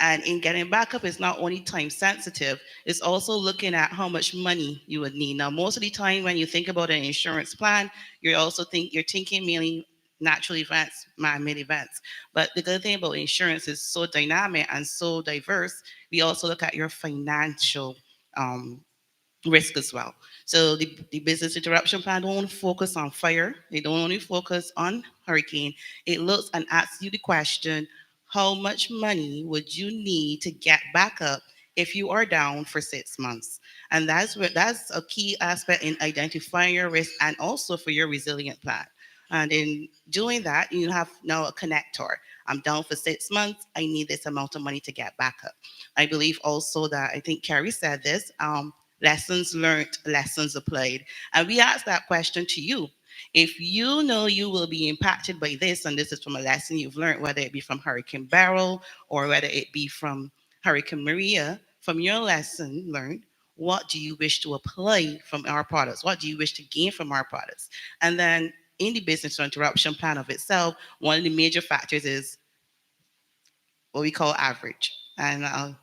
And in getting back up, it's not only time sensitive, it's also looking at how much money you would need. Now, most of the time when you think about an insurance plan, you're thinking mainly natural events, man-made events. But the good thing about insurance is so dynamic and so diverse. We also look at your financial um, risk as well. So the business interruption plan don't only focus on fire, they don't only focus on hurricane. It looks and asks you the question, how much money would you need to get back up if you are down for 6 months? And that's a key aspect in identifying your risk and also for your resilient plan. And in doing that, you have now a connector. I'm down for 6 months. I need this amount of money to get back up. I believe also that I think Carrie said this. Lessons learned, lessons applied. And we ask that question to you. If you know you will be impacted by this, and this is from a lesson you've learned, whether it be from Hurricane Beryl or whether it be from Hurricane Maria, from your lesson learned, what do you wish to apply from our products? What do you wish to gain from our products? And then in the business interruption plan of itself, one of the major factors is what we call average. And I'll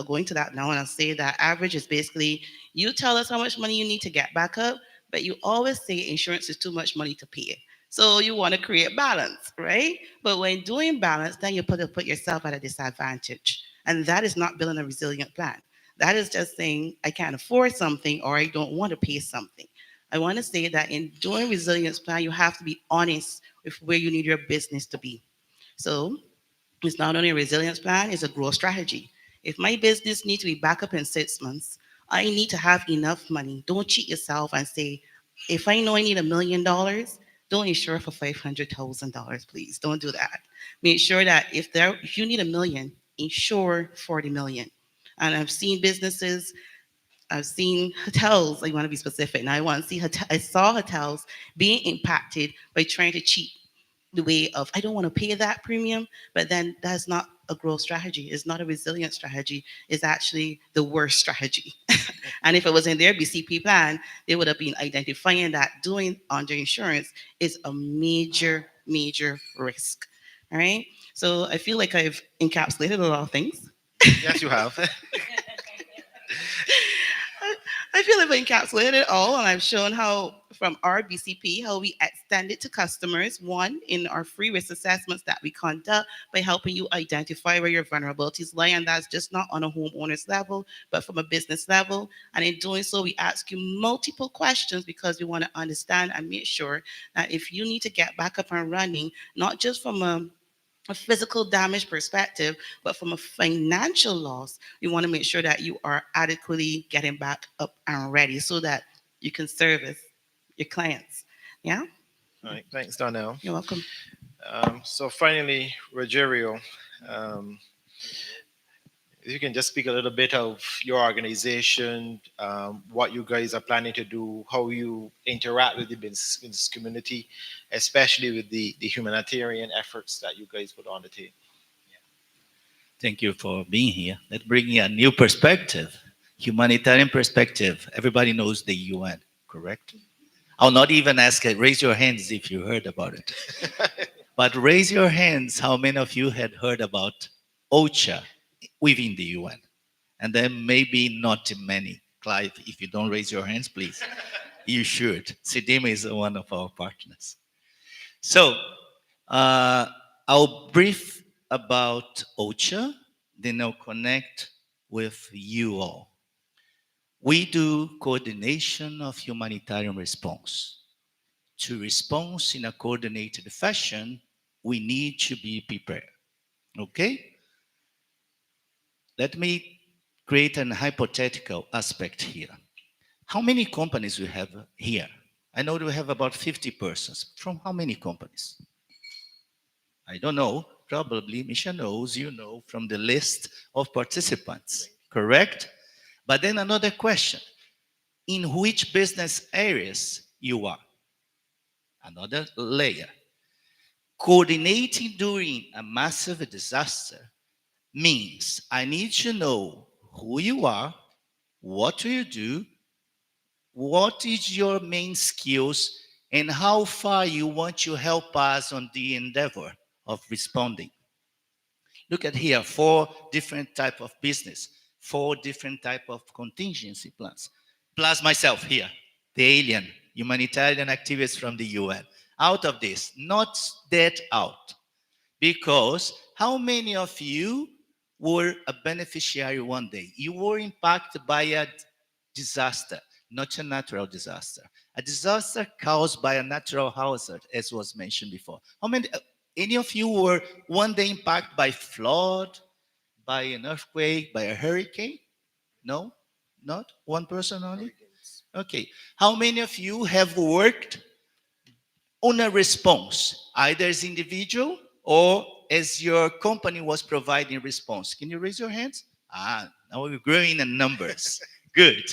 go into that now and I'll say that average is basically you tell us how much money you need to get back up, but you always say insurance is too much money to pay. So you want to create balance, right? But when doing balance, then you put yourself at a disadvantage. And that is not building a resilient plan. That is just saying I can't afford something or I don't want to pay something. I want to say that in doing resilience plan, you have to be honest with where you need your business to be. So it's not only a resilience plan, it's a growth strategy. If my business needs to be back up in 6 months, I need to have enough money. Don't cheat yourself and say, if I know I need $1 million, don't insure for $500,000, please. Don't do that. Make sure that if you need a million, insure for the million. And I've seen businesses, I've seen hotels. I want to be specific. And I saw hotels being impacted by trying to cheat the way of I don't want to pay that premium, but then that's not a growth strategy. It's not a resilient strategy. It's actually the worst strategy. And if it was in their BCP plan, they would have been identifying that doing under insurance is a major, major risk. All right. So I feel like I've encapsulated a lot of things. Yes, you have. I feel like we encapsulated it all, and I've shown how, from our BCP, how we extend it to customers. One, in our free risk assessments that we conduct by helping you identify where your vulnerabilities lie, and that's just not on a homeowner's level, but from a business level. And in doing so, we ask you multiple questions because we want to understand and make sure that if you need to get back up and running, not just from a physical damage perspective, but from a financial loss, we want to make sure that you are adequately getting back up and ready so that you can service your clients. Yeah? All right, thanks, Donnell. You're welcome. So finally, Rogerio, um, if you can just speak a little bit of your organization, what you guys are planning to do, how you interact with the business community, especially with the humanitarian efforts that you guys put on the table. Thank you for being here. Let's bring in a new perspective, humanitarian perspective. Everybody knows the UN, correct? I'll not even ask it. Raise your hands if you heard about it. But raise your hands how many of you had heard about OCHA within the UN? And then maybe not many. Clive, if you don't raise your hands, please, you should. Sidima is one of our partners. So I'll brief about OCHA, then I'll connect with you all. We do coordination of humanitarian response. To respond in a coordinated fashion, we need to be prepared. Okay? Let me create an hypothetical aspect here. How many companies we have here? I know we have about 50 persons. From how many companies? I don't know. Probably Misha knows, you know, from the list of participants, correct? But then another question. In which business areas you are? Another layer. Coordinating during a massive disaster means I need to know who you are, what do you do, what is your main skills, and how far you want to help us on the endeavor of responding. Look at here, 4 different type of business, 4 different type of contingency plans, plus myself here, the alien, humanitarian activist from the UN. Out of this, not that out, because how many of you were a beneficiary one day? You were impacted by a disaster, not a natural disaster. A disaster caused by a natural hazard, as was mentioned before. How many, any of you were one day impacted by flood, by an earthquake, by a hurricane? No? Not? One person only? Okay. How many of you have worked on a response, either as individual or as your company was providing response? Can you raise your hands? Now we're growing in numbers. Good.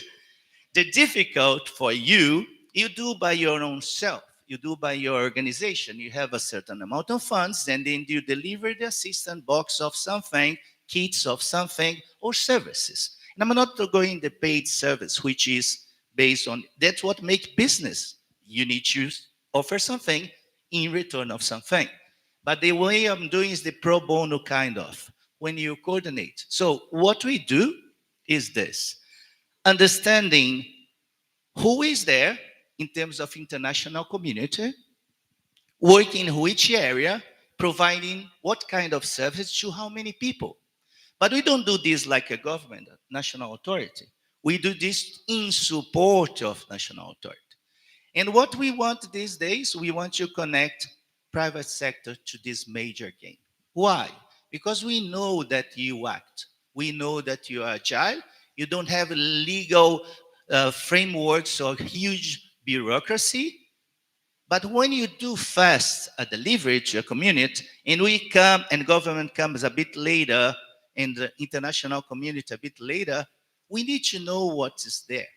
The difficult for you, you do by your own self. You do by your organization. You have a certain amount of funds, and then you deliver the assistant box of something, kits of something, or services. And I'm not going the paid service, which is based on, that's what makes business. You need to offer something in return of something. But the way I'm doing is the pro bono kind of, when you coordinate. So what we do is this. Understanding who is there in terms of international community, working in which area, providing what kind of service to how many people. But we don't do this like a government, a national authority. We do this in support of national authority. And what we want these days, we want to connect private sector to this major game. Why? Because we know that you act. We know that you are agile. You don't have legal frameworks or huge bureaucracy. But when you do fast a delivery to a community, and we come and government comes a bit later, and the international community a bit later, we need to know what is there.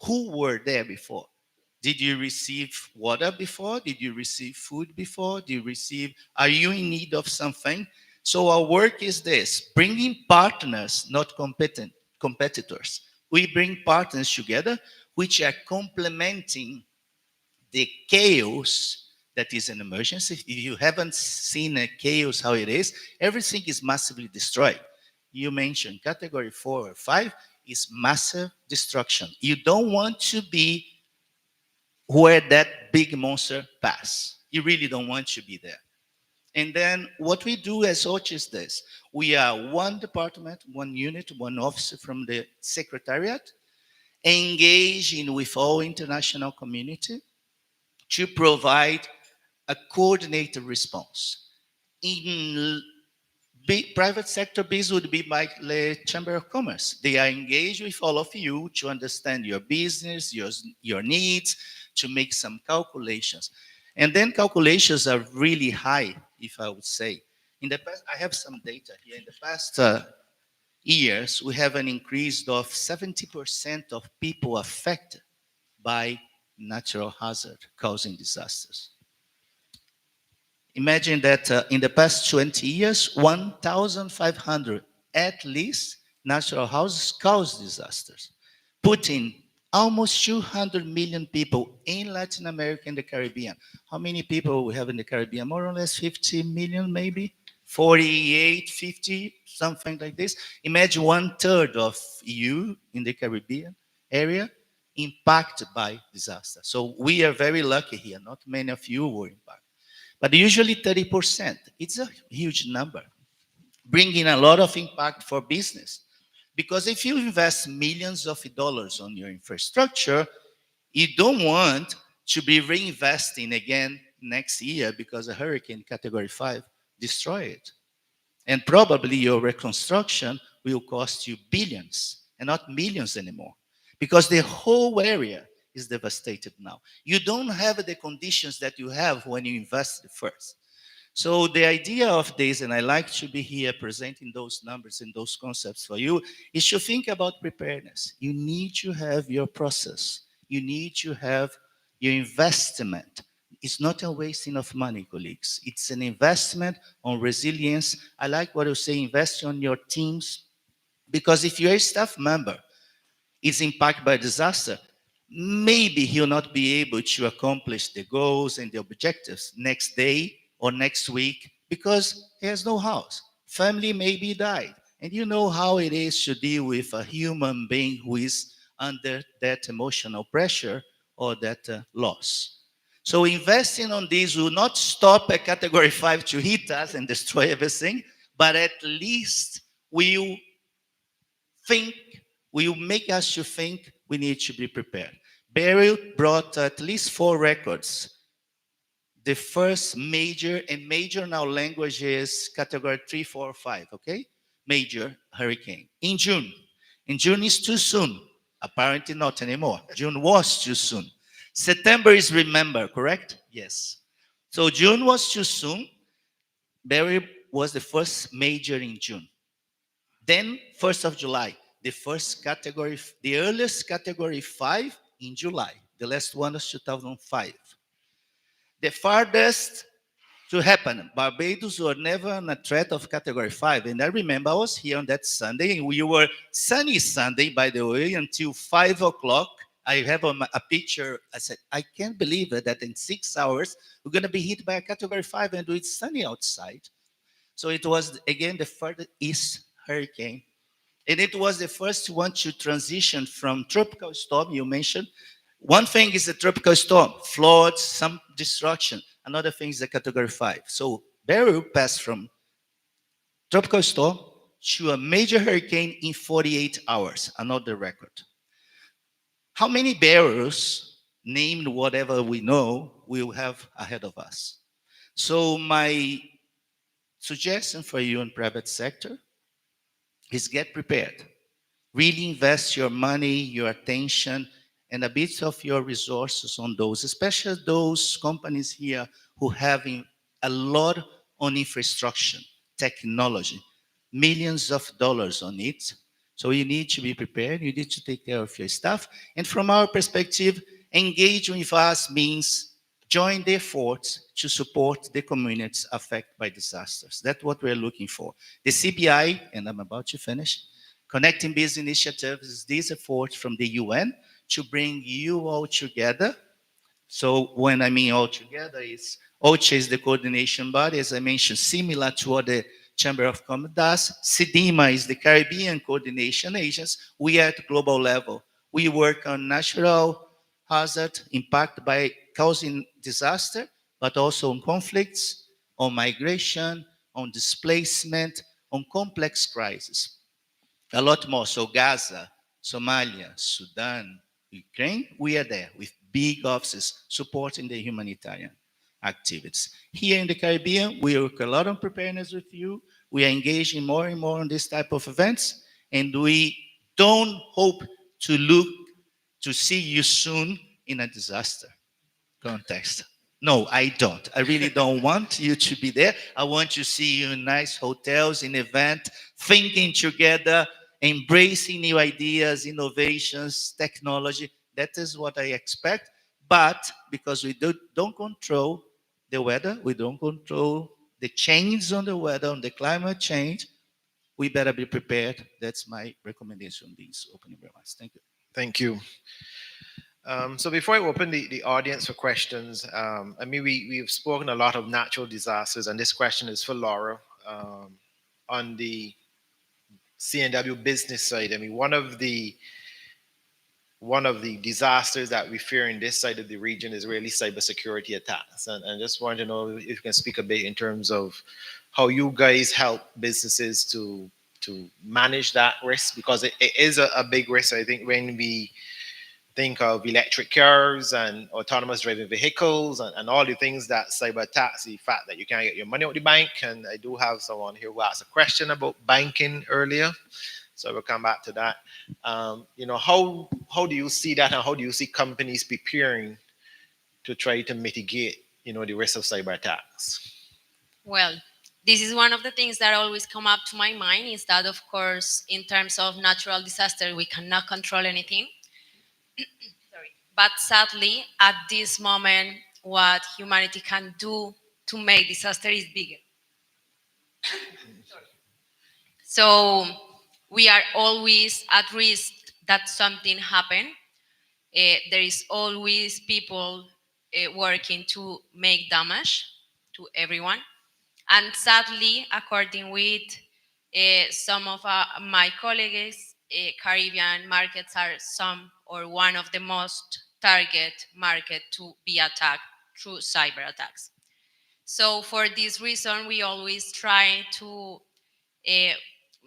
Who were there before? Did you receive water before? Did you receive food before? Did you receive, are you in need of something? So our work is this, bringing partners, not competitors. We bring partners together which are complementing the chaos that is an emergency. If you haven't seen a chaos how it is, everything is massively destroyed. You mentioned category 4 or 5 is massive destruction. You don't want to be where that big monster pass. You really don't want to be there. And then what we do as such is this. We are one department, one unit, one officer from the secretariat, engaging with all international community to provide a coordinated response. In private sector biz would be like the Chamber of Commerce. They are engaged with all of you to understand your business, your needs, to make some calculations. And then calculations are really high, if I would say. In the past, I have some data here. In the past years, we have an increase of 70% of people affected by natural hazard causing disasters. Imagine that in the past 20 years, 1,500 at least natural hazards cause disasters, putting almost 200 million people in Latin America and the Caribbean. How many people we have in the Caribbean? More or less 50 million, maybe 48, 50, something like this. Imagine 1/3 of you in the Caribbean area impacted by disaster. So we are very lucky here. Not many of you were impacted. But usually 30%. It's a huge number, bringing a lot of impact for business. Because if you invest millions of dollars on your infrastructure, you don't want to be reinvesting again next year because a hurricane category 5 destroyed it. And probably your reconstruction will cost you billions and not millions anymore because the whole area is devastated now. You don't have the conditions that you have when you invested first. So the idea of this, and I like to be here presenting those numbers and those concepts for you, is to think about preparedness. You need to have your process. You need to have your investment. It's not a wasting of money, colleagues. It's an investment on resilience. I like what you say, invest on your teams, because if you're a staff member is impacted by disaster, maybe he'll not be able to accomplish the goals and the objectives next day or next week because he has no house. Family maybe died. And you know how it is to deal with a human being who is under that emotional pressure or that loss. So investing on this will not stop a category 5 to hit us and destroy everything, but at least will think, will make us to think we need to be prepared. Beryl brought at least 4 records. The first major, and major now language is category 3, 4, 5, okay? Major hurricane. In June. In June is too soon. Apparently not anymore. June was too soon. September is remember, correct? Yes. So June was too soon. Beryl was the first major in June. Then 1st of July, the first category, the earliest category 5 in July. The last one was 2005. The farthest to happen, Barbados were never on a threat of category 5. And I remember I was here on that Sunday, and we were sunny Sunday, by the way, until 5 o'clock. I have a picture. I said, I can't believe it that in 6 hours, we're going to be hit by a category 5 and it's sunny outside. So it was, again, the furthest east hurricane. And it was the first one to transition from tropical storm, you mentioned. One thing is the tropical storm, floods, some destruction. Another thing is the category 5. So Beryl passed from tropical storm to a major hurricane in 48 hours, another record. How many Beryls, named whatever we know, we will have ahead of us? So my suggestion for you in private sector is get prepared. Really invest your money, your attention, and a bit of your resources on those, especially those companies here who have a lot on infrastructure, technology, millions of dollars on it. So you need to be prepared. You need to take care of your staff. And from our perspective, engage with us means join the efforts to support the communities affected by disasters. That's what we're looking for. The CBI, and I'm about to finish, Connecting Business Initiative is this effort from the UN to bring you all together. So when I mean all together, it's OCHA is the coordination body, as I mentioned, similar to what the Chamber of Commerce does. CDIMA is the Caribbean coordination agents. We are at global level. We work on natural hazard impact by causing disaster, but also on conflicts, on migration, on displacement, on complex crises. A lot more. So Gaza, Somalia, Sudan, Ukraine, we are there with big offices supporting the humanitarian activities. Here in the Caribbean, we work a lot on preparedness with you. We are engaging more and more on this type of events, and we don't hope to look to see you soon in a disaster context. No, I don't. I really don't want you to be there. I want to see you in nice hotels, in event, thinking together, embracing new ideas, innovations, technology. That is what I expect. But because we don't control the weather, we don't control the change on the weather, on the climate change, we better be prepared. That's my recommendation on these opening remarks. Thank you. Thank you. So before I open the audience for questions, I mean, we've spoken a lot of natural disasters, and this question is for Laura. On the C&W business side, I mean, one of the disasters that we fear in this side of the region is really cybersecurity attacks. And just want to know if you can speak a bit in terms of how you guys help businesses to manage that risk, because it is a big risk. I think when we think of electric cars and autonomous driving vehicles and all the things that cyber attacks, the fact that you can't get your money out of the bank. And I do have someone here who asked a question about banking earlier, so we'll come back to that. How do you see that, and how do you see companies preparing to try to mitigate, the risk of cyber attacks? Well, this is one of the things that always come up to my mind is that, of course, in terms of natural disaster, we cannot control anything. Sorry. But sadly, at this moment, what humanity can do to make disaster is bigger. So we are always at risk that something happen. There is always people working to make damage to everyone. And sadly, according with some of my colleagues, Caribbean markets are some or one of the most target market to be attacked through cyber attacks. So for this reason, we always try to uh,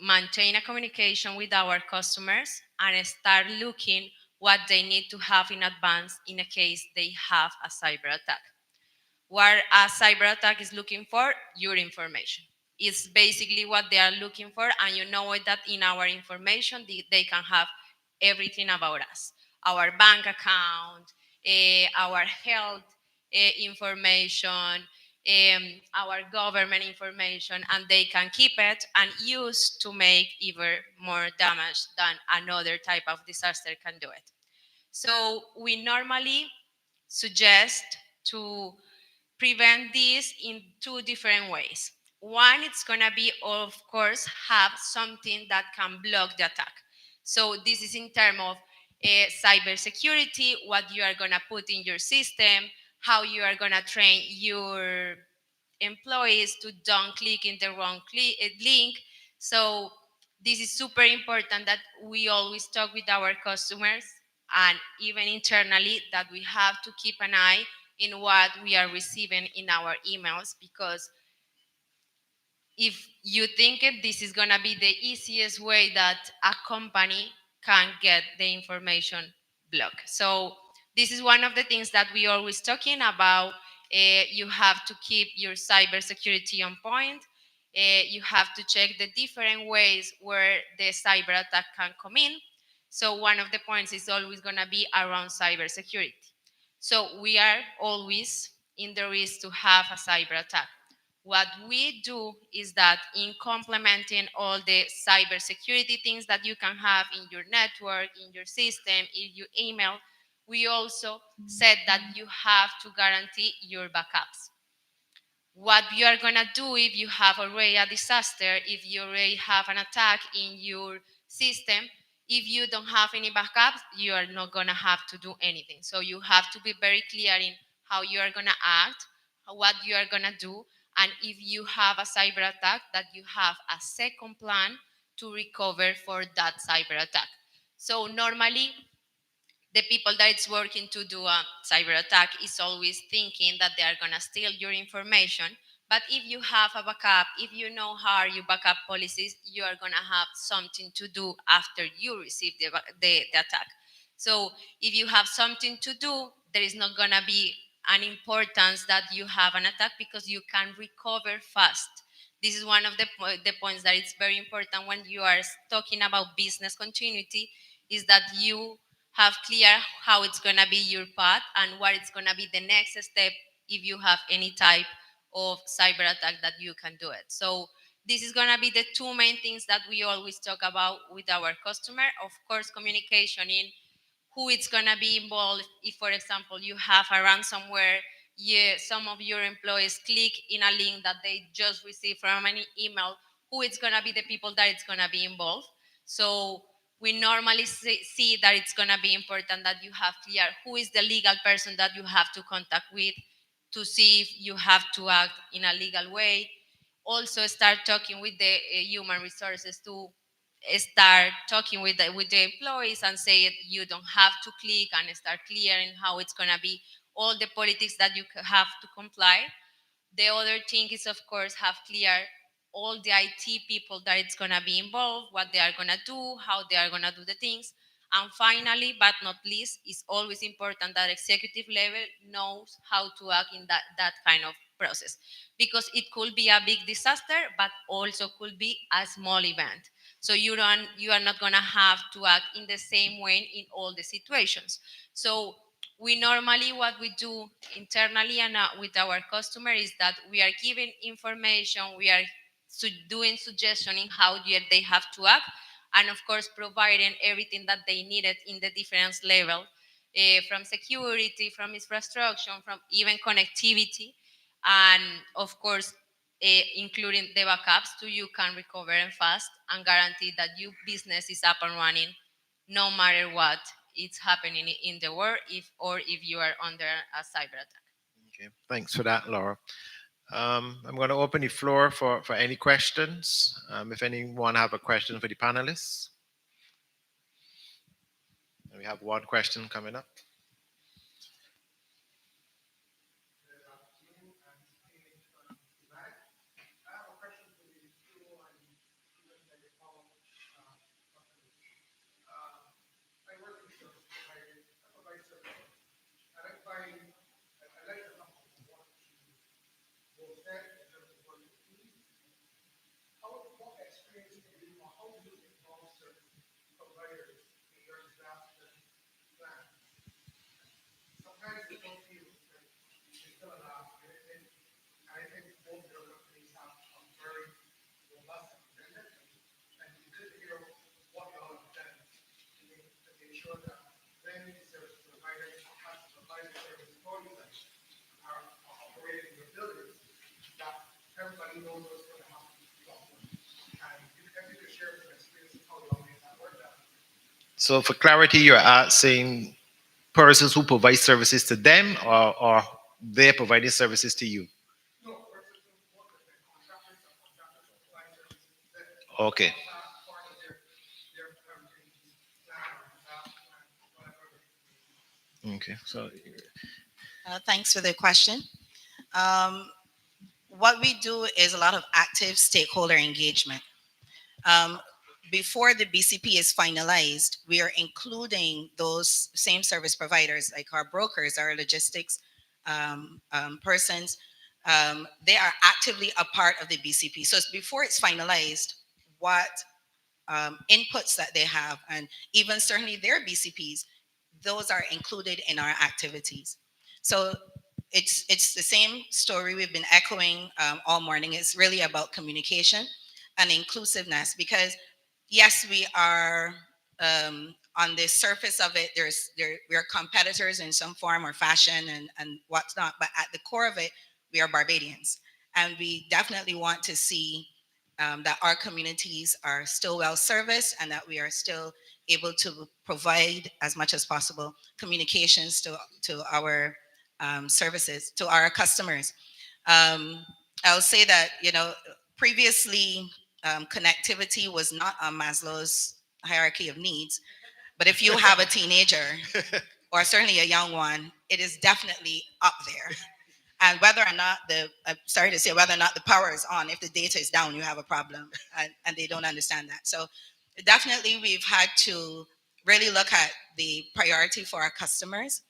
maintain a communication with our customers and start looking what they need to have in advance in a case they have a cyber attack. What a cyber attack is looking for, your information. It's basically what they are looking for, and you know that in our information, they can have everything about us. Our bank account, our health information, our government information, and they can keep it and use to make even more damage than another type of disaster can do it. So we normally suggest to prevent this in two different ways. One, it's gonna be, of course, have something that can block the attack. So this is in terms of cybersecurity, what you are gonna put in your system, how you are gonna train your employees to don't click in the wrong link. So this is super important that we always talk with our customers and even internally that we have to keep an eye in what we are receiving in our emails, because if you think this is going to be the easiest way that a company can get the information blocked. So this is one of the things that we always talking about You have to keep your cybersecurity on point. You have to check the different ways where the cyber attack can come in. So one of the points is always going to be around cybersecurity. So we are always in the risk to have a cyber attack. What we do is that in complementing all the cybersecurity things that you can have in your network, in your system, in your email, we also said that you have to guarantee your backups. What you are going to do if you have already a disaster, if you already have an attack in your system, if you don't have any backups, you are not going to have to do anything. So you have to be very clear in how you are going to act, what you are going to do, and if you have a cyber attack, that you have a second plan to recover for that cyber attack. So normally, the people that it's working to do a cyber attack is always thinking that they are going to steal your information. But if you have a backup, if you know how are your backup policies, you are going to have something to do after you receive the attack. So if you have something to do, there is not going to be an importance that you have an attack because you can recover fast. This is one of the points that it's very important when you are talking about business continuity, is that you have clear how it's going to be your path and what it's going to be the next step if you have any type of cyber attack that you can do it. So this is going to be the two main things that we always talk about with our customer. Of course, communication in who it's going to be involved. If, for example, you have a ransomware, some of your employees click in a link that they just received from an email, who it's going to be the people that it's going to be involved. So we normally see that it's going to be important that you have clear who is the legal person that you have to contact with to see if you have to act in a legal way. Also start talking with the human resources to start talking with the employees and say you don't have to click, and start clearing how it's going to be all the politics that you have to comply. The other thing is, of course, have clear all the IT people that it's going to be involved, what they are going to do, how they are going to do the things. And finally, but not least, it's always important that executive level knows how to act in that kind of process, because it could be a big disaster, but also could be a small event. So you are not going to have to act in the same way in all the situations. So we normally, what we do internally and with our customer, is that we are giving information, we are doing suggestion in how they have to act, and of course providing everything that they needed in the different level, from security, from infrastructure, from even connectivity, and of course including the backups so you can recover and fast and guarantee that your business is up and running no matter what it's happening in the world, if you are under a cyber attack. Okay, thanks for that, Laura. I'm going to open the floor for any questions. If anyone have a question for the panelists. We have one question coming up. So for clarity, you're saying persons who provide services to them, or they're providing services to you? Okay. Okay. So Thanks for the question. What we do is a lot of active stakeholder engagement. Before the BCP is finalized, we are including those same service providers, like our brokers, our logistics, persons, they are actively a part of the BCP. So before it's finalized, what inputs that they have, and even certainly their BCPs, those are included in our activities. So it's the same story we've been echoing all morning. It's really about communication and inclusiveness, because yes, we are on the surface of it. We are competitors in some form or fashion and whatnot, but at the core of it, we are Barbadians, and we definitely want to see that our communities are still well serviced and that we are still able to provide as much as possible communications to our services, to our customers. I'll say that, previously connectivity was not on Maslow's hierarchy of needs, but if you have a teenager or certainly a young one, it is definitely up there. And whether or not sorry to say, whether or not the power is on, if the data is down, you have a problem, and they don't understand that. So definitely we've had to really look at the priority for our customers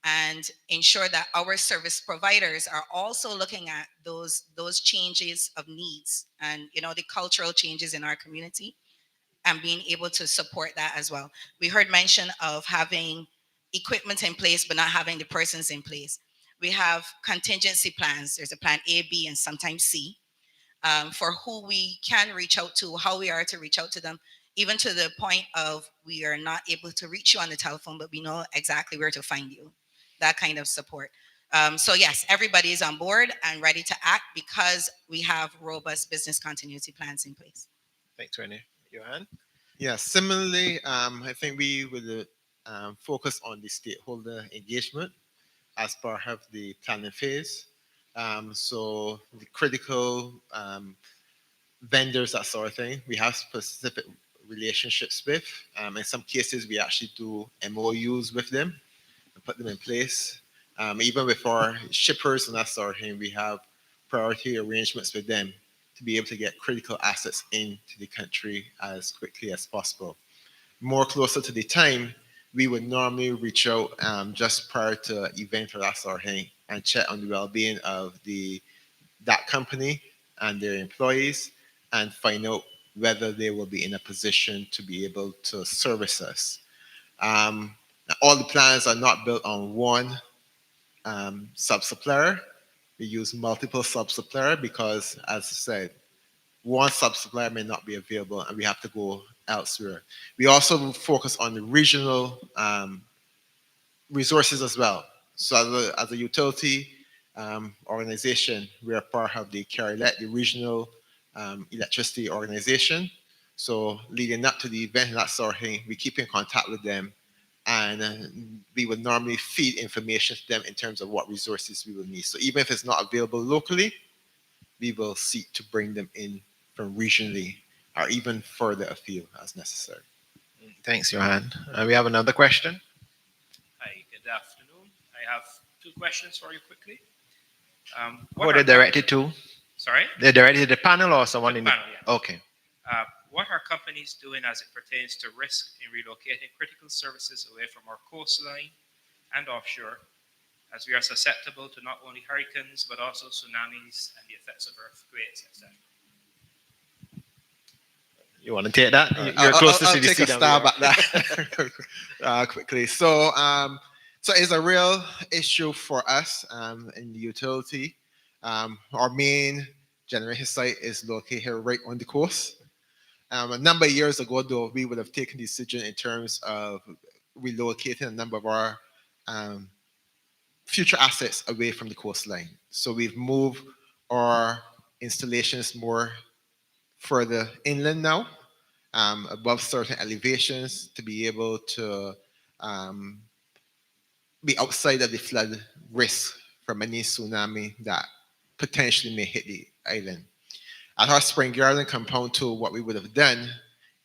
and ensure that our service providers are also looking at those changes of needs and the cultural changes in our community, and being able to support that as well. We heard mention of having equipment in place but not having the persons in place. We have contingency plans. There's a plan A, B, and sometimes C, for who we can reach out to, how we are to reach out to them, even to the point of we are not able to reach you on the telephone, but we know exactly where to find you. That kind of support. So yes, everybody is on board and ready to act because we have robust business continuity plans in place. Thanks, Renee. Johan? Yeah, similarly, I think we will focus on the stakeholder engagement as part of the planning phase. So the critical vendors, that sort of thing, we have specific relationships with. In some cases, we actually do MOUs with them and put them in place. Even with our shippers and that sort of thing, we have priority arrangements with them to be able to get critical assets into the country as quickly as possible. More closer to the time, we would normally reach out just prior to event or that sort of thing and check on the well-being of that company and their employees and find out whether they will be in a position to be able to service us. All the plans are not built on one sub-supplier. We use multiple sub-supplier because, as I said, one sub-supplier may not be available and we have to go elsewhere. We also focus on the regional resources as well. So as a utility organization, we are part of the CARILET, the regional electricity organization. So leading up to the event and that sort of thing, we keep in contact with them, and we would normally feed information to them in terms of what resources we will need. So even if it's not available locally, we will seek to bring them in from regionally or even further afield as necessary. Thanks, Johan. We have another question. Hi, good afternoon. I have two questions for you quickly. Who are they directed to? Sorry? They're directed to the panel or someone in the panel, yeah. Okay. What are companies doing as it pertains to risk in relocating critical services away from our coastline and offshore, as we are susceptible to not only hurricanes but also tsunamis and the effects of earthquakes, etc.? You want to take that? You're closest I'll to the take a CW. stab at that quickly. So it's a real issue for us in the utility. Our main generation site is located right on the coast. A number of years ago, though, we would have taken the decision in terms of relocating a number of our future assets away from the coastline. So we've moved our installations more further inland now, above certain elevations, to be able to be outside of the flood risk from any tsunami that potentially may hit the island. At our Spring Garden compound tool, what we would have done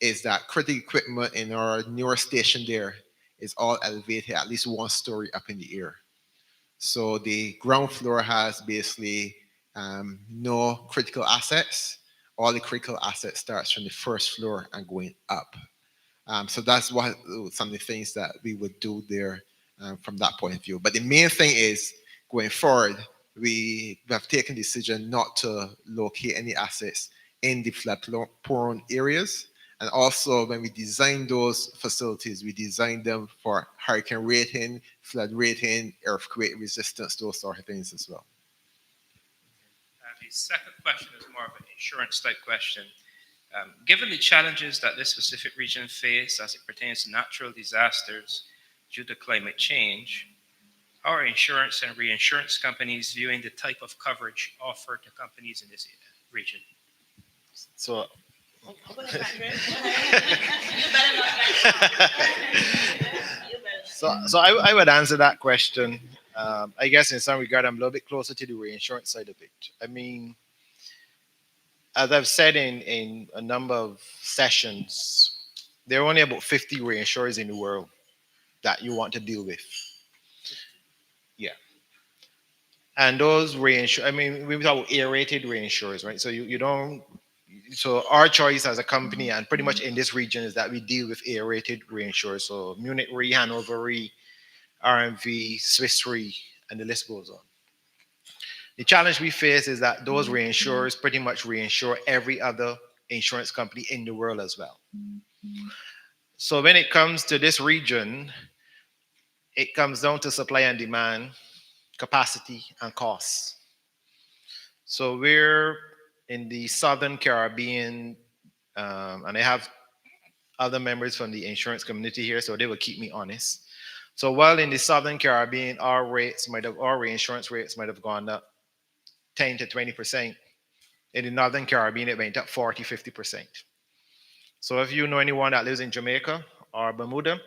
is that critical equipment in our newer station there is all elevated at least one story up in the air. So the ground floor has basically no critical assets. All the critical assets starts from the first floor and going up. So that's some of the things that we would do there from that point of view. But the main thing is going forward, we have taken the decision not to locate any assets in the flood-prone areas. And also, when we design those facilities, we design them for hurricane rating, flood rating, earthquake resistance, those sort of things as well. The second question is more of an insurance type question. Given the challenges that this specific region face as it pertains to natural disasters due to climate change, how are insurance and reinsurance companies viewing the type of coverage offered to companies in this region? So, so I would answer that question. I guess in some regard, I'm a little bit closer to the reinsurance side of it. I mean, as I've said in a number of sessions, there are only about 50 reinsurers in the world that you want to deal with. Yeah. And those reinsurers, I mean, we talk about A-rated reinsurers, right? So you don't, so our choice as a company and pretty much in this region is that we deal with A-rated reinsurers. So Munich Re, Hanover Re, RMV, Swiss Re, and the list goes on. The challenge we face is that those reinsurers pretty much reinsure every other insurance company in the world as well. So when it comes to this region, it comes down to supply and demand, capacity, and costs. So we're in the Southern Caribbean, and I have other members from the insurance community here, so they will keep me honest. So while in the Southern Caribbean, our reinsurance rates might have gone up 10 to 20%. In the Northern Caribbean, it went up 40, 50%. So if you know anyone that lives in Jamaica or Bermuda,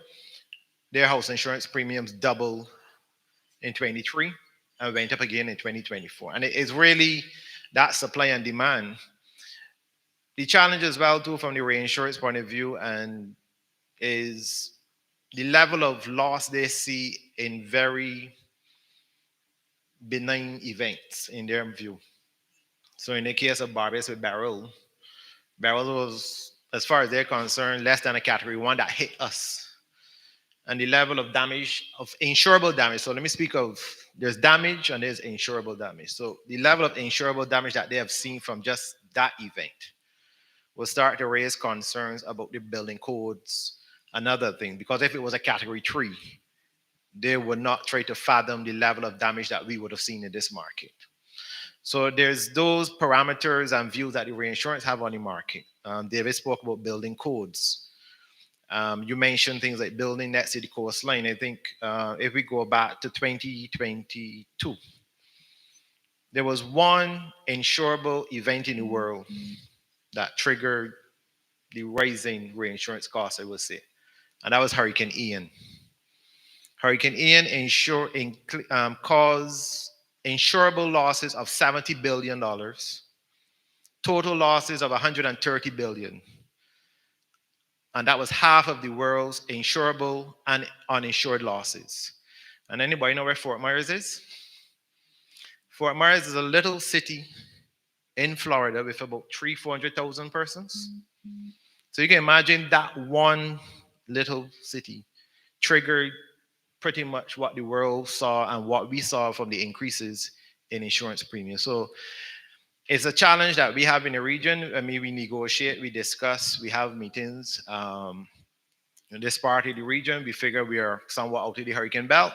their house insurance premiums doubled in 23 and went up again in 2024. And it is really that supply and demand. The challenge as well too from the reinsurance point of view and is the level of loss they see in very benign events in their view. So in the case of Barbados with Beryl was, as far as they're concerned, less than a category 1 that hit us. And the level of damage, of insurable damage. So let me speak of, there's damage and there's insurable damage. So the level of insurable damage that they have seen from just that event will start to raise concerns about the building codes, another thing. Because if it was a category 3, they would not try to fathom the level of damage that we would have seen in this market. So there's those parameters and views that the reinsurance have on the market. David spoke about building codes. You mentioned things like building next to the coastline. I think if we go back to 2022, there was one insurable event in the world that triggered the rising reinsurance costs, I would say, and that was Hurricane Ian. Hurricane Ian caused insurable losses of $70 billion, total losses of $130 billion. And that was half of the world's insurable and uninsured losses. And anybody know where Fort Myers is? Fort Myers is a little city in Florida with about 400,000 persons. So you can imagine that one little city triggered pretty much what the world saw and what we saw from the increases in insurance premiums. So it's a challenge that we have in the region. I mean, we negotiate, we discuss, we have meetings. In this part of the region, we figure we are somewhat out of the hurricane belt.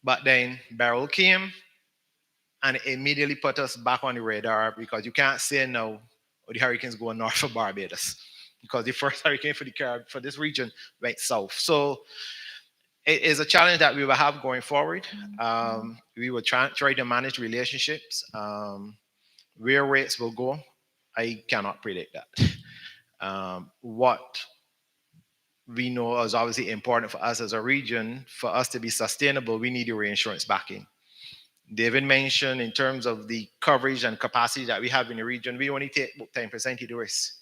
But then Beryl came and it immediately put us back on the radar because you can't say no, or the hurricane's going north of Barbados. Because the first hurricane for this region went south. So it is a challenge that we will have going forward. We will try to manage relationships. Where rates will go, I cannot predict that. What we know is obviously important for us as a region. For us to be sustainable, we need the reinsurance backing. David mentioned in terms of the coverage and capacity that we have in the region, we only take about 10% of the risk.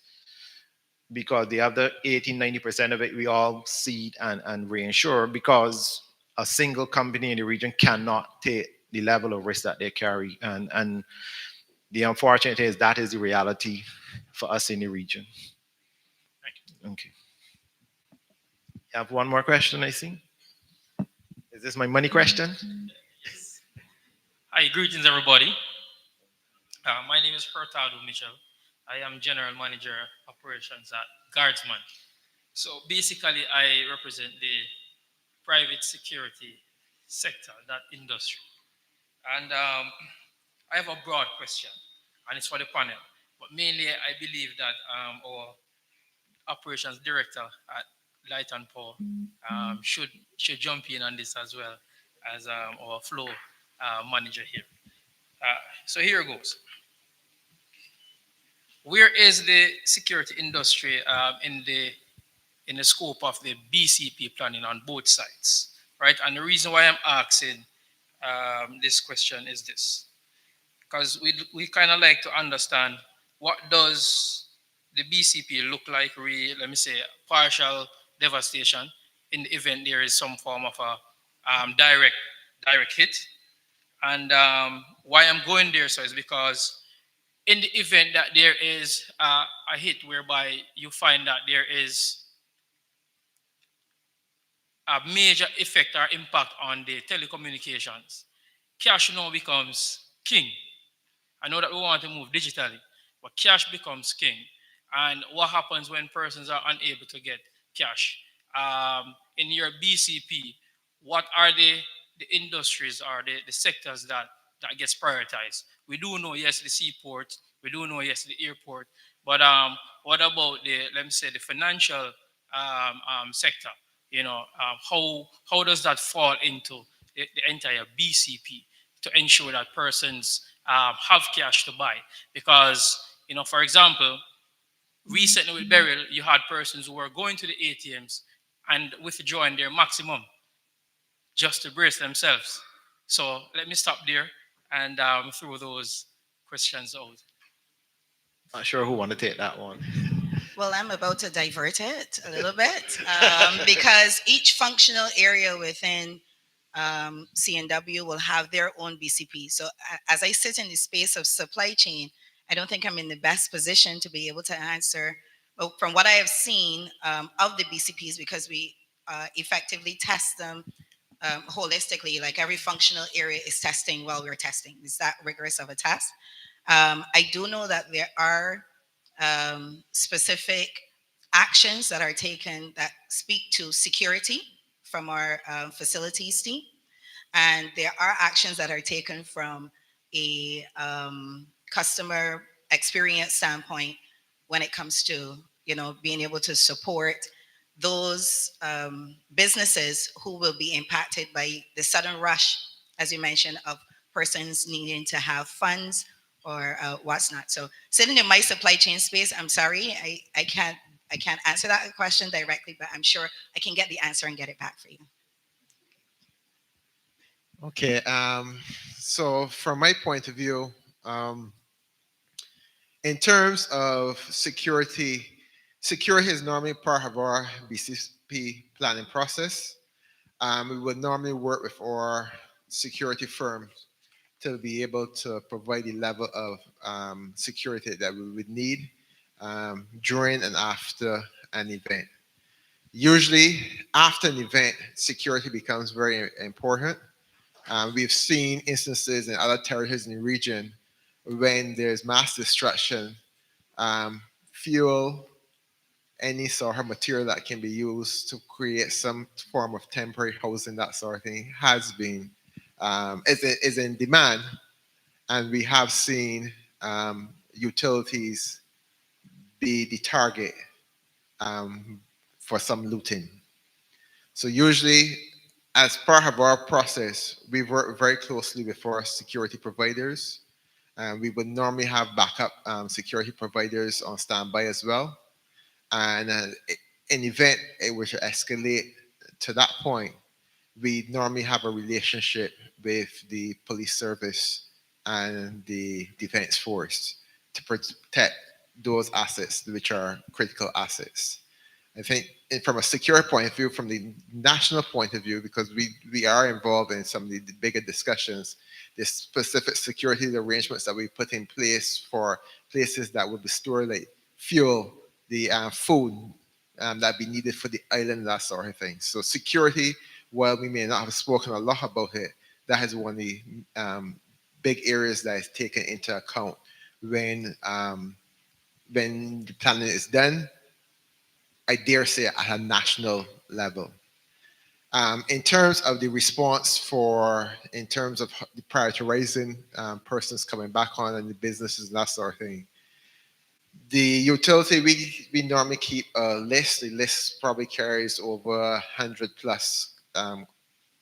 Because the other 80-90% of it we all cede and reinsure because a single company in the region cannot take the level of risk that they carry. And the unfortunate is that is the reality for us in the region. Thank you. Okay. You have one more question, I see. Is this my money question? Hi, greetings everybody. My name is Hurtado Mitchell. I am General Manager Operations at Guardsman. So basically, I represent the private security sector, that industry. And I have a broad question, and it's for the panel. But mainly, I believe that our operations director at Light and Power should jump in on this as well as our flow manager here. So here it goes. Where is the security industry in the scope of the BCP planning on both sides, right? And the reason why I'm asking this question is this, because we kind of like to understand what does the BCP look like, let me say, partial devastation in the event there is some form of a direct hit. And why I'm going there, so is because in the event that there is a hit whereby you find that there is a major effect or impact on the telecommunications, cash now becomes king. I know that we want to move digitally, but cash becomes king. And what happens when persons are unable to get cash? In your BCP, what are the industries or the sectors that gets prioritized? We do know, yes, the seaport. We do know, yes, the airport. But what about let me say, the financial sector? How does that fall into the entire BCP to ensure that persons have cash to buy? Because, for example, recently with Beryl, you had persons who were going to the ATMs and withdrawing their maximum just to brace themselves. So let me stop there and throw those questions out. Not sure who want to take that one. Well, I'm about to divert it a little bit because each functional area within C&W will have their own BCP. So as I sit in the space of supply chain, I don't think I'm in the best position to be able to answer. But from what I have seen of the BCPs, because we effectively test them holistically, like every functional area is testing while we're testing. It's that rigorous of a test. I do know that there are specific actions that are taken that speak to security from our facilities team. And there are actions that are taken from a customer experience standpoint when it comes to, being able to support those businesses who will be impacted by the sudden rush, as you mentioned, of persons needing to have funds or what's not. So sitting in my supply chain space, I'm sorry, I can't answer that question directly, but I'm sure I can get the answer and get it back for you. Okay. So from my point of view, in terms of security, security is normally part of our BCP planning process. We would normally work with our security firms to be able to provide the level of security that we would need during and after an event. Usually, after an event, security becomes very important. We've seen instances in other territories in the region when there's mass destruction, fuel, any sort of material that can be used to create some form of temporary housing, that sort of thing, has been is in demand, and we have seen utilities be the target for some looting. So usually, as part of our process, we work very closely with our security providers, and we would normally have backup security providers on standby as well. And in event it were to escalate to that point, we normally have a relationship with the police service and the defense force to protect those assets, which are critical assets. I think from a secure point of view, from the national point of view, because we are involved in some of the bigger discussions, the specific security arrangements that we put in place for places that would be stored like fuel, the food that be needed for the island, that sort of thing. So security, while we may not have spoken a lot about it, that is one of the big areas that is taken into account when the planning is done, I dare say at a national level. In terms of the response in terms of the prioritizing persons coming back on and the businesses and that sort of thing, the utility, we normally keep a list. The list probably carries over 100 plus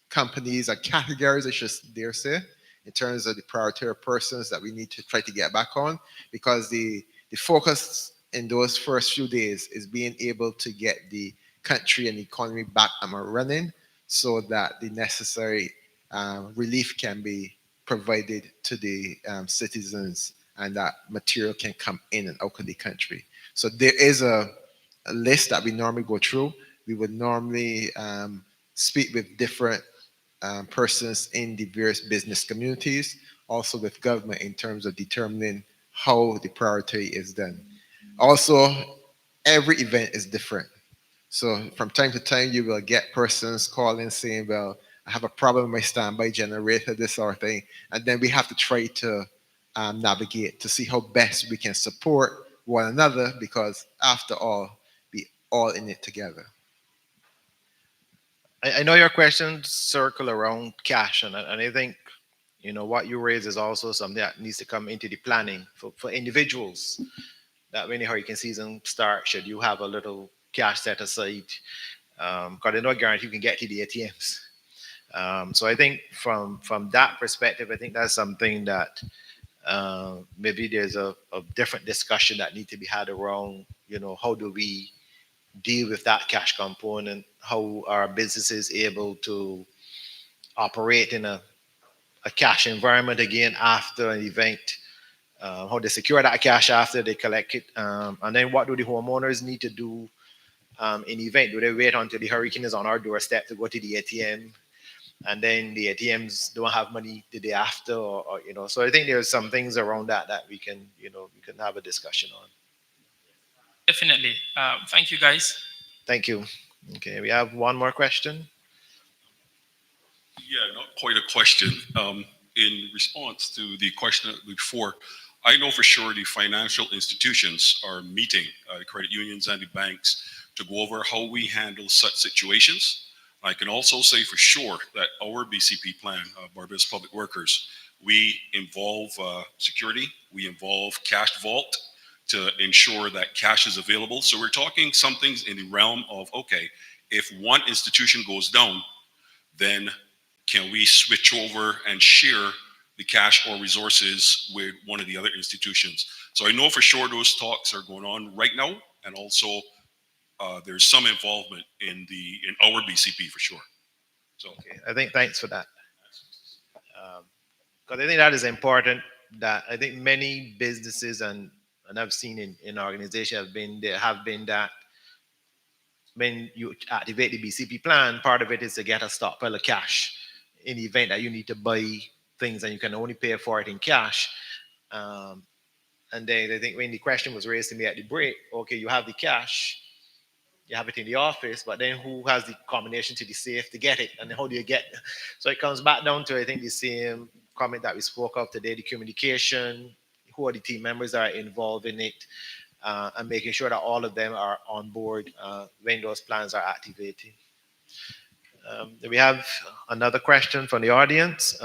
companies or categories, I should dare say, in terms of the priority persons that we need to try to get back on, because the focus in those first few days is being able to get the country and the economy back and running so that the necessary relief can be provided to the citizens and that material can come in and out of the country. So there is a list that we normally go through. We would normally speak with different persons in the various business communities, also with government in terms of determining how the priority is done. Also, every event is different. So from time to time, you will get persons calling saying, well, I have a problem with my standby generator, this sort of thing. And then we have to try to navigate to see how best we can support one another because after all, we all in it together. I know your questions circle around cash, and I think what you raise is also something that needs to come into the planning for individuals. That when the hurricane season starts, should you have a little cash set aside? Because there's no guarantee you can get to the ATMs. So I think from that perspective, I think that's something that maybe there's a different discussion that need to be had around. How do we deal with that cash component? How are businesses able to operate in a cash environment again after an event? How they secure that cash after they collect it? And then what do the homeowners need to do in the event? Do they wait until the hurricane is on our doorstep to go to the ATM? And then the ATMs don't have money the day after, or. So I think there's some things around that we can have a discussion on. Definitely. Thank you, guys. Thank you. Okay, we have one more question. Yeah, not quite a question. In response to the question before, I know for sure the financial institutions are meeting the credit unions and the banks to go over how we handle such situations. I can also say for sure that our BCP plan, Barbados Public Workers, we involve security, we involve cash vault to ensure that cash is available. So we're talking some things in the realm of, okay, if one institution goes down, then can we switch over and share the cash or resources with one of the other institutions? So I know for sure those talks are going on right now, and also there's some involvement in our BCP for sure. So okay, I think thanks for that, because I think that is important. That I think many businesses and I've seen in organizations have been that when you activate the BCP plan, part of it is to get a stockpile of cash in the event that you need to buy things and you can only pay for it in cash. And then I think when the question was raised to me at the break, okay, you have the cash, you have it in the office, but then who has the combination to the safe to get it? And how do you get it? So it comes back down to, I think, the same comment that we spoke of today, the communication, who are the team members that are involved in it, and making sure that all of them are on board when those plans are activated. We have another question from the audience.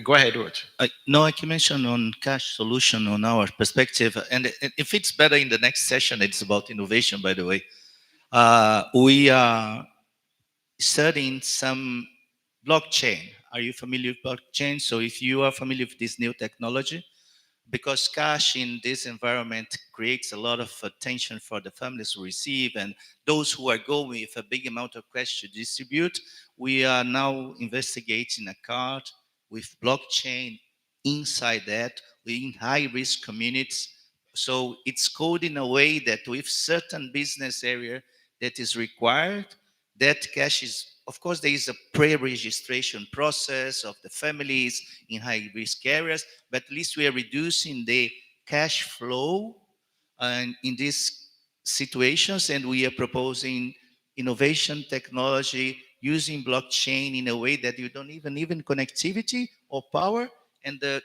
Go ahead, George. No, I can mention on cash solution on our perspective, and if it's better in the next session, it's about innovation, by the way. We are studying some blockchain. Are you familiar with blockchain? So if you are familiar with this new technology, because cash in this environment creates a lot of attention for the families who receive and those who are going with a big amount of cash to distribute, we are now investigating a card with blockchain inside that, in high-risk communities. So it's coded in a way that with certain business area that is required, that cash is, of course, there is a pre-registration process of the families in high-risk areas, but at least we are reducing the cash flow and in these situations, and we are proposing innovation technology using blockchain in a way that you don't even connectivity or power, and the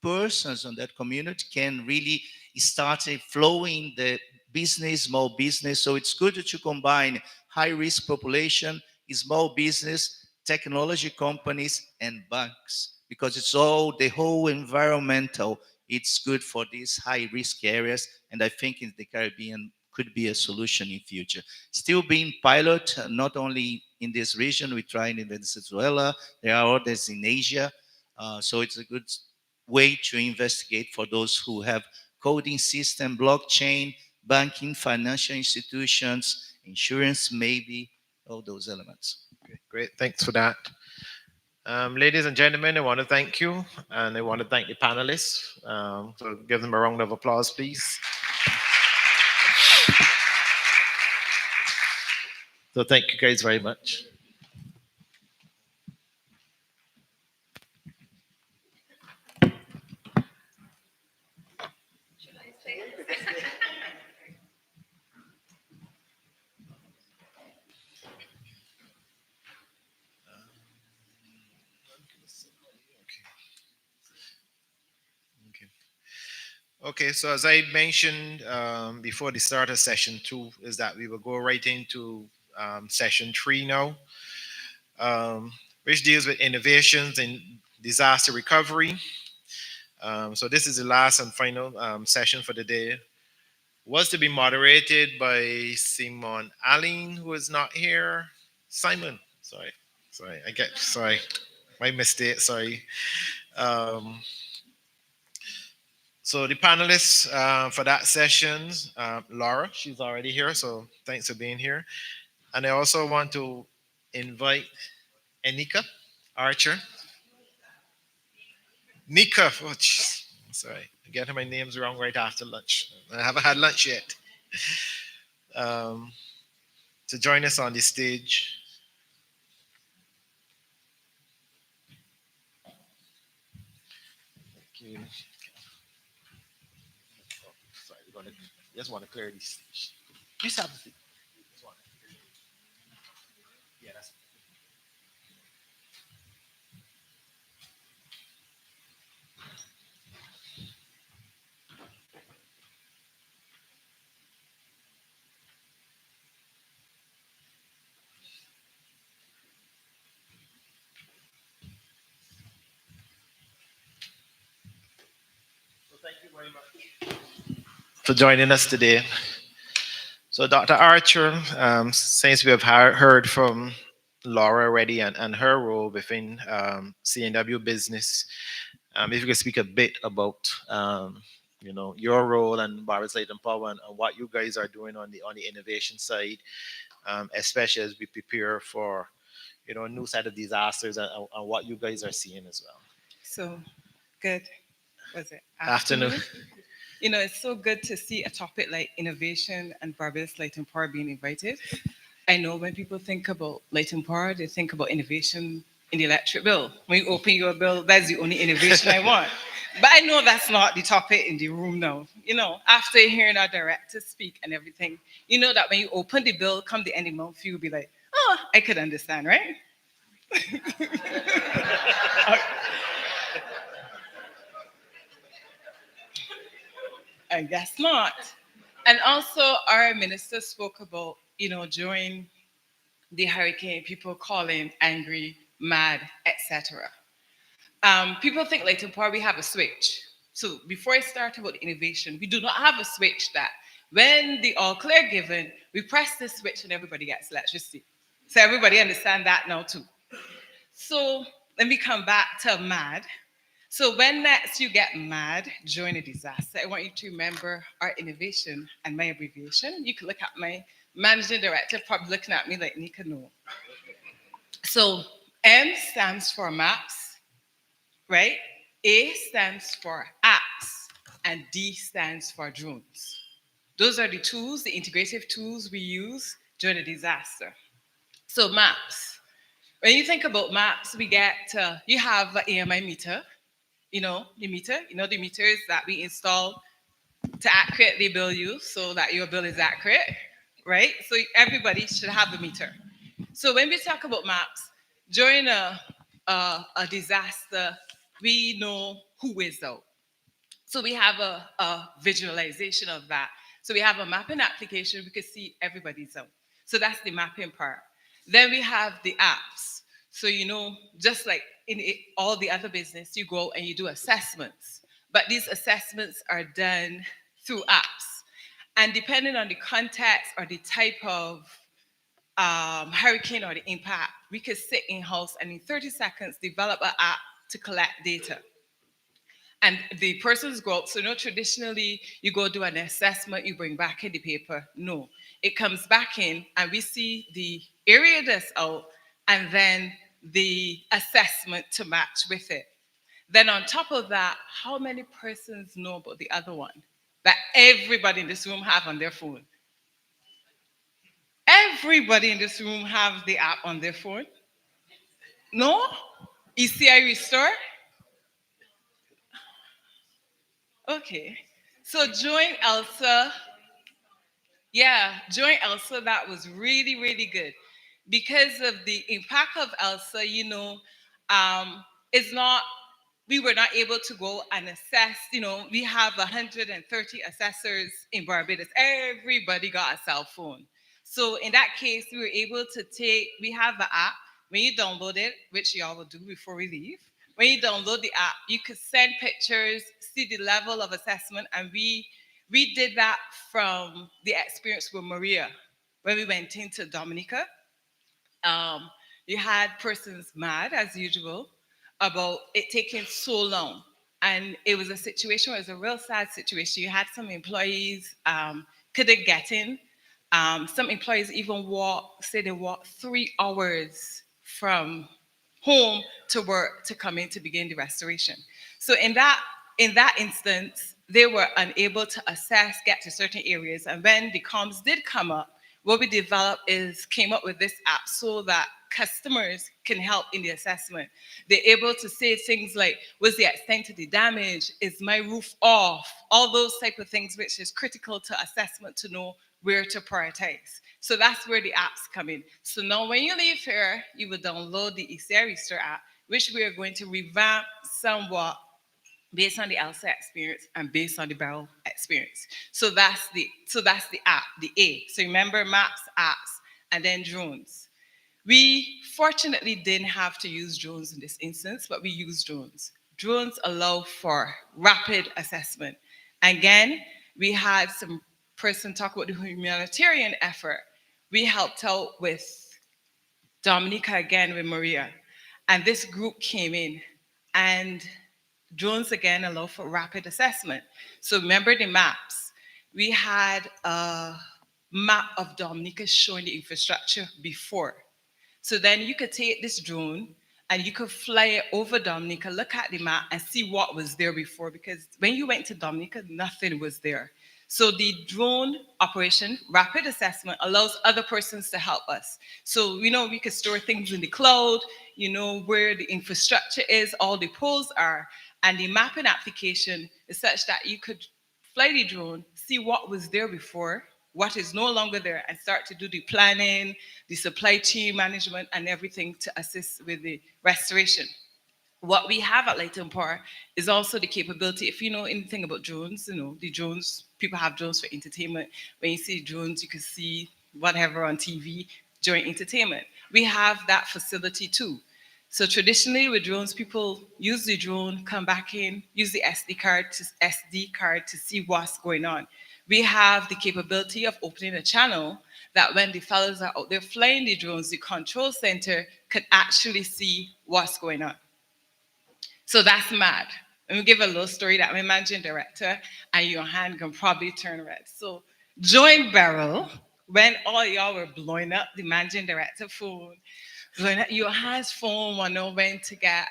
persons on that community can really start flowing the business, small business. So it's good to combine high risk population, small business, technology companies, and banks, because it's all the whole environmental. It's good for these high risk areas, and I think in the Caribbean could be a solution in future. Still being pilot, not only in this region, we're trying in Venezuela, there are others in Asia. So it's a good way to investigate for those who have coding system, blockchain, banking, financial institutions, insurance, maybe, all those elements. Great, thanks for that. Ladies and gentlemen, I want to thank you, and I want to thank the panelists. So give them a round of applause, please. So thank you guys very much. Okay, so as I mentioned before the start of session 2, is that we will go right into session 3 now, which deals with innovations in disaster recovery. So this is the last and final session for the day. Was to be moderated by Simon Allen, who is not here. Simon, sorry, my mistake, sorry. So the panelists for that session, Laura, she's already here, so thanks for being here. And I also want to invite Enika Archer. Nika, oh, geez. Sorry, I'm getting my names wrong right after lunch. I haven't had lunch yet. To join us on the stage. Thank you. Sorry, just want to clear these. Just have a seat. Yeah, that's. Thank you very much for joining us today. So, Dr. Archer, since we have heard from Laura already and her role within C&W Business, if you could speak a bit about your role and Barbados Light and Power and what you guys are doing on the innovation side, especially as we prepare for a new set of disasters and what you guys are seeing as well. So good. Was it Afternoon? It's so good to see a topic like innovation and Barbados Light and Power being invited. I know when people think about light and power, they think about innovation in the electric bill. When you open your bill, that's the only innovation I want. But I know that's not the topic in the room now. After hearing our director speak and everything, you know that when you open the bill, come the end of the month, you'll be like, oh, I could understand, right? I guess not. And also, our minister spoke about, during the hurricane, people calling angry, mad, etc. People think like in power we have a switch. So before I start about innovation, we do not have a switch that when the all clear given, we press this switch and everybody gets electricity. So everybody understand that now too. So let me come back to mad. So when next you get mad during a disaster, I want you to remember our innovation and my abbreviation. You can look at my managing director, probably looking at me like Nika no. So M stands for maps, right? A stands for apps, and D stands for drones. Those are the tools, the integrative tools we use during a disaster. So maps. When you think about maps, you have an AMI meter, the meters that we install to accurately bill you so that your bill is accurate, right? So everybody should have a meter. So when we talk about maps, during a disaster, we know who is out. So we have a visualization of that. So we have a mapping application, we can see everybody's out. So that's the mapping part. Then we have the apps. So, just like in all the other business, you go and you do assessments. But these assessments are done through apps. And depending on the context or the type of hurricane or the impact, we could sit in house and in 30 seconds develop an app to collect data. And the persons go out. So, traditionally, you go do an assessment, you bring back in the paper. No, it comes back in, and we see the area that's out, and then the assessment to match with it. Then, on top of that, how many persons know about the other one that everybody in this room have on their phone? Everybody in this room have the app on their phone? No? ECI Restore? Okay. So join Elsa. Yeah, join Elsa. That was really, really good. Because of the impact of Elsa, it's not, we were not able to go and assess. We have 130 assessors in Barbados. Everybody got a cell phone. So in that case, we were able to we have an app. When you download it, which y'all will do before we leave, when you download the app, you could send pictures, see the level of assessment, and we did that from the experience with Maria. When we went into Dominica, you had persons mad, as usual, about it taking so long. And it was a situation, it was a real sad situation. You had some employees couldn't get in. Some employees even say they walked 3 hours from home to work to come in to begin the restoration. So in that instance, they were unable to assess, get to certain areas. And when the comms did come up, what we developed is came up with this app so that customers can help in the assessment. They're able to say things like, what's the extent of the damage? Is my roof off? All those type of things, which is critical to assessment to know where to prioritize. So that's where the apps come in. So now when you leave here, you will download the ECI Restore app, which we are going to revamp somewhat based on the Elsa experience and based on the Beryl experience. So that's the app, the A. So remember, maps, apps, and then drones. We fortunately didn't have to use drones in this instance, but we used drones. Drones allow for rapid assessment. Again, we had some person talk about the humanitarian effort. We helped out with Dominica again with Maria. And this group came in, and drones again allow for rapid assessment. So remember the maps. We had a map of Dominica showing the infrastructure before. So then you could take this drone and you could fly it over Dominica, look at the map and see what was there before. Because when you went to Dominica, nothing was there. So the drone operation, rapid assessment, allows other persons to help us. So we could store things in the cloud, where the infrastructure is, all the poles are. And the mapping application is such that you could fly the drone, see what was there before, what is no longer there, and start to do the planning, the supply chain management, and everything to assist with the restoration. What we have at Light and Power is also the capability. If you know anything about drones, the drones, people have drones for entertainment. When you see drones, you can see whatever on TV during entertainment. We have that facility too. So traditionally with drones, people use the drone, come back in, use the SD card to see what's going on. We have the capability of opening a channel that when the fellows are out there flying the drones, the control center could actually see what's going on. So that's mad. Let me give a little story that my managing director and your hand can probably turn red. So join Beryl when all y'all were blowing up the managing director phone. Your hands phone will know when to get,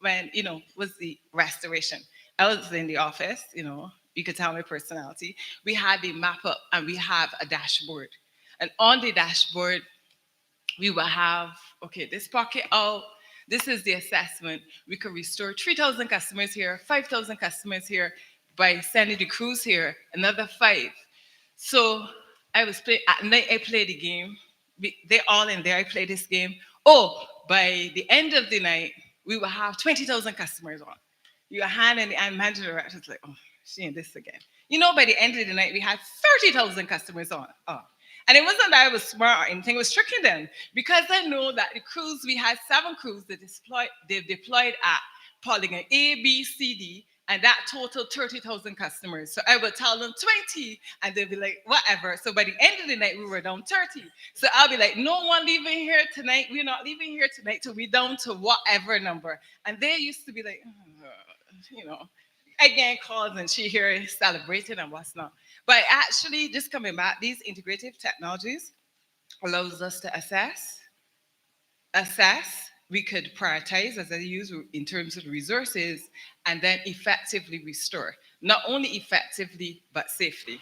was the restoration. I was in the office, you could tell my personality. We had the map up and we have a dashboard. And on the dashboard, we will have, okay, this pocket out, this is the assessment. We could restore 3,000 customers here, 5,000 customers here by sending the crews here, another 5. So I was playing, at night I played the game. They're all in there, I played this game. Oh, by the end of the night, we will have 20,000 customers on. Your hand and manager director is like, oh, she and this again. By the end of the night, we had 30,000 customers on. Oh. And it wasn't that I was smart or anything, it was tricking them because I know that the crews, we had 7 crews that they've deployed at polygon A, B, C, D, and that total 30,000 customers. So I would tell them 20, and they'd be like, whatever. So by the end of the night, we were down 30. So I'll be like, no one leaving here tonight. We're not leaving here tonight till we're down to whatever number. And they used to be like, again, calls and she here celebrating and what's not. But actually, just coming back, these integrative technologies allows us to assess, we could prioritize as I use in terms of resources, and then effectively restore. Not only effectively, but safely.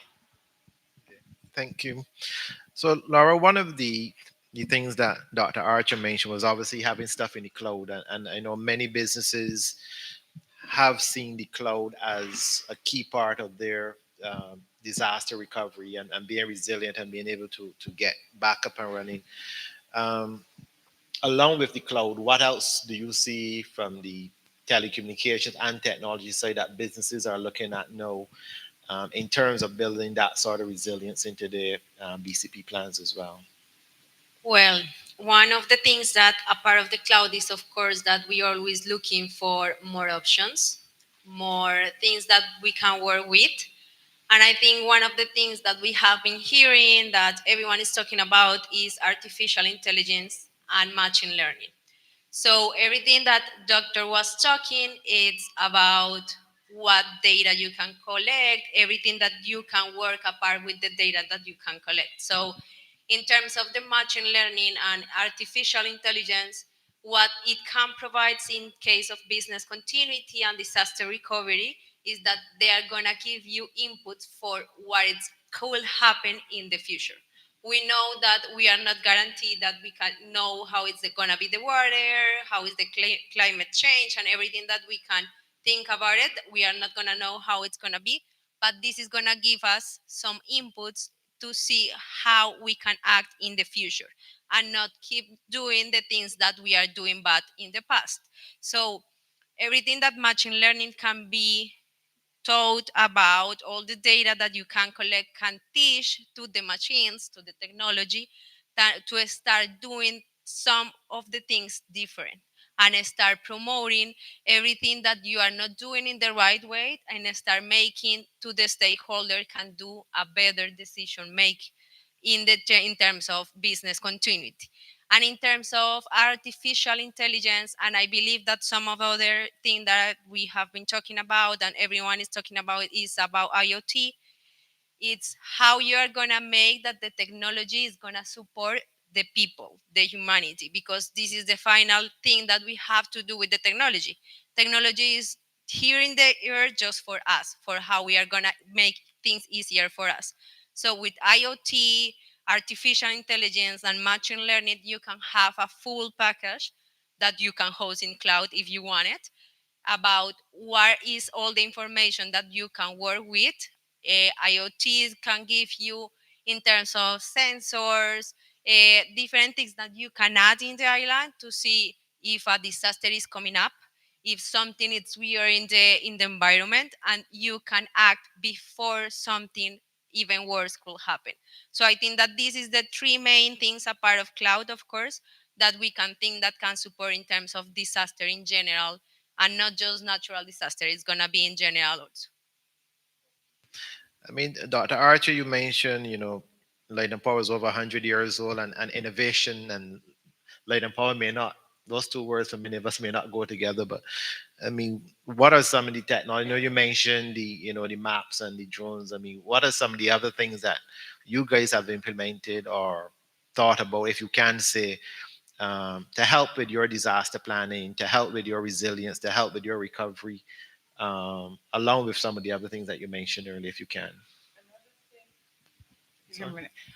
Thank you. So, Laura, one of the things that Dr. Archer mentioned was obviously having stuff in the cloud, and I know many businesses have seen the cloud as a key part of their disaster recovery and being resilient and being able to get back up and running. Um, Along with the cloud, what else do you see from the telecommunications and technology side that businesses are looking at now in terms of building that sort of resilience into their BCP plans as well? Well, one of the things that a part of the cloud is, of course, that we are always looking for more options, more things that we can work with. And I think one of the things that we have been hearing that everyone is talking about is artificial intelligence and machine learning. So everything that doctor was talking, it's about what data you can collect, everything that you can work apart with the data that you can collect. So in terms of the machine learning and artificial intelligence, what it can provide in case of business continuity and disaster recovery is that they are going to give you inputs for what it could happen in the future. We know that we are not guaranteed that we can know how it's going to be the water, how is the climate change, and everything that we can think about it. We are not going to know how it's going to be, but this is going to give us some inputs to see how we can act in the future and not keep doing the things that we are doing bad in the past. So everything that machine learning can be taught about, all the data that you can collect can teach to the machines, to the technology, to start doing some of the things different and start promoting everything that you are not doing in the right way and start making to the stakeholder can do a better decision make in terms of business continuity. And in terms of artificial intelligence, and I believe that some of other things that we have been talking about and everyone is talking about is about IoT. It's how you are going to make that the technology is going to support the people, the humanity, because this is the final thing that we have to do with the technology. Technology is here in the earth just for us, for how we are going to make things easier for us. So with IoT, artificial intelligence, and machine learning, you can have a full package that you can host in cloud if you want it, about what is all the information that you can work with. IoT can give you in terms of sensors, different things that you can add in the island to see if a disaster is coming up, if something is weird in the environment, and you can act before something even worse could happen. So I think that this is the 3 main things, a part of cloud, of course, that we can think that can support in terms of disaster in general, and not just natural disaster. It's going to be in general also. I mean, Dr. Archer, you mentioned, light and power is over 100 years old, and innovation and light and power may not, those two words for many of us may not go together, but I mean, what are some of the technology? I know you mentioned the maps and the drones. I mean, what are some of the other things that you guys have implemented or thought about, if you can say, to help with your disaster planning, to help with your resilience, to help with your recovery, along with some of the other things that you mentioned earlier, if you can?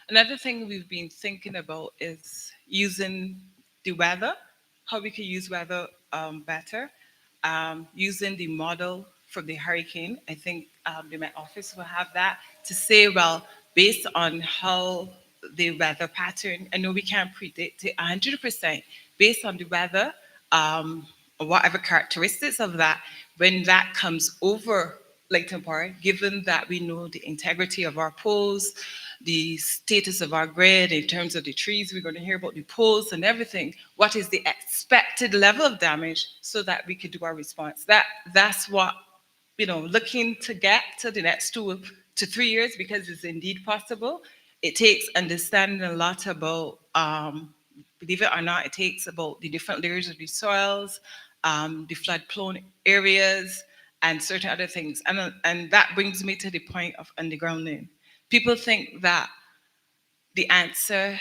Another thing we've been thinking about is using the weather, how we can use weather better, using the model from the hurricane. I think my office will have that to say, well, based on how the weather pattern, I know we can't predict it 100%. Based on the weather, or whatever characteristics of that, when that comes over Leighton Park, given that we know the integrity of our poles, the status of our grid in terms of the trees, we're going to hear about the poles and everything. What is the expected level of damage so that we could do our response? That's what, looking to get to the next 2 to 3 years, because it's indeed possible. It takes understanding a lot about, believe it or not, it takes about the different layers of the soils, the flood-prone areas, and certain other things. And that brings me to the point of undergrounding. People think that the answer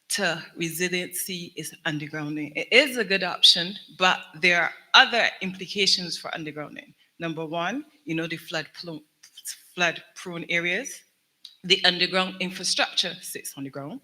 to resiliency is undergrounding. It is a good option, but there are other implications for undergrounding. Number one, the flood-prone areas. The underground infrastructure sits on the ground.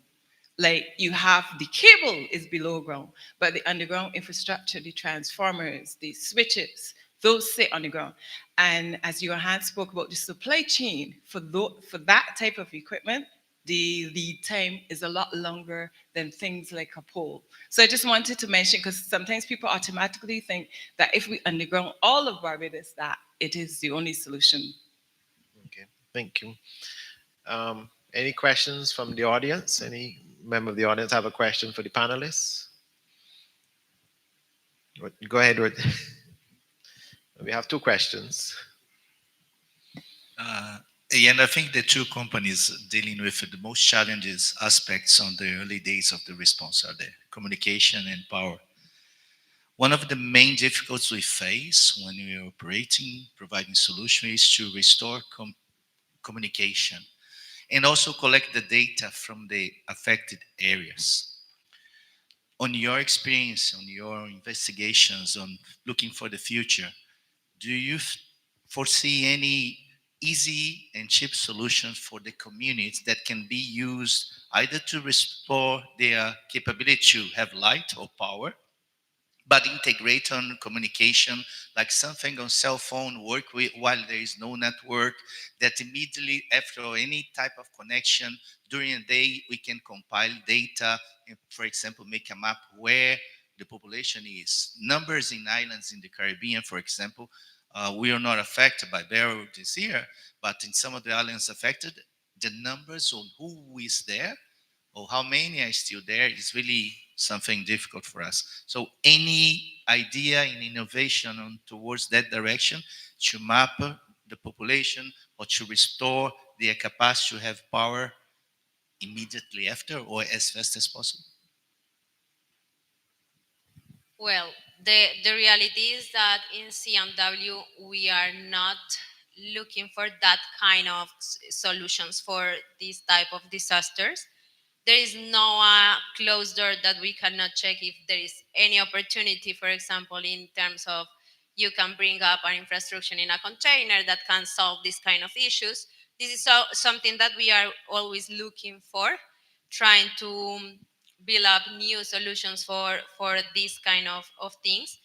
Like, you have the cable is below ground, but the underground infrastructure, the transformers, the switches, those sit on the ground. And as Johan spoke about the supply chain for that type of equipment, the lead time is a lot longer than things like a pole. So I just wanted to mention, because sometimes people automatically think that if we underground all of Barbados, that it is the only solution. Okay, thank you. Any questions from the audience? Any member of the audience have a question for the panelists? Go ahead with. We have two questions. And I think the two companies dealing with the most challenges aspects on the early days of the response are the communication and power. One of the main difficulties we face when we are operating, providing solutions, is to restore communication and also collect the data from the affected areas. On your experience, on your investigations, on looking for the future, do you foresee any easy and cheap solutions for the communities that can be used either to restore their capability to have light or power, but integrate on communication, like something on cell phone work with, while there is no network, that immediately after any type of connection during a day, we can compile data and, for example, make a map where the population is. Numbers in islands in the Caribbean, for example, we are not affected by Beryl this year, but in some of the islands affected, the numbers on who is there or how many are still there is really something difficult for us. So any idea in innovation on towards that direction to map the population or to restore their capacity to have power immediately after or as fast as possible? Well, the reality is that in C&W, we are not looking for that kind of solutions for this type of disasters. There is no closed door that we cannot check if there is any opportunity, for example, in terms of you can bring up an infrastructure in a container that can solve this kind of issues. This is something that we are always looking for, trying to build up new solutions for these kind of things.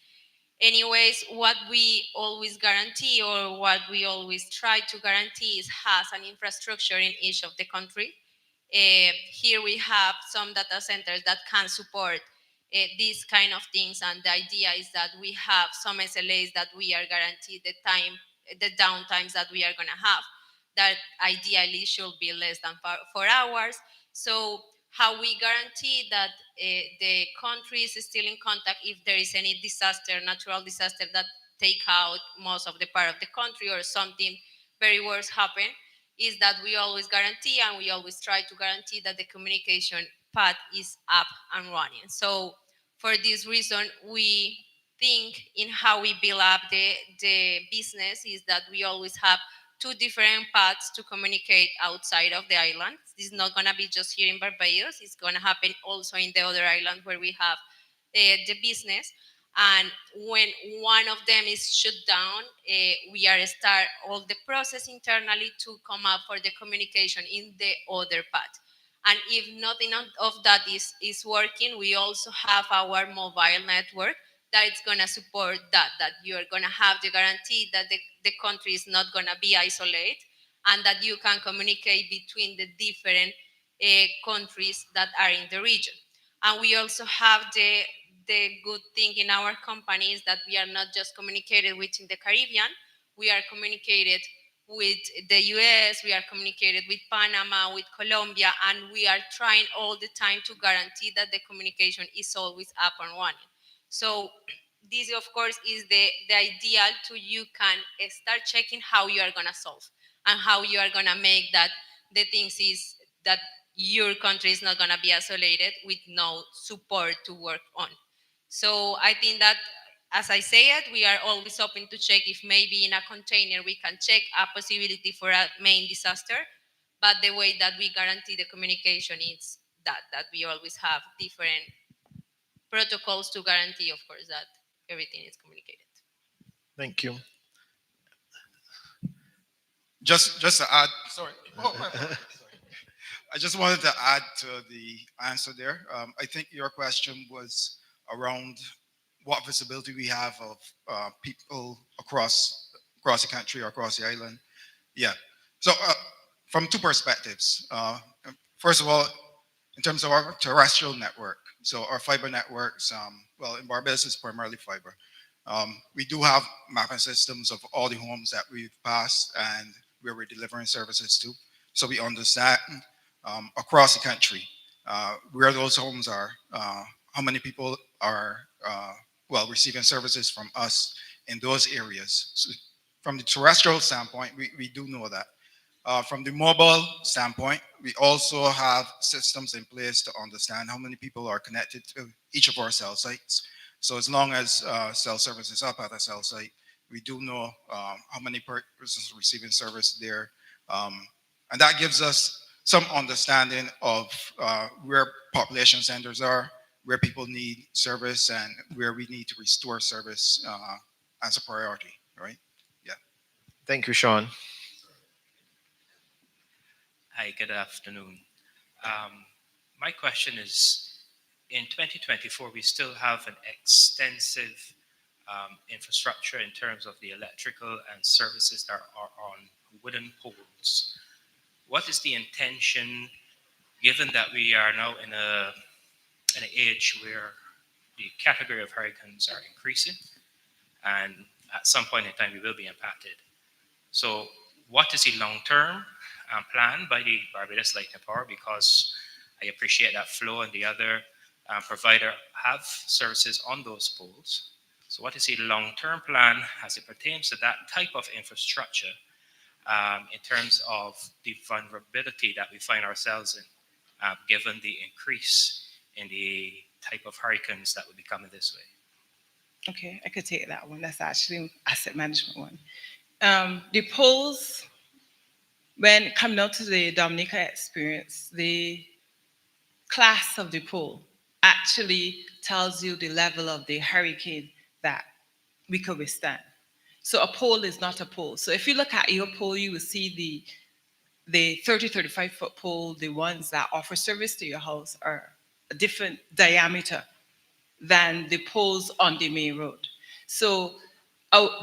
Anyways, what we always guarantee or what we always try to guarantee is has an infrastructure in each of the country. Here we have some data centers that can support these kind of things, and the idea is that we have some SLAs that we are guaranteed the downtimes that we are going to have, that ideally should be less than 4 hours. So how we guarantee that the country is still in contact if there is any disaster, natural disaster that take out most of the part of the country or something very worse happen, is that we always guarantee and we always try to guarantee that the communication path is up and running. So for this reason, we think in how we build up the business is that we always have two different paths to communicate outside of the island. This is not going to be just here in Barbados. It's going to happen also in the other island where we have the business. And when one of them is shut down, we are start all the process internally to come up for the communication in the other path. And if nothing of that is working, we also have our mobile network that it's going to support that you're going to have the guarantee that the country is not going to be isolated and that you can communicate between the different countries that are in the region. And we also have the good thing in our company is that we are not just communicated within the Caribbean, we are communicated with the US, we are communicated with Panama, with Colombia, and we are trying all the time to guarantee that the communication is always up and running. So this, of course, is the ideal to you can start checking how you are going to solve and how you are going to make that the things is that your country is not going to be isolated with no support to work on. So I think that, as I said, we are always open to check if maybe in a container we can check a possibility for a main disaster. But the way that we guarantee the communication is that we always have different protocols to guarantee, of course, that everything is communicated. Thank you. Just to add, sorry. Oh, my fault. Sorry. I just wanted to add to the answer there. I think your question was around what visibility we have of people across the country or across the island. Yeah. So from two perspectives. First of all, in terms of our terrestrial network, so our fiber networks, well, in Barbados it's primarily fiber. We do have mapping systems of all the homes that we've passed and where we're delivering services to. So we understand across the country where those homes are, how many people are well receiving services from us in those areas. So from the terrestrial standpoint, we do know that. From the mobile standpoint, we also have systems in place to understand how many people are connected to each of our cell sites. So as long as cell service is up at a cell site, we do know how many persons are receiving service there. And that gives us some understanding of where population centers are, where people need service, and where we need to restore service as a priority, right? Yeah. Thank you, Sean. Hi, good afternoon. My question is, in 2024, we still have an extensive infrastructure in terms of the electrical and services that are on wooden poles. What is the intention, given that we are now in an age where the category of hurricanes are increasing, and at some point in time we will be impacted? So what is the long-term plan by the Barbados Light and Power? Because I appreciate that Flow and the other provider have services on those poles. So what is the long-term plan as it pertains to that type of infrastructure in terms of the vulnerability that we find ourselves in, given the increase in the type of hurricanes that will be coming this way? Okay, I could take that one. That's actually asset management one. The poles, when coming out to the Dominica experience, the class of the pole actually tells you the level of the hurricane that we could withstand. So a pole is not a pole. So if you look at your pole, you will see the 30, 35 foot pole, the ones that offer service to your house are a different diameter than the poles on the main road. So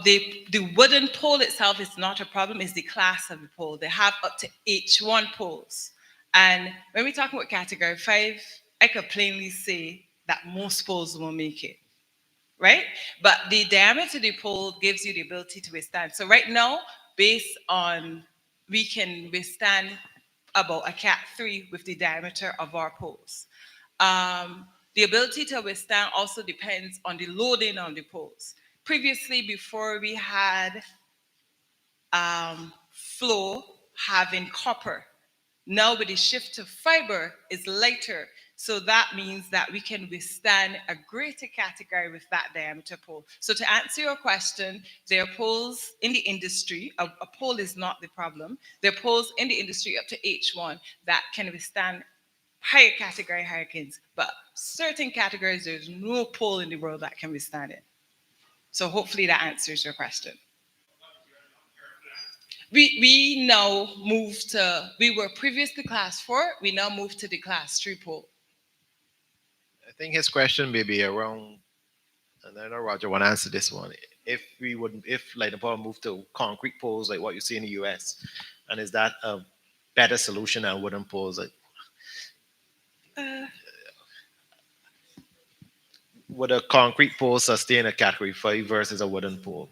the wooden pole itself is not a problem, it's the class of the pole. They have up to H1 poles. And when we talk about category 5, I could plainly say that most poles will make it, right? But the diameter of the pole gives you the ability to withstand. So right now, based on, we can withstand about a Cat 3 with the diameter of our poles. The ability to withstand also depends on the loading on the poles. Previously, before we had Flow having copper, now with the shift to fiber is lighter. So that means that we can withstand a greater category with that diameter pole. So to answer your question, there are poles in the industry, a pole is not the problem. There are poles in the industry up to H1 that can withstand higher category hurricanes, but certain categories, there's no pole in the world that can withstand it. So hopefully that answers your question. We now move to, we were previously class 4, we now move to the class 3 pole. I think his question may be around, and I know Roger want to answer this one. If Light and Power moved to concrete poles like what you see in the US, and is that a better solution than wooden poles? would a concrete pole sustain a category 5 versus a wooden pole?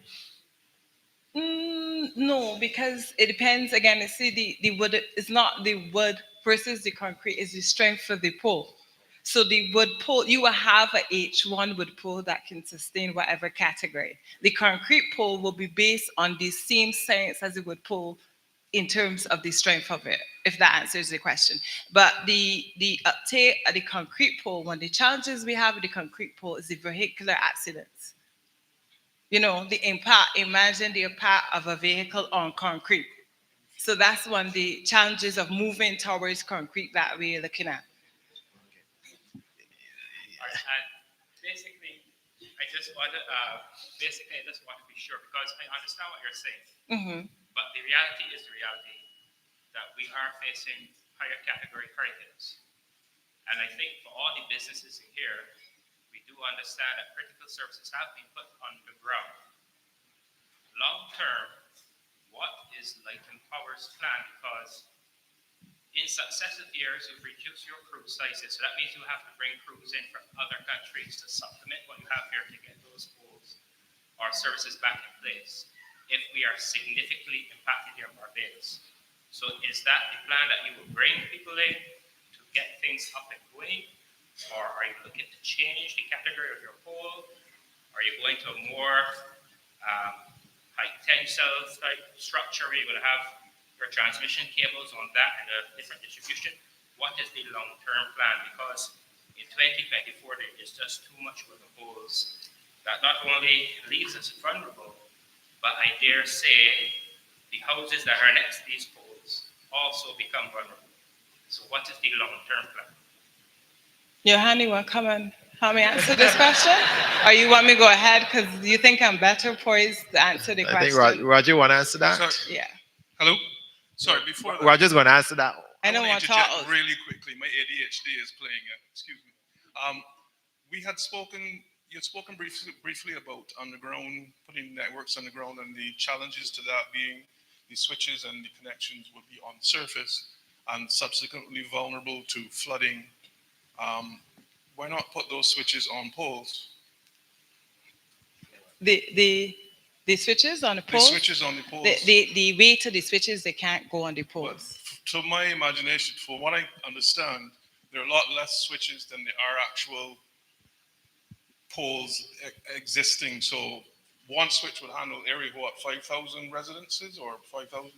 No, because it depends again. You see, the wood is not the wood versus the concrete, is the strength of the pole. So the wood pole, you will have a H1 wood pole that can sustain whatever category. The concrete pole will be based on the same science as the wood pole in terms of the strength of it, if that answers the question. But the uptake of the concrete pole, one of the challenges we have with the concrete pole is the vehicular accidents. You know, the impact, imagine the impact of a vehicle on concrete. So that's one of the challenges of moving towards concrete that we're looking at. Basically, I just want to be sure because I understand what you're saying. Mm-hmm. But the reality is the reality that we are facing higher category hurricanes. And I think for all the businesses in here, we do understand that critical services have been put underground. Long term, what is Light and Power's plan? Because in successive years, you've reduced your crew sizes. So that means you have to bring crews in from other countries to supplement what you have here to get those poles or services back in place if we are significantly impacted here in Barbados. So is that the plan that you will bring people in to get things up and going? Or are you looking to change the category of your pole? Are you going to a more high tensile type structure where you're going to have your transmission cables on that and a different distribution? What is the long-term plan? Because in 2024, there is just too much of the poles that not only leaves us vulnerable, but I dare say the houses that are next to these poles also become vulnerable. So what is the long-term plan? Johanny, want to come and help me answer this question? Or you want me to go ahead because you think I'm better poised to answer the question? I think Roger want to answer that? Sorry. Yeah. Hello? Sorry, before that. Roger's going to answer that. I don't want to talk. Really quickly. My ADHD is playing it. Excuse me. You had spoken briefly about underground, putting networks underground, and the challenges to that being the switches and the connections will be on surface and subsequently vulnerable to flooding. Why not put those switches on poles? The switches on the poles? The switches on the poles. The weight of the switches, they can't go on the poles. To my imagination, for what I understand, there are a lot less switches than there are actual poles existing. So one switch would handle area, what, 5,000 residences or 5,000?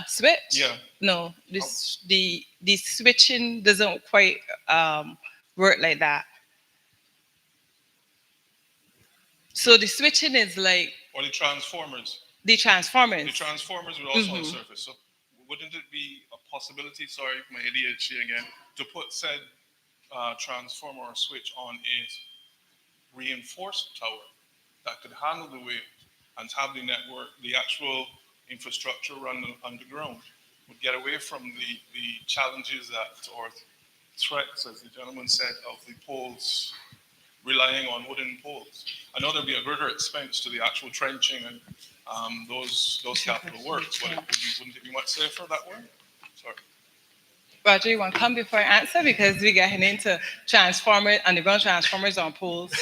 Switch? Yeah. No, the switching doesn't quite work like that. So the switching is like... Or the transformers. The transformers. The transformers would also on surface. So wouldn't it be a possibility, sorry, my ADHD again, to put said transformer or switch on a reinforced tower that could handle the weight and have the network, the actual infrastructure run underground? Would get away from the challenges that, or threats, as the gentleman said, of the poles, relying on wooden poles. I know there'd be a greater expense to the actual trenching and those capital works, but wouldn't it be much safer that way? Sorry. Roger, you want to come before I answer? Because we're getting into transformers, underground transformers on poles.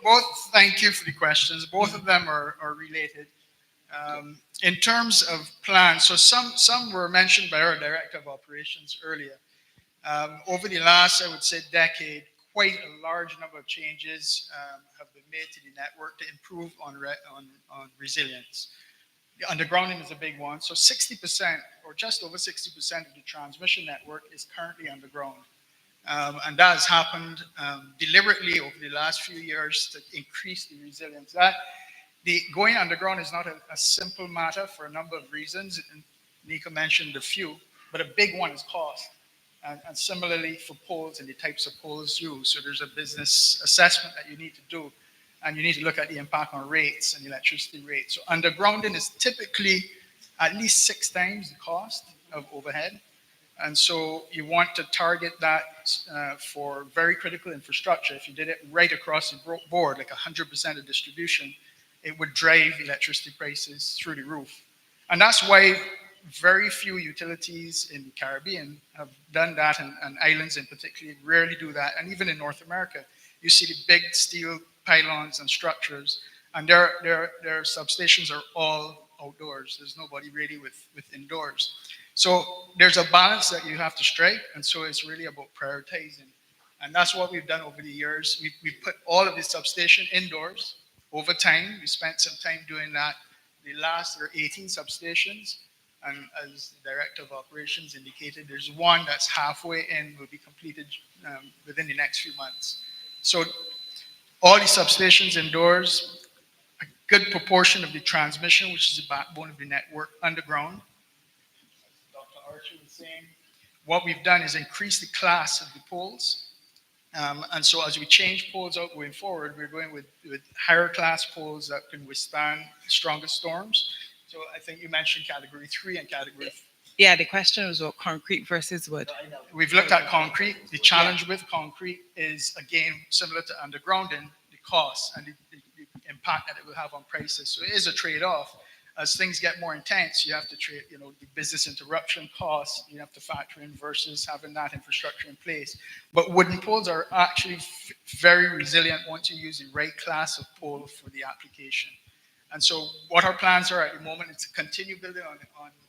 Both, thank you for the questions. Both of them are related. In terms of plans, so some were mentioned by our Director of Operations earlier. Over the last, I would say, decade, quite a large number of changes have been made to the network to improve on resilience. The undergrounding is a big one. So 60% or just over 60% of the transmission network is currently underground. And that has happened deliberately over the last few years to increase the resilience. The going underground is not a simple matter for a number of reasons. And Nika mentioned a few, but a big one is cost. And similarly for poles and the types of poles used. So there's a business assessment that you need to do, and you need to look at the impact on rates and electricity rates. So undergrounding is typically at least 6 times the cost of overhead. And so you want to target that for very critical infrastructure. If you did it right across the board, like 100% of distribution, it would drive electricity prices through the roof. And that's why very few utilities in the Caribbean have done that, and islands in particular rarely do that. And even in North America, you see the big steel pylons and structures, and their substations are all outdoors. There's nobody really with indoors. So there's a balance that you have to strike, and so it's really about prioritizing. And that's what we've done over the years. We put all of the substation indoors over time. We spent some time doing that. The last, there are 18 substations, and as the Director of Operations indicated, there's one that's halfway in, will be completed within the next few months. So all the substations indoors, a good proportion of the transmission, which is the backbone of the network, underground. Dr. Archer was saying, what we've done is increase the class of the poles. And so as we change poles out going forward, we're going with higher class poles that can withstand stronger storms. So I think you mentioned category 3 and category 4. Yeah, the question was about concrete versus wood. We've looked at concrete. The challenge with concrete is, again, similar to undergrounding, the cost and the impact that it will have on prices. So it is a trade-off. As things get more intense, you have to trade, the business interruption costs, you have to factor in versus having that infrastructure in place. But wooden poles are actually very resilient once you use the right class of pole for the application. And so what our plans are at the moment is to continue building on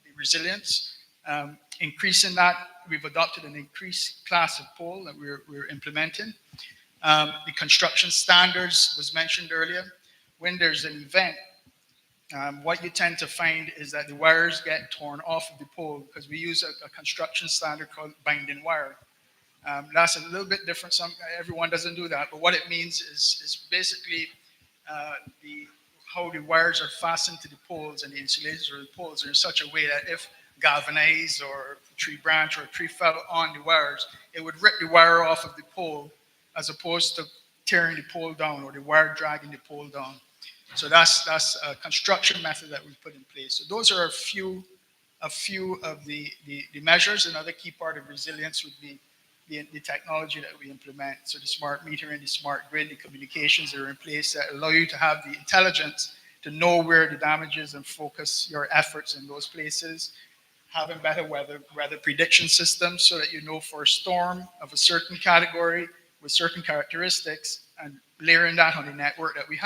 the resilience, increasing that. We've adopted an increased class of pole that we're implementing. The construction standards was mentioned earlier. When there's an event, what you tend to find is that the wires get torn off of the pole because we use a construction standard called binding wire. That's a little bit different. Everyone doesn't do that, but what it means is basically how the wires are fastened to the poles and the insulators of the poles are in such a way that if galvanized or a tree branch or a tree fell on the wires, it would rip the wire off of the pole as opposed to tearing the pole down or the wire dragging the pole down. So that's a construction method that we put in place. So those are a few of the measures. Another key part of resilience would be the technology that we implement. So the smart metering, the smart grid, the communications that are in place that allow you to have the intelligence to know where the damage is and focus your efforts in those places. Having better weather prediction systems so that you know for a storm of a certain category with certain characteristics and layering that on the network that we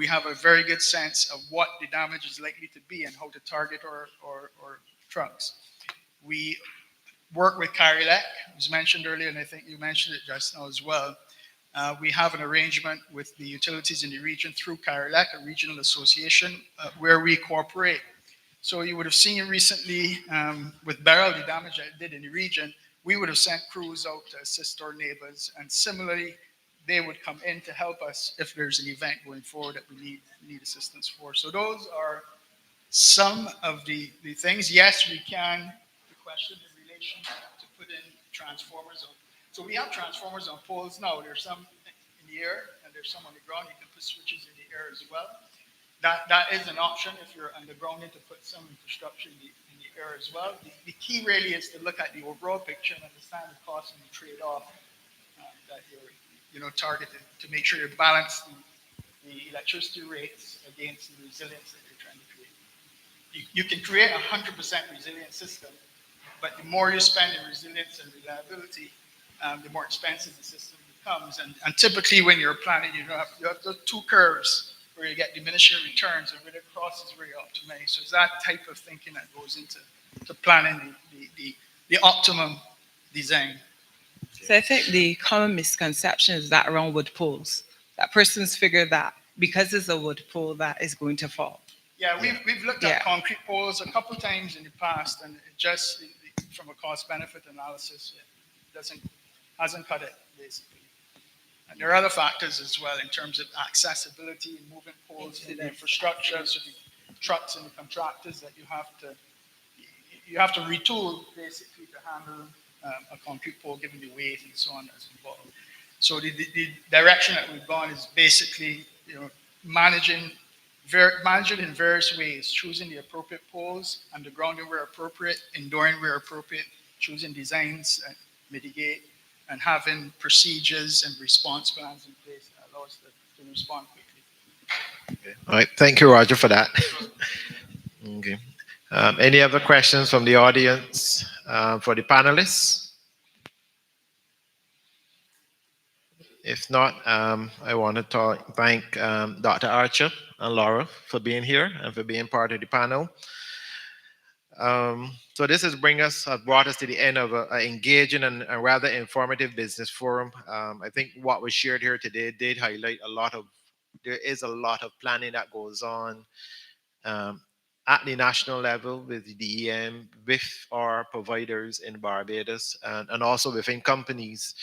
have a very good sense of what the damage is likely to be and how to target our trucks. We work with Caribbean, it was mentioned earlier, and I think you mentioned it just now as well. We have an arrangement with the utilities in the region through Caribbean, a regional association, where we cooperate. So you would have seen recently with Beryl, the damage that it did in the region, we would have sent crews out to assist our neighbors, and similarly, they would come in to help us if there's an event going forward that we need assistance for. So those are some of the things. Yes, we can. The question in relation to put in transformers. So we have transformers on poles now. There's some in the air and there's some on the ground. You can put switches in the air as well. That is an option if you're undergrounding to put some infrastructure in the air as well. The key really is to look at the overall picture and understand the cost and the trade-off that you're targeted to make sure you balance the electricity rates against the resilience that you're trying to create. You can create a 100% resilient system, but the more you spend in resilience and reliability, the more expensive the system becomes. And typically when you're planning, you have those two curves where you get diminishing returns and where the cost is very optimized. So it's that type of thinking that goes into planning the optimum design. So I think the common misconception is that around wood poles, that persons figure that because it's a wood pole that is going to fall. Yeah, we've looked at concrete poles a couple times in the past, and it just from a cost-benefit analysis, it hasn't cut it basically. And there are other factors as well in terms of accessibility, moving poles in the infrastructure, so the trucks and the contractors that you have to retool basically to handle a concrete pole given the weight and so on that's involved. So the direction that we've gone is basically managing in various ways, choosing the appropriate poles, undergrounding where appropriate, indoring where appropriate, choosing designs that mitigate, and having procedures and response plans in place that allow us to respond quickly. Okay. All right. Thank you, Roger, for that. Okay. Any other questions from the audience for the panelists? If not, I want to thank Dr. Archer and Laura for being here and for being part of the panel. So this has brought us to the end of an engaging and a rather informative business forum. I think what was shared here today did highlight there is a lot of planning that goes on um, at the national level with the DEM, with our providers in Barbados, and also within companies.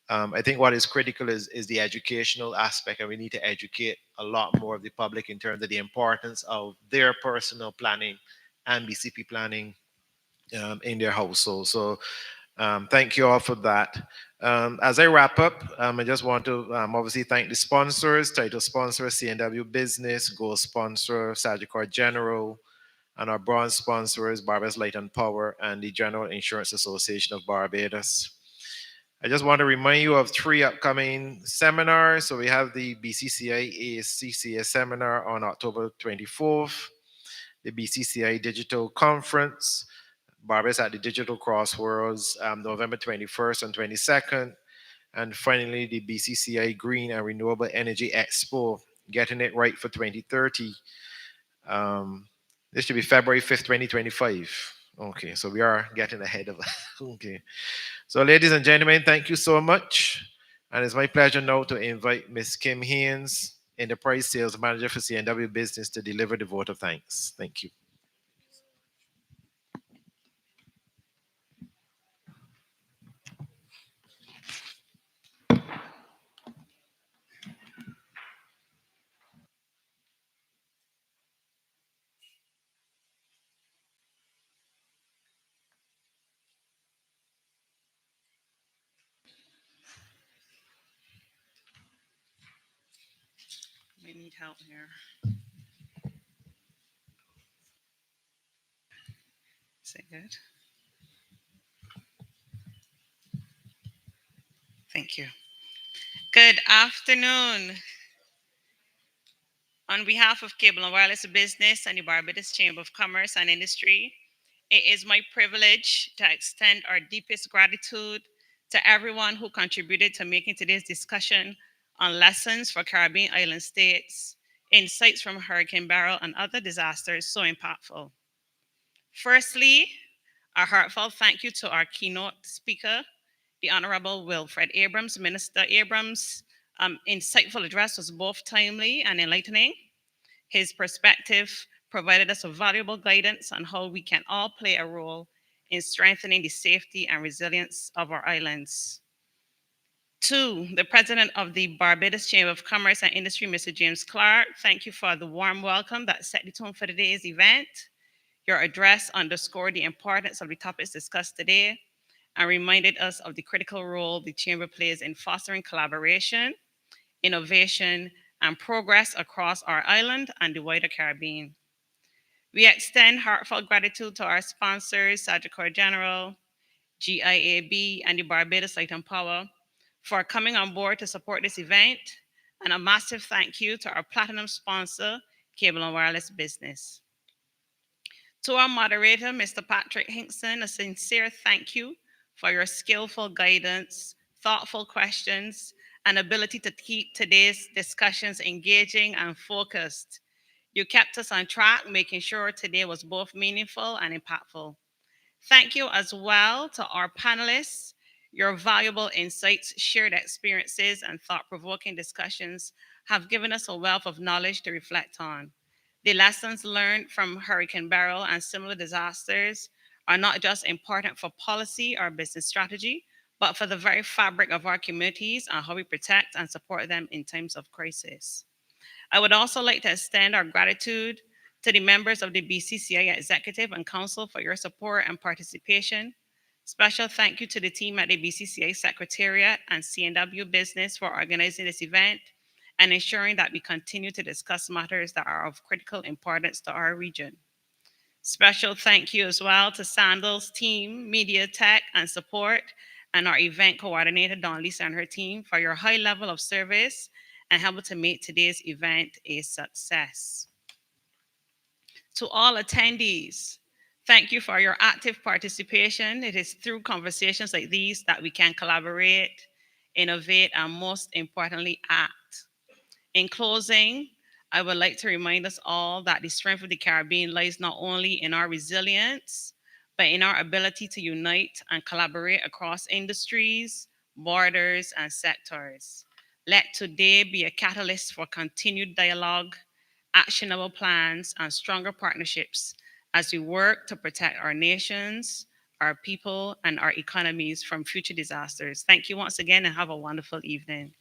I think what is critical is the educational aspect, and we need to educate a lot more of the public in terms of the importance of their personal planning and BCP planning in their household. So thank you all for that. As I wrap up, I just want to obviously thank the sponsors, title sponsor, C&W Business, gold sponsor, Sagicor General, and our bronze sponsors, Barbados Light and Power, and the General Insurance Association of Barbados. I just want to remind you of 3 upcoming seminars. So we have the BCCI ASCCA seminar on October 24th, the BCCI Digital Conference, Barbados at the Digital Crossroads, November 21st and 22nd. And finally, the BCCI Green and Renewable Energy Expo, Getting It Right for 2030. This should be February 5th, 2025. Okay, so we are getting ahead of okay. So, ladies and gentlemen, thank you so much. And it's my pleasure now to invite Ms. Kim Haynes, Enterprise Sales Manager for C&W Business, to deliver the vote of thanks. Thank you. We need help here. Is it good? Thank you. Good afternoon. On behalf of Cable and Wireless Business and the Barbados Chamber of Commerce and Industry, it is my privilege to extend our deepest gratitude to everyone who contributed to making today's discussion on lessons for Caribbean island states, insights from Hurricane Beryl and other disasters so impactful. Firstly, a heartfelt thank you to our keynote speaker, the Honorable Wilfred Abrams. Minister Abrams' insightful address was both timely and enlightening. His perspective provided us with valuable guidance on how we can all play a role in strengthening the safety and resilience of our islands. 2, the president of the Barbados Chamber of Commerce and Industry, Mr. James Clark, thank you for the warm welcome that set the tone for today's event. Your address underscored the importance of the topics discussed today and reminded us of the critical role the Chamber plays in fostering collaboration, innovation, and progress across our island and the wider Caribbean. We extend heartfelt gratitude to our sponsors, Sagicor General, GIAB, and the Barbados Light and Power for coming on board to support this event, and a massive thank you to our platinum sponsor, Cable and Wireless Business. To our moderator, Mr. Patrick Hinkson, a sincere thank you for your skillful guidance, thoughtful questions, and ability to keep today's discussions engaging and focused. You kept us on track, making sure today was both meaningful and impactful. Thank you as well to our panelists. Your valuable insights, shared experiences, and thought-provoking discussions have given us a wealth of knowledge to reflect on. The lessons learned from Hurricane Beryl and similar disasters are not just important for policy or business strategy, but for the very fabric of our communities and how we protect and support them in times of crisis. I would also like to extend our gratitude to the members of the BCCI Executive and Council for your support and participation. Special thank you to the team at the BCCI Secretariat and C&W Business for organizing this event and ensuring that we continue to discuss matters that are of critical importance to our region. Special thank you as well to Sandal's team, Media Tech, and support, and our event coordinator, Dawn Lisa, and her team for your high level of service and helping to make today's event a success. To all attendees, thank you for your active participation. It is through conversations like these that we can collaborate, innovate, and most importantly, act. In closing, I would like to remind us all that the strength of the Caribbean lies not only in our resilience, but in our ability to unite and collaborate across industries, borders, and sectors. Let today be a catalyst for continued dialogue, actionable plans, and stronger partnerships as we work to protect our nations, our people, and our economies from future disasters. Thank you once again and have a wonderful evening.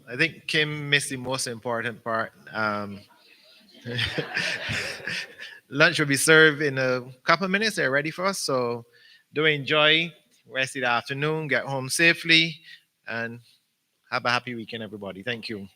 I think Kim missed the most important part. Lunch will be served in a couple of minutes. They're ready for us. So do enjoy rest of the afternoon. Get home safely and have a happy weekend, everybody. Thank you.